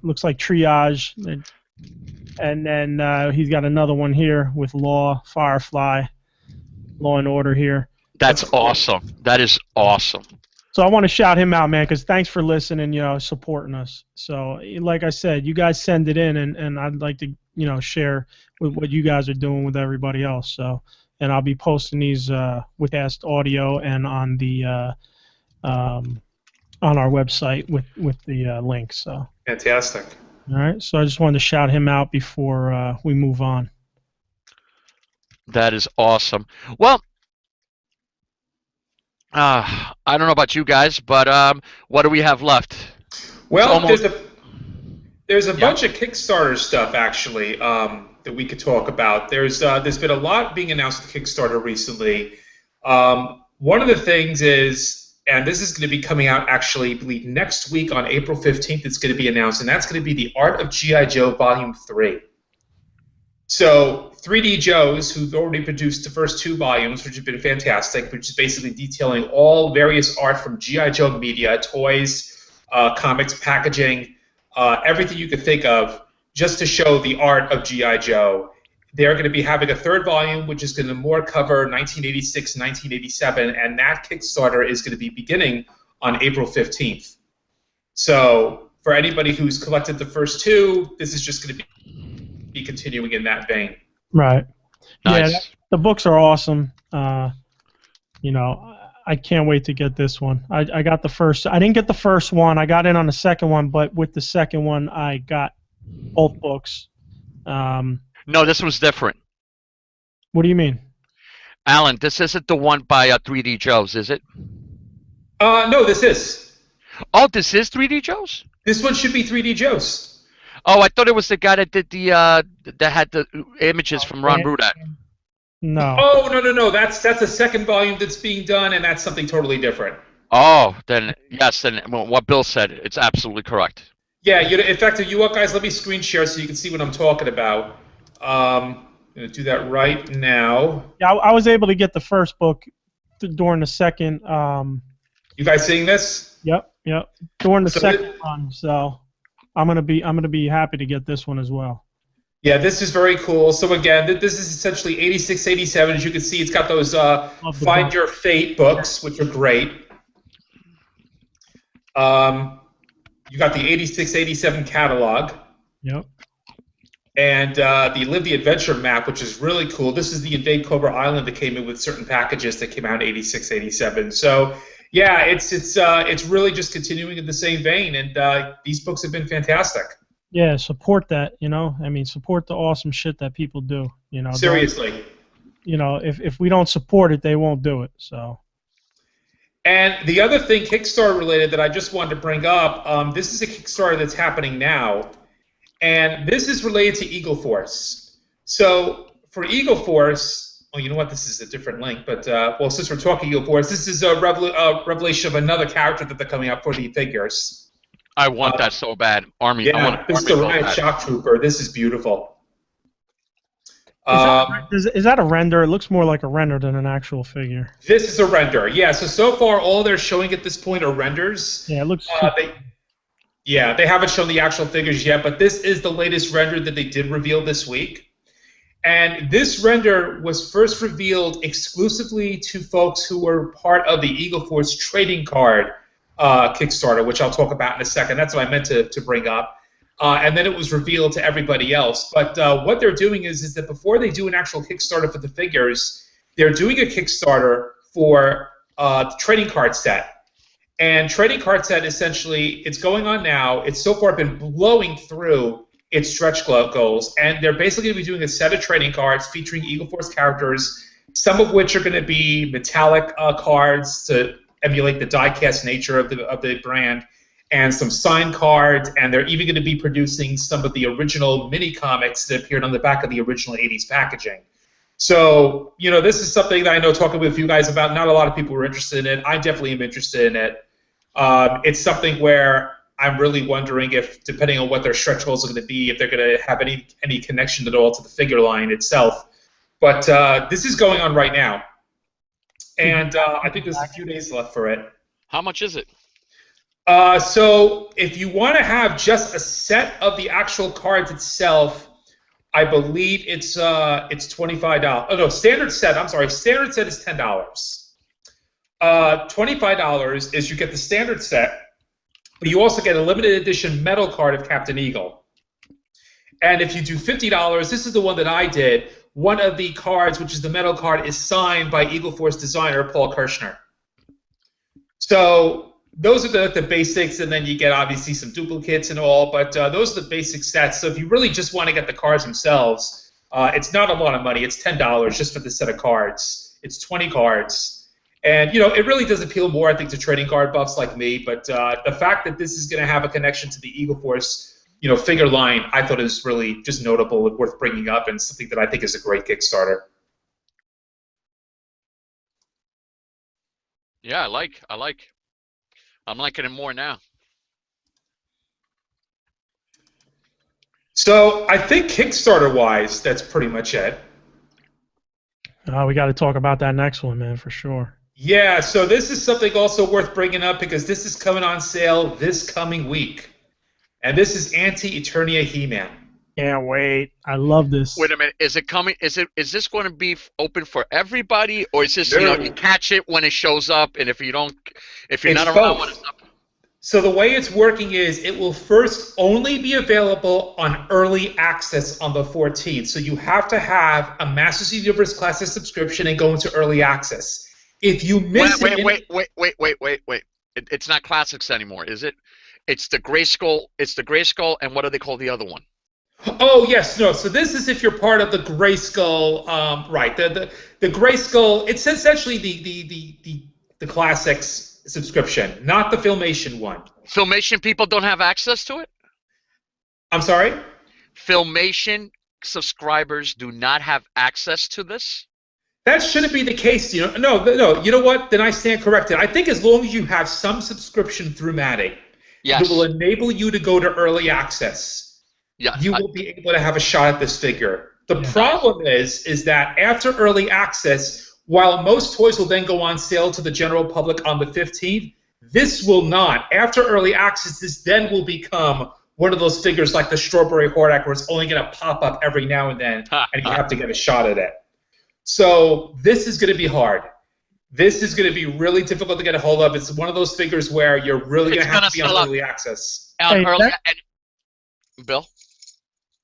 Looks like Triage, and then he's got another one here with Law, Firefly, Law and Order here. That's awesome. That is awesome. So I want to shout him out, man, because thanks for listening, supporting us. So like I said, you guys send it in, and I'd like to, share with what you guys are doing with everybody else. So, and I'll be posting these with Asked Audio and on the on our website with the link. So fantastic. All right. So I just wanted to shout him out before we move on. That is awesome. Well. I don't know about you guys, but what do we have left? Well, there's a bunch of Kickstarter stuff actually that we could talk about. There's been a lot being announced with Kickstarter recently. One of the things is, and this is going to be coming out actually, I believe next week on April 15th. It's going to be announced, and that's going to be the Art of G.I. Joe Volume 3. So 3D Joe's, who've already produced the first 2 volumes, which have been fantastic, which is basically detailing all various art from G.I. Joe media, toys, comics, packaging, everything you could think of, just to show the art of G.I. Joe. They're going to be having a 3rd volume, which is going to more cover 1986, 1987, and that Kickstarter is going to be beginning on April 15th. So for anybody who's collected the first 2, this is just going to be continuing in that vein. Right. Nice. Yeah, the books are awesome. You know, I can't wait to get this one. I got the first. I didn't get the first one. I got in on the second one, but with the second one, I got both books. No, this was different. What do you mean? Alan, this isn't the one by 3D Joe's, is it? No, this is. Oh, this is 3D Joe's? This one should be 3D Joe's. Oh, I thought it was the guy that did the that had the images from Ron Brudat. No. Oh, no. That's a 2nd volume that's being done, and that's something totally different. Oh, then yes, then what Bill said, it's absolutely correct. Yeah, in fact, if you want, guys, let me screen share so you can see what I'm talking about. I'm going to do that right now. Yeah, I was able to get the first book during the second. You guys seeing this? Yep. During the second one, so I'm gonna be happy to get this one as well. Yeah, this is very cool. So again, this is essentially 86, 87. As you can see, it's got those Find Your Fate books, which are great. You got the 86, 87 catalog. Yep. And the Live the Adventure map, which is really cool. This is the Invade Cobra Island that came in with certain packages that came out in 86, 87. So yeah, it's really just continuing in the same vein, and these books have been fantastic. Yeah, support that. You know, I mean, support the awesome shit that people do. You know, seriously. You know, if we don't support it, they won't do it. So. And the other thing, Kickstarter related, that I just wanted to bring up, this is a Kickstarter that's happening now, and this is related to Eagle Force. So for Eagle Force, well, you know what? This is a different link, but well, since we're talking Eagle Force, this is a revelation of another character that they're coming out for the figures. I want that so bad, Army. Yeah, I want this is the Riot Shock Trooper. This is beautiful. Is that a render? It looks more like a render than an actual figure. This is a render. Yeah. So far, all they're showing at this point are renders. Yeah, it looks. They haven't shown the actual figures yet, but this is the latest render that they did reveal this week. And this render was first revealed exclusively to folks who were part of the Eagle Force trading card Kickstarter, which I'll talk about in a second. That's what I meant to bring up. And then it was revealed to everybody else. But what they're doing is that before they do an actual Kickstarter for the figures, they're doing a Kickstarter for the trading card set. And trading card set, essentially, it's going on now. It's so far been blowing through its stretch goals. And they're basically going to be doing a set of trading cards featuring Eagle Force characters, some of which are going to be metallic cards to emulate the die-cast nature of the brand, and some signed cards, and they're even going to be producing some of the original mini comics that appeared on the back of the original 80s packaging. So, you know, this is something that I know, talking with you guys about, not a lot of people were interested in it. I definitely am interested in it. It's something where I'm really wondering if, depending on what their stretch goals are going to be, if they're going to have any connection at all to the figure line itself. But this is going on right now. And I think there's a few days left for it. How much is it? So if you want to have just a set of the actual cards itself, I believe it's $25. Oh no, standard set. I'm sorry, standard set is $10. $25 is you get the standard set, but you also get a limited edition metal card of Captain Eagle. And if you do $50, this is the one that I did. One of the cards, which is the metal card, is signed by Eagle Force designer Paul Kirshner. So those are the basics, and then you get obviously some duplicates and all, but those are the basic sets. So if you really just want to get the cards themselves, it's not a lot of money. It's $10 just for the set of cards. It's 20 cards. And, you know, it really does appeal more, I think, to trading card buffs like me, but the fact that this is going to have a connection to the Eagle Force, you know, figure line, I thought is really just notable and worth bringing up, and something that I think is a great Kickstarter. Yeah, I like. I'm liking it more now. So I think Kickstarter-wise, that's pretty much it. We got to talk about that next one, man, for sure. Yeah, so this is something also worth bringing up because this is coming on sale this coming week. And this is Anti-Eternia He-Man. Can't wait. I love this. Wait a minute. Is it coming? Is this going to be open for everybody, or is this you catch it when it shows up, and if you're not around when it's up? So the way it's working is it will first only be available on early access on the 14th. So you have to have a Masters of the Universe Classic subscription and go into early access. If you miss wait. It's not classics anymore, is it? It's the Grayskull. It's the Grayskull, and what do they call the other one? Oh yes, no. So this is if you're part of the Grayskull, right? The Grayskull. It's essentially the classics subscription, not the Filmation one. Filmation people don't have access to it? I'm sorry? Filmation subscribers do not have access to this? That shouldn't be the case. No. You know what? Then I stand corrected. I think as long as you have some subscription through Maddie, yes, it will enable you to go to early access. Yes, you will be able to have a shot at this figure. The problem is that after early access, while most toys will then go on sale to the general public on the 15th, this will not. After early access, this then will become one of those figures like the Strawberry Hordak where it's only going to pop up every now and then, and you have to get a shot at it. So this is going to be hard. This is going to be really difficult to get a hold of. It's one of those figures where you're really going to have to be on early access. Bill?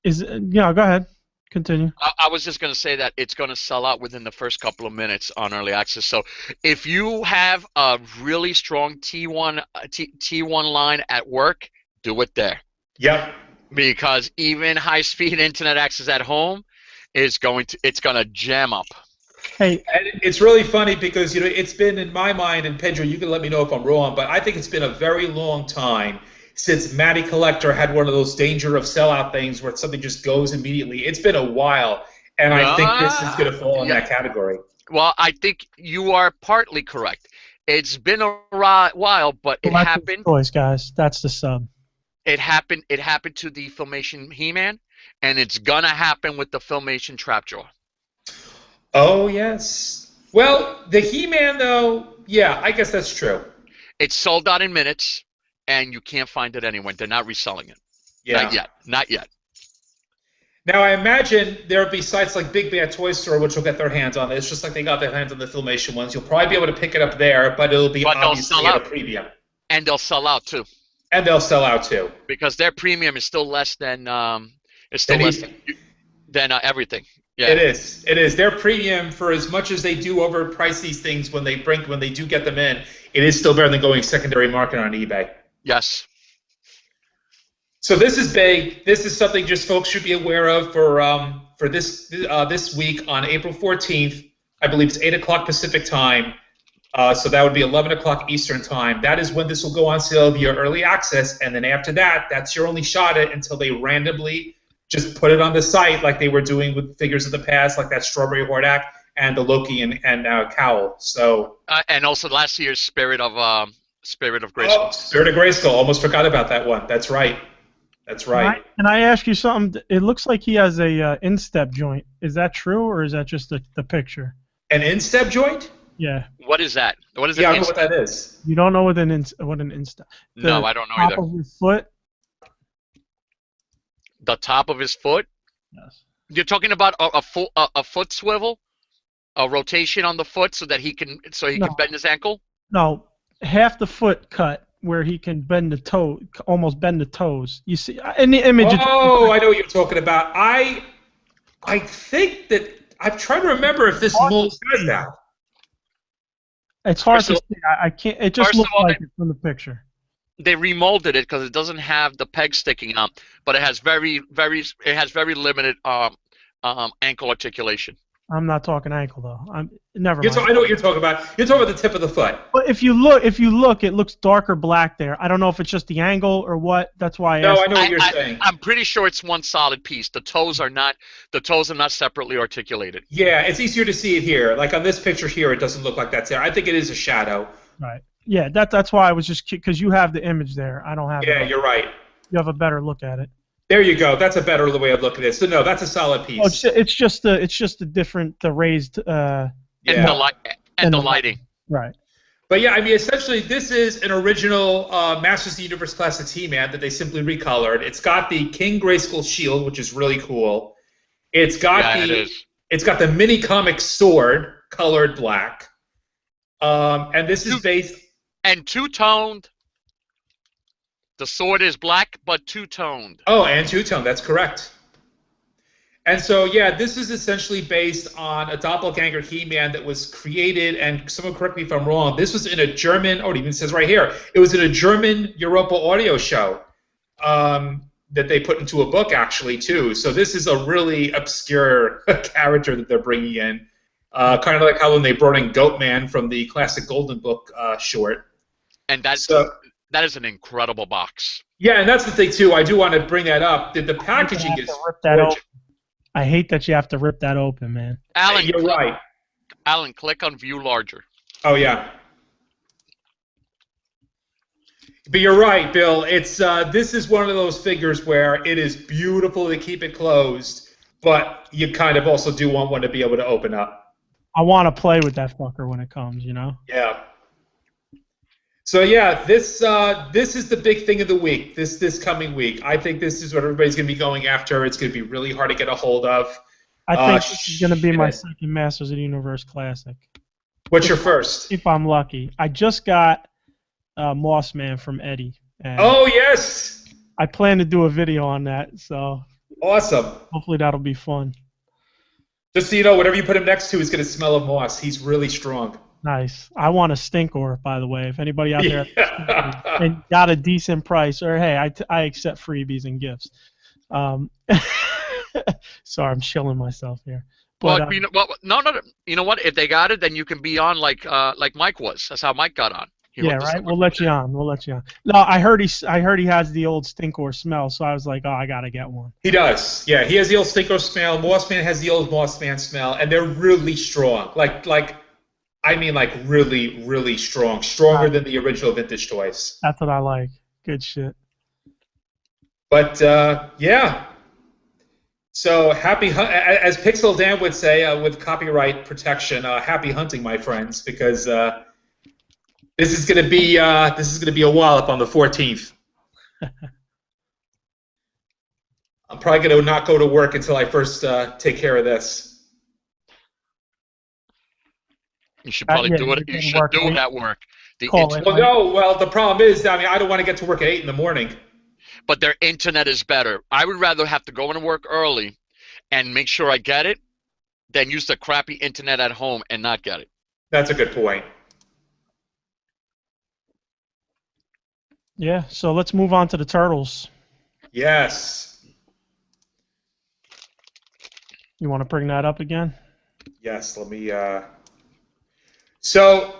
Yeah, go ahead. Continue. I was just going to say that it's going to sell out within the first couple of minutes on early access. So if you have a really strong T1 line at work, do it there. Yep. Because even high-speed internet access at home it's going to jam up. Hey, and it's really funny because it's been in my mind, and Pedro, you can let me know if I'm wrong, but I think it's been a very long time since Matty Collector had one of those danger of sellout things where something just goes immediately. It's been a while, and I think this is going to fall in that category. Well, I think you are partly correct. It's been a while, but it happened. Toys, guys, that's the sub. It happened to the Filmation He-Man, and it's gonna happen with the Filmation Trapjaw. Oh yes. Well, the He-Man though, yeah, I guess that's true. It's sold out in minutes, and you can't find it anywhere. They're not reselling it. Yeah. Not yet. Now I imagine there'll be sites like Big Bad Toy Store which will get their hands on it. It's just like they got their hands on the Filmation ones. You'll probably be able to pick it up there, but it'll be obviously at a premium. And they'll sell out too. Because their premium is still less than everything. Yeah. It is. Their premium, for as much as they do overprice these things when they do get them in, it is still better than going secondary market on eBay. Yes. So this is big. This is something just folks should be aware of for this week on April 14th. I believe it's 8 o'clock Pacific time. So that would be 11 o'clock Eastern time. That is when this will go on sale via early access, and then after that, that's your only shot at it until they randomly just put it on the site like they were doing with figures of the past, like that Strawberry Hordak and the Loki and Cowl. So and also last year's Spirit of Grayskull. Oh, Spirit of Grayskull. Almost forgot about that one. That's right. Can I ask you something? It looks like he has a instep joint. Is that true, or is that just the picture? An instep joint? Yeah. What is that? What is it? Yeah, I don't know what that is. You don't know what an instep? No, I don't know either. Top of his foot. The top of his foot? Yes. You're talking about a foot swivel, a rotation on the foot so that he can bend his ankle? No, half the foot cut where he can bend the toe, almost bend the toes. You see in the image. Oh, I know what you're talking about. I think that I'm trying to remember if this mold does that. It's hard to see. I can't. It just looks like it from the picture. They remolded it because it doesn't have the peg sticking out, but it has very limited ankle articulation. I'm not talking ankle though. Never mind. I know what you're talking about. You're talking about the tip of the foot. But if you look, it looks darker black there. I don't know if it's just the angle or what. That's why. No, I know what you're saying. I'm pretty sure it's one solid piece. The toes are not separately articulated. Yeah, it's easier to see it here. Like on this picture here, it doesn't look like that's there. I think it is a shadow. Right. Yeah, that's why I was just because you have the image there. I don't have. Yeah, you're right. You have a better look at it. There you go. That's a better way of looking at it. So no, that's a solid piece. Oh, it's just the different the raised and the lighting. Right. But yeah, I mean, essentially, this is an original Masters of the Universe classic He-Man that they simply recolored. It's got the King Grayskull shield, which is really cool. It's got it's got the mini comic sword colored black. And this is based and two-toned. The sword is black, but two-toned. Oh, and two-toned. That's correct. And so, yeah, this is essentially based on a doppelganger He-Man that was created, and someone correct me if I'm wrong, this was in a German, it even says right here, it was in a German Europa audio show that they put into a book, actually, too. So this is a really obscure character that they're bringing in, kind of like how when they brought in Goatman from the classic Golden Book short. And that is an incredible box. Yeah, and that's the thing, too. I do want to bring that up. The packaging is gorgeous. I hate that you have to rip that open, man. Alan, you're right. Alan, click on View Larger. Oh, yeah. But you're right, Bill. It's this is one of those figures where it is beautiful to keep it closed, but you kind of also do want one to be able to open up. I want to play with that fucker when it comes, you know? Yeah. So yeah, this is the big thing of the week. This coming week, I think this is what everybody's going to be going after. It's going to be really hard to get a hold of. I think this is going to be my second Masters of the Universe Classic. What's your first? If I'm lucky, I just got Moss Man from Eddie. Oh yes. I plan to do a video on that, so. Awesome. Hopefully that'll be fun. Just so you know, whatever you put him next to is going to smell of moss. He's really strong. Nice. I want a Stinkor, by the way. If anybody out there and got a decent price, or hey, I accept freebies and gifts. Sorry, I'm shilling myself here. But, no. You know what? If they got it, then you can be on like Mike was. That's how Mike got on. Yeah, right. We'll let you on. No, I heard he has the old Stinkor smell, so I was like, oh, I gotta get one. He does. Yeah, he has the old Stinkor smell. Mossman has the old Mossman smell, and they're really strong. I mean, really, really strong. Stronger than the original vintage toys. That's what I like. Good shit. But, yeah. So, as Pixel Dan would say, with copyright protection, happy hunting, my friends, because this is going to be a wallop on the 14th. I'm probably going to not go to work until I first take care of this. You should probably do it. You should do that work. Well, the problem is, I mean, I don't want to get to work at 8 in the morning. But their internet is better. I would rather have to go into work early and make sure I get it than use the crappy internet at home and not get it. That's a good point. Yeah, so let's move on to the Turtles. Yes. You want to bring that up again? Yes, let me... So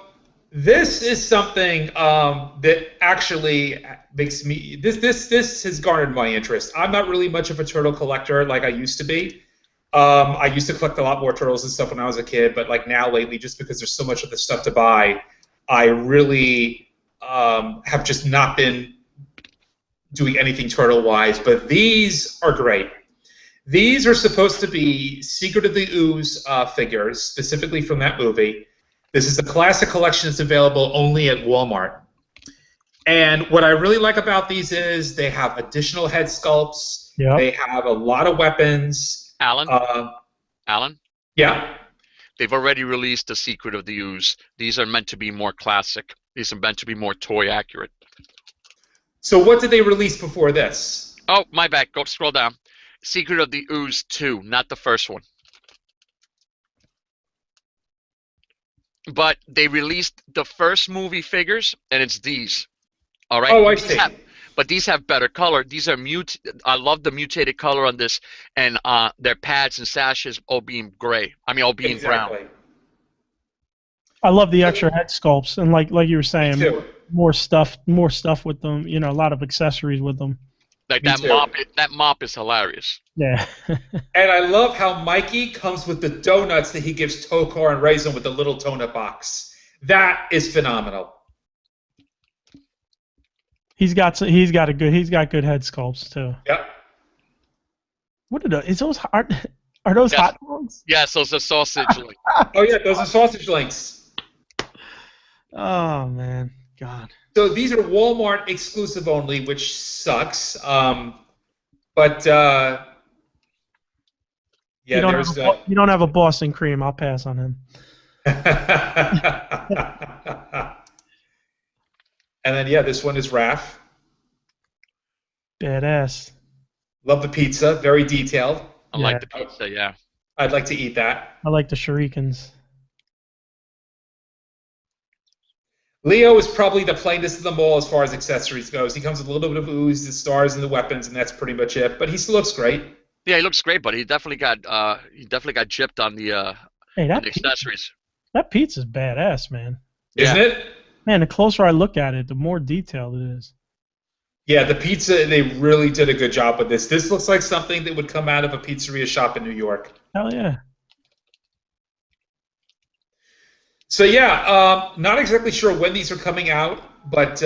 this is something that actually makes me this has garnered my interest. I'm not really much of a turtle collector like I used to be. I used to collect a lot more turtles and stuff when I was a kid, but like now lately, just because there's so much of this stuff to buy, I really have just not been doing anything turtle-wise. But these are great. These are supposed to be Secret of the Ooze figures, specifically from that movie. This is the classic collection that's available only at Walmart. And what I really like about these is they have additional head sculpts. Yep. They have a lot of weapons. Alan? Alan? Yeah? They've already released The Secret of the Ooze. These are meant to be more classic. These are meant to be more toy accurate. So what did they release before this? Oh, my bad. Go scroll down. Secret of the Ooze 2, not the first one. But they released the first movie figures, and it's these. All right. Oh, I see. But these have better color. These are I love the mutated color on this, and their pads and sashes all being gray. I mean, all being brown. I love the extra head sculpts, and like you were saying, more stuff with them. You know, a lot of accessories with them. Like that mop is hilarious. Yeah. And I love how Mikey comes with the donuts that he gives Tokar and Raisin with the little donut box. That is phenomenal. He's got good head sculpts too. Yep. What are those? Are those Yes, hot dogs? yes, those are sausage links. Oh yeah, those are sausage links. Oh man, God. So these are Walmart exclusive only, which sucks. But You yeah, don't have there's. you don't have a Boston cream. I'll pass on him. And then yeah, this one is Raph. Badass. Love the pizza, very detailed. I Yeah, like the pizza, yeah. I'd like to eat that. I like the shurikens. Leo is probably the plainest of them all as far as accessories goes. He comes with a little bit of ooze, the stars, and the weapons, and that's pretty much it. But he still looks great. Yeah, he looks great, but he definitely got gypped on the Hey, accessories. that pizza's badass, man. Isn't it? Man, the closer I look at it, the more detailed it is. Yeah, the pizza, they really did a good job with this. This looks like something that would come out of a pizzeria shop in New York. Hell yeah. So yeah, not exactly sure when these are coming out, but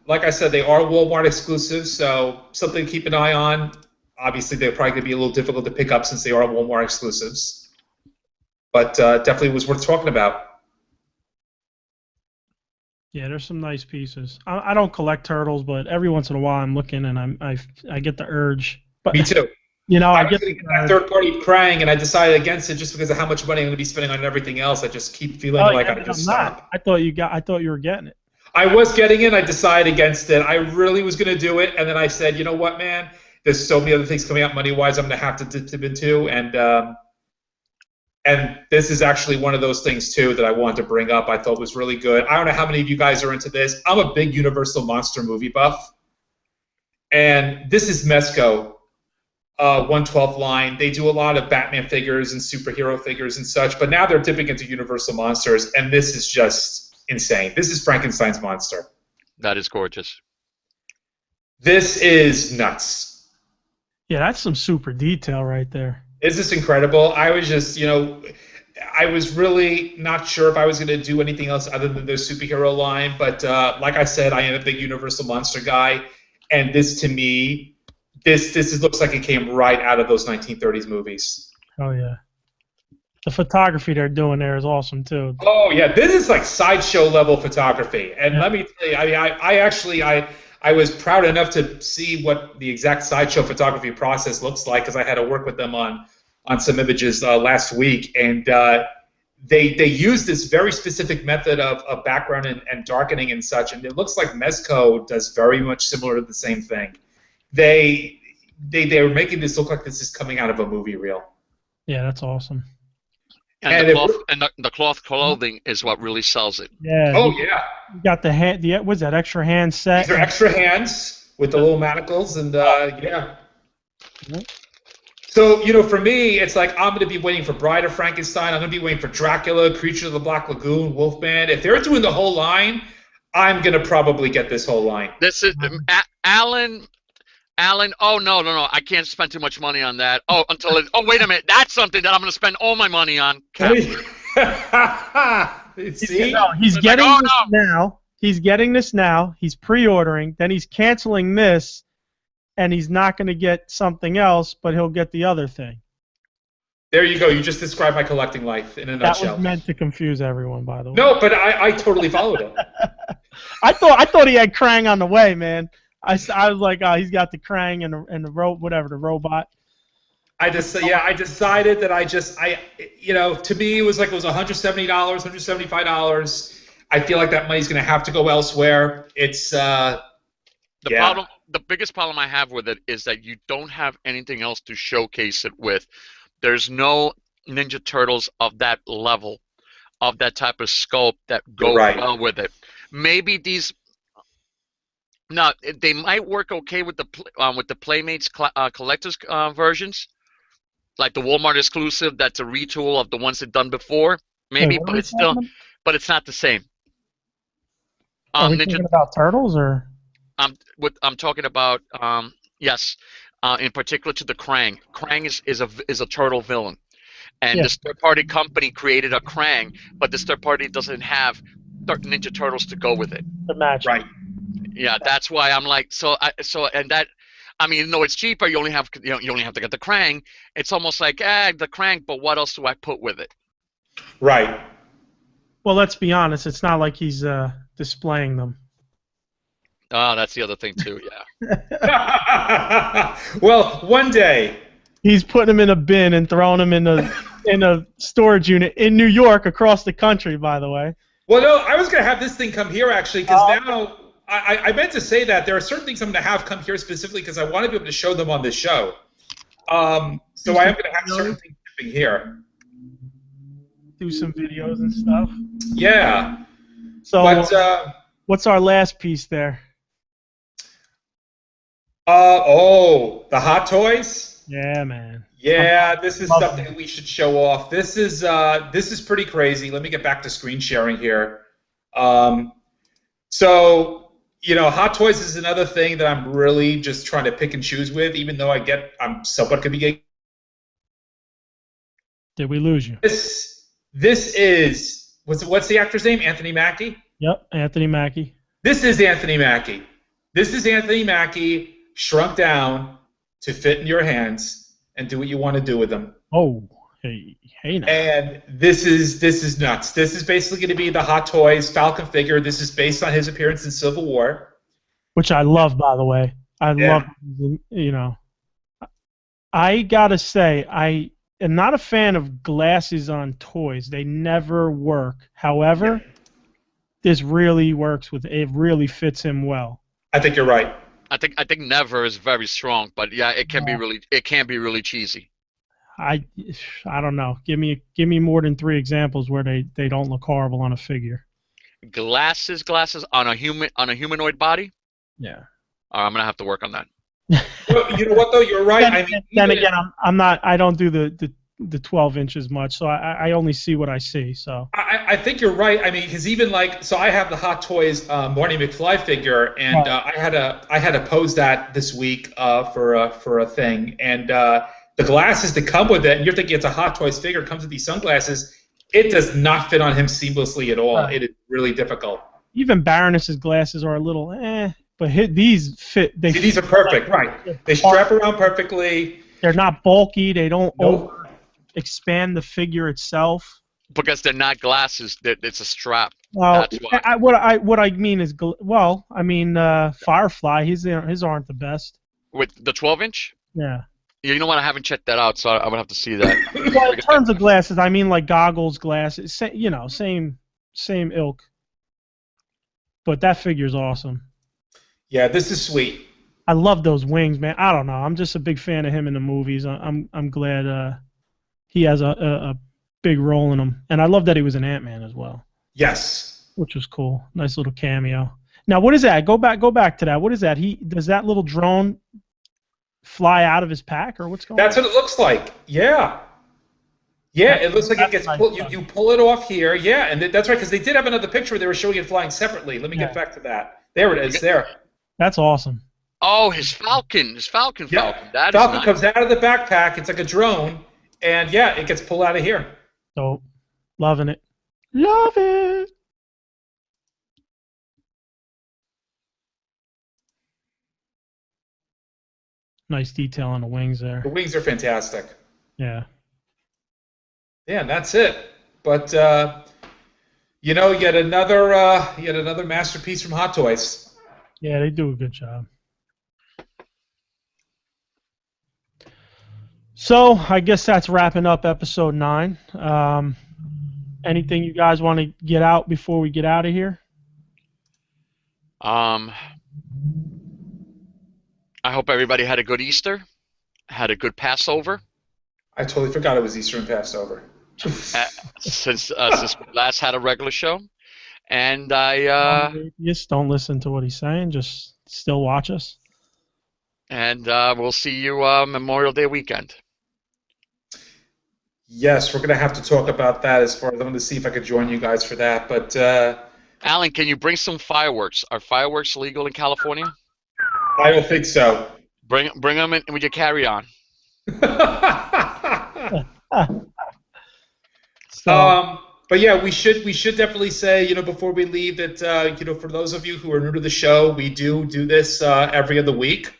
like I said, they are Walmart exclusives, so something to keep an eye on. Obviously, they're probably going to be a little difficult to pick up since they are Walmart exclusives, but definitely was worth talking about. Yeah, there's some nice pieces. I don't collect turtles, but every once in a while I'm looking and I get the urge. But Me too. you know, I I was get going to get that third-party Krang, and I decided against it just because of how much money I'm going to be spending on everything else. I just keep feeling like yeah, I just I'm not. stop. I thought you were getting it. I was getting it. I decided against it. I really was going to do it, and then I said, you know what, man? There's so many other things coming out money-wise. I'm going to have to dip into, and this is actually one of those things too that I wanted to bring up. I thought was really good. I don't know how many of you guys are into this. I'm a big Universal Monster movie buff, and this is Mezco. 112th line. They do a lot of Batman figures and superhero figures and such, but now they're dipping into Universal Monsters, and this is just insane. This is Frankenstein's monster. That is gorgeous. This is nuts. Yeah, that's some super detail right there. Is this incredible? I was just, I was really not sure if I was going to do anything else other than their superhero line, but like I said, I am a big Universal Monster guy, and this to me, this looks like it came right out of those 1930s movies. Oh yeah. The photography they're doing there is awesome too. Oh yeah, this is like sideshow level photography, and let me tell you, I was proud enough to see what the exact sideshow photography process looks like because I had to work with them on some images last week, and they use this very specific method of background and darkening and such, and it looks like Mezco does very much similar to the same thing. They're making this look like this is coming out of a movie reel. Yeah, that's awesome. And the cloth clothing is what really sells it. Yeah. Oh yeah. You got the hand. What's that extra hand set? These are extra hands with the little manacles, and yeah. So for me, it's like I'm going to be waiting for Bride of Frankenstein. I'm going to be waiting for Dracula, Creature of the Black Lagoon, Wolfman. If they're doing the whole line, I'm going to probably get this whole line. This is Alan. Oh no! I can't spend too much money on that. Oh, wait a minute. That's something that I'm going to spend all my money on. See? No, he's getting this now. He's getting this now. He's pre-ordering. Then he's canceling this, and he's not going to get something else, but he'll get the other thing. There you go. You just described my collecting life in a nutshell. That was meant to confuse everyone, by the way. No, but I totally followed it. I thought he had Krang on the way, man. I was like, he's got the Krang and the robot. I decided that to me it was like it was $170, $175. I feel like that money's going to have to go elsewhere. It's the biggest problem I have with it is that you don't have anything else to showcase it with. There's no Ninja Turtles of that level, of that type of sculpt that go well with it. Maybe these. Now they might work okay with the Playmates collectors versions, like the Walmart exclusive. That's a retool of the ones they've done before. Maybe, but it's not the same. Are we talking about Turtles or? I'm talking about yes, in particular to the Krang. Krang is a turtle villain, and this third-party company created a Krang, but this third party doesn't have Ninja Turtles to go with it. The match. Right. Yeah, that's why I'm like and that I mean, no, it's cheaper. You only have you only have to get the crank. It's almost like the crank, but what else do I put with it? Right. Well, let's be honest. It's not like he's displaying them. Oh, that's the other thing too. Yeah. Well, one day. He's putting them in a bin and throwing them in a storage unit in New York, across the country, by the way. Well, no, I was going to have this thing come here, actually, because now I meant to say that there are certain things I'm going to have come here specifically because I want to be able to show them on this show. So I am going to have certain things shipping here. Do some videos and stuff. Yeah. So, but, what's our last piece there? The Hot Toys? Yeah, man. Yeah, this is something we should show off. This is pretty crazy. Let me get back to screen sharing here. So, Hot Toys is another thing that I'm really just trying to pick and choose with, even though I'm somewhat could be getting. Did we lose you? This is what's the actor's name? Anthony Mackie? Yep, Anthony Mackie. This is Anthony Mackie. This is Anthony Mackie shrunk down to fit in your hands and do what you want to do with them. Oh, hey now. And this is nuts. This is basically going to be the Hot Toys Falcon figure. This is based on his appearance in Civil War, which I love, by the way. I love, I gotta say, I am not a fan of glasses on toys. They never work. However, this really works it really fits him well. I think you're right. I think never is very strong, but yeah, it can be really cheesy. I don't know. Give me more than 3 examples where they don't look horrible on a figure. Glasses on a humanoid body? Yeah. I'm gonna have to work on that. Well, you know what though? You're right. Then again, I'm not. I don't do the 12 inches much, so I only see what I see. So I think you're right. I mean, because even so I have the Hot Toys Marty McFly figure, and I had to pose that this week for a thing, and the glasses that come with it, and you're thinking it's a Hot Toys figure, it comes with these sunglasses. It does not fit on him seamlessly at all. It is really difficult. Even Baroness's glasses are a little but these fit. These are perfect, right? They strap around perfectly. They're not bulky. They don't expand the figure itself. Because they're not glasses. It's a strap. Well, that's why. What I mean is, Firefly. His aren't the best. With the 12-inch? Yeah. You know what? I haven't checked that out, so I would have to see that. Well, in terms of glasses, I mean like goggles, glasses. Same ilk. But that figure's awesome. Yeah, this is sweet. I love those wings, man. I don't know. I'm just a big fan of him in the movies. I'm glad he has a big role in them, and I love that he was an Ant-Man as well. Yes. Which was cool. Nice little cameo. Now, what is that? Go back to that. What is that? Does that little drone fly out of his pack, or what's going on? That's what it looks like. Yeah. Yeah, it looks like it gets pulled. You pull it off here. Yeah, and that's right, because they did have another picture where they were showing it flying separately. Let me get back to that. There it is. There. That's awesome. Oh, his Falcon. Yeah. That Falcon is nice. comes out of the backpack. It's like a drone, and yeah, it gets pulled out of here. Dope. Loving it. Love it. Nice detail on the wings there. The wings are fantastic. Yeah. Yeah, and that's it. But yet another masterpiece from Hot Toys. Yeah, they do a good job. So I guess that's wrapping up episode 9. Anything you guys want to get out before we get out of here? I hope everybody had a good Easter, had a good Passover. I totally forgot it was Easter and Passover. Since we last had a regular show, and Just don't listen to what he's saying. Just still watch us. And we'll see you Memorial Day weekend. Yes, we're going to have to talk about that as far as I'm going to see if I could join you guys for that. But Alan, can you bring some fireworks? Are fireworks legal in California? I don't think so. Bring them in with your carry-on. But yeah, we should definitely say, before we leave that, for those of you who are new to the show, we do this every other week.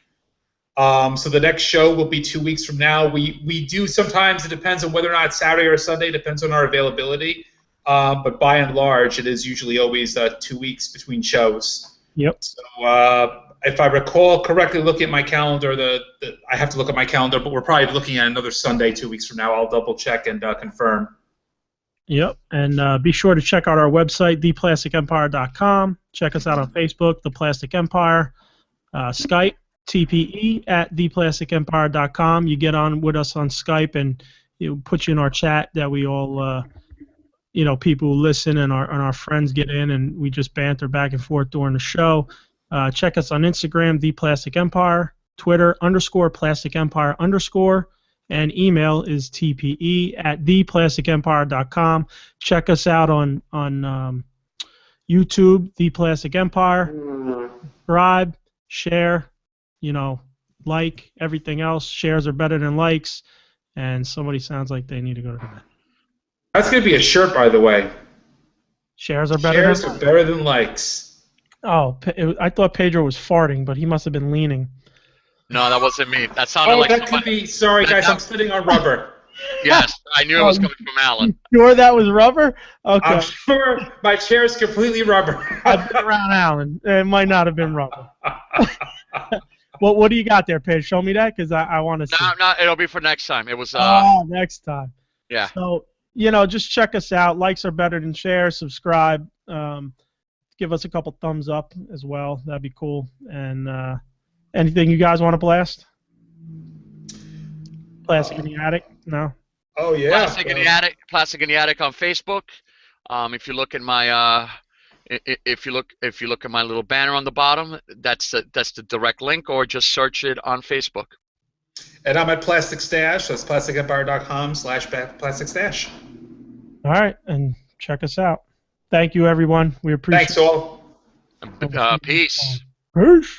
So the next show will be 2 weeks from now. We do sometimes, it depends on whether or not it's Saturday or Sunday, depends on our availability. But by and large, it is usually always 2 weeks between shows. Yep. So if I recall correctly, looking at my calendar, I have to look at my calendar, but we're probably looking at another Sunday 2 weeks from now. I'll double check and confirm. Yep, and be sure to check out our website, theplasticempire.com. Check us out on Facebook, The Plastic Empire. Skype, TPE at theplasticempire.com. You get on with us on Skype, and it put you in our chat that we all, people who listen and our friends get in, and we just banter back and forth during the show. Check us on Instagram, The Plastic Empire, Twitter, _Plastic Empire _. And email is tpe at theplasticempire.com. Check us out on YouTube, The Plastic Empire. Subscribe, share, like, everything else. Shares are better than likes. And somebody sounds like they need to go to bed. That's going to be a shirt, by the way. Shares are better than likes. Oh, I thought Pedro was farting, but he must have been leaning. No, that wasn't me. That sounded like that could be. Sorry, guys, I'm sitting on rubber. Yes, I knew it was coming from Alan. You sure that was rubber? Okay. I'm sure my chair is completely rubber. I've been around Alan. It might not have been rubber. What do you got there, Pedro? Show me that, because I want to see. No, it'll be for next time. It was. Next time. Yeah. So, just check us out. Likes are better than shares. Subscribe. Give us a couple thumbs up as well. That'd be cool. And anything you guys want to blast? Plastic in the Attic? No. Oh yeah. Plastic in the Attic. Plastic in the Attic on Facebook. If you look at my if you look at my little banner on the bottom, that's the direct link, or just search it on Facebook. And I'm at Plastic Stash. That's plasticempire.com/Plastic Stash. All right, and check us out. Thank you, everyone. We appreciate it. Thanks all. Peace. Peace.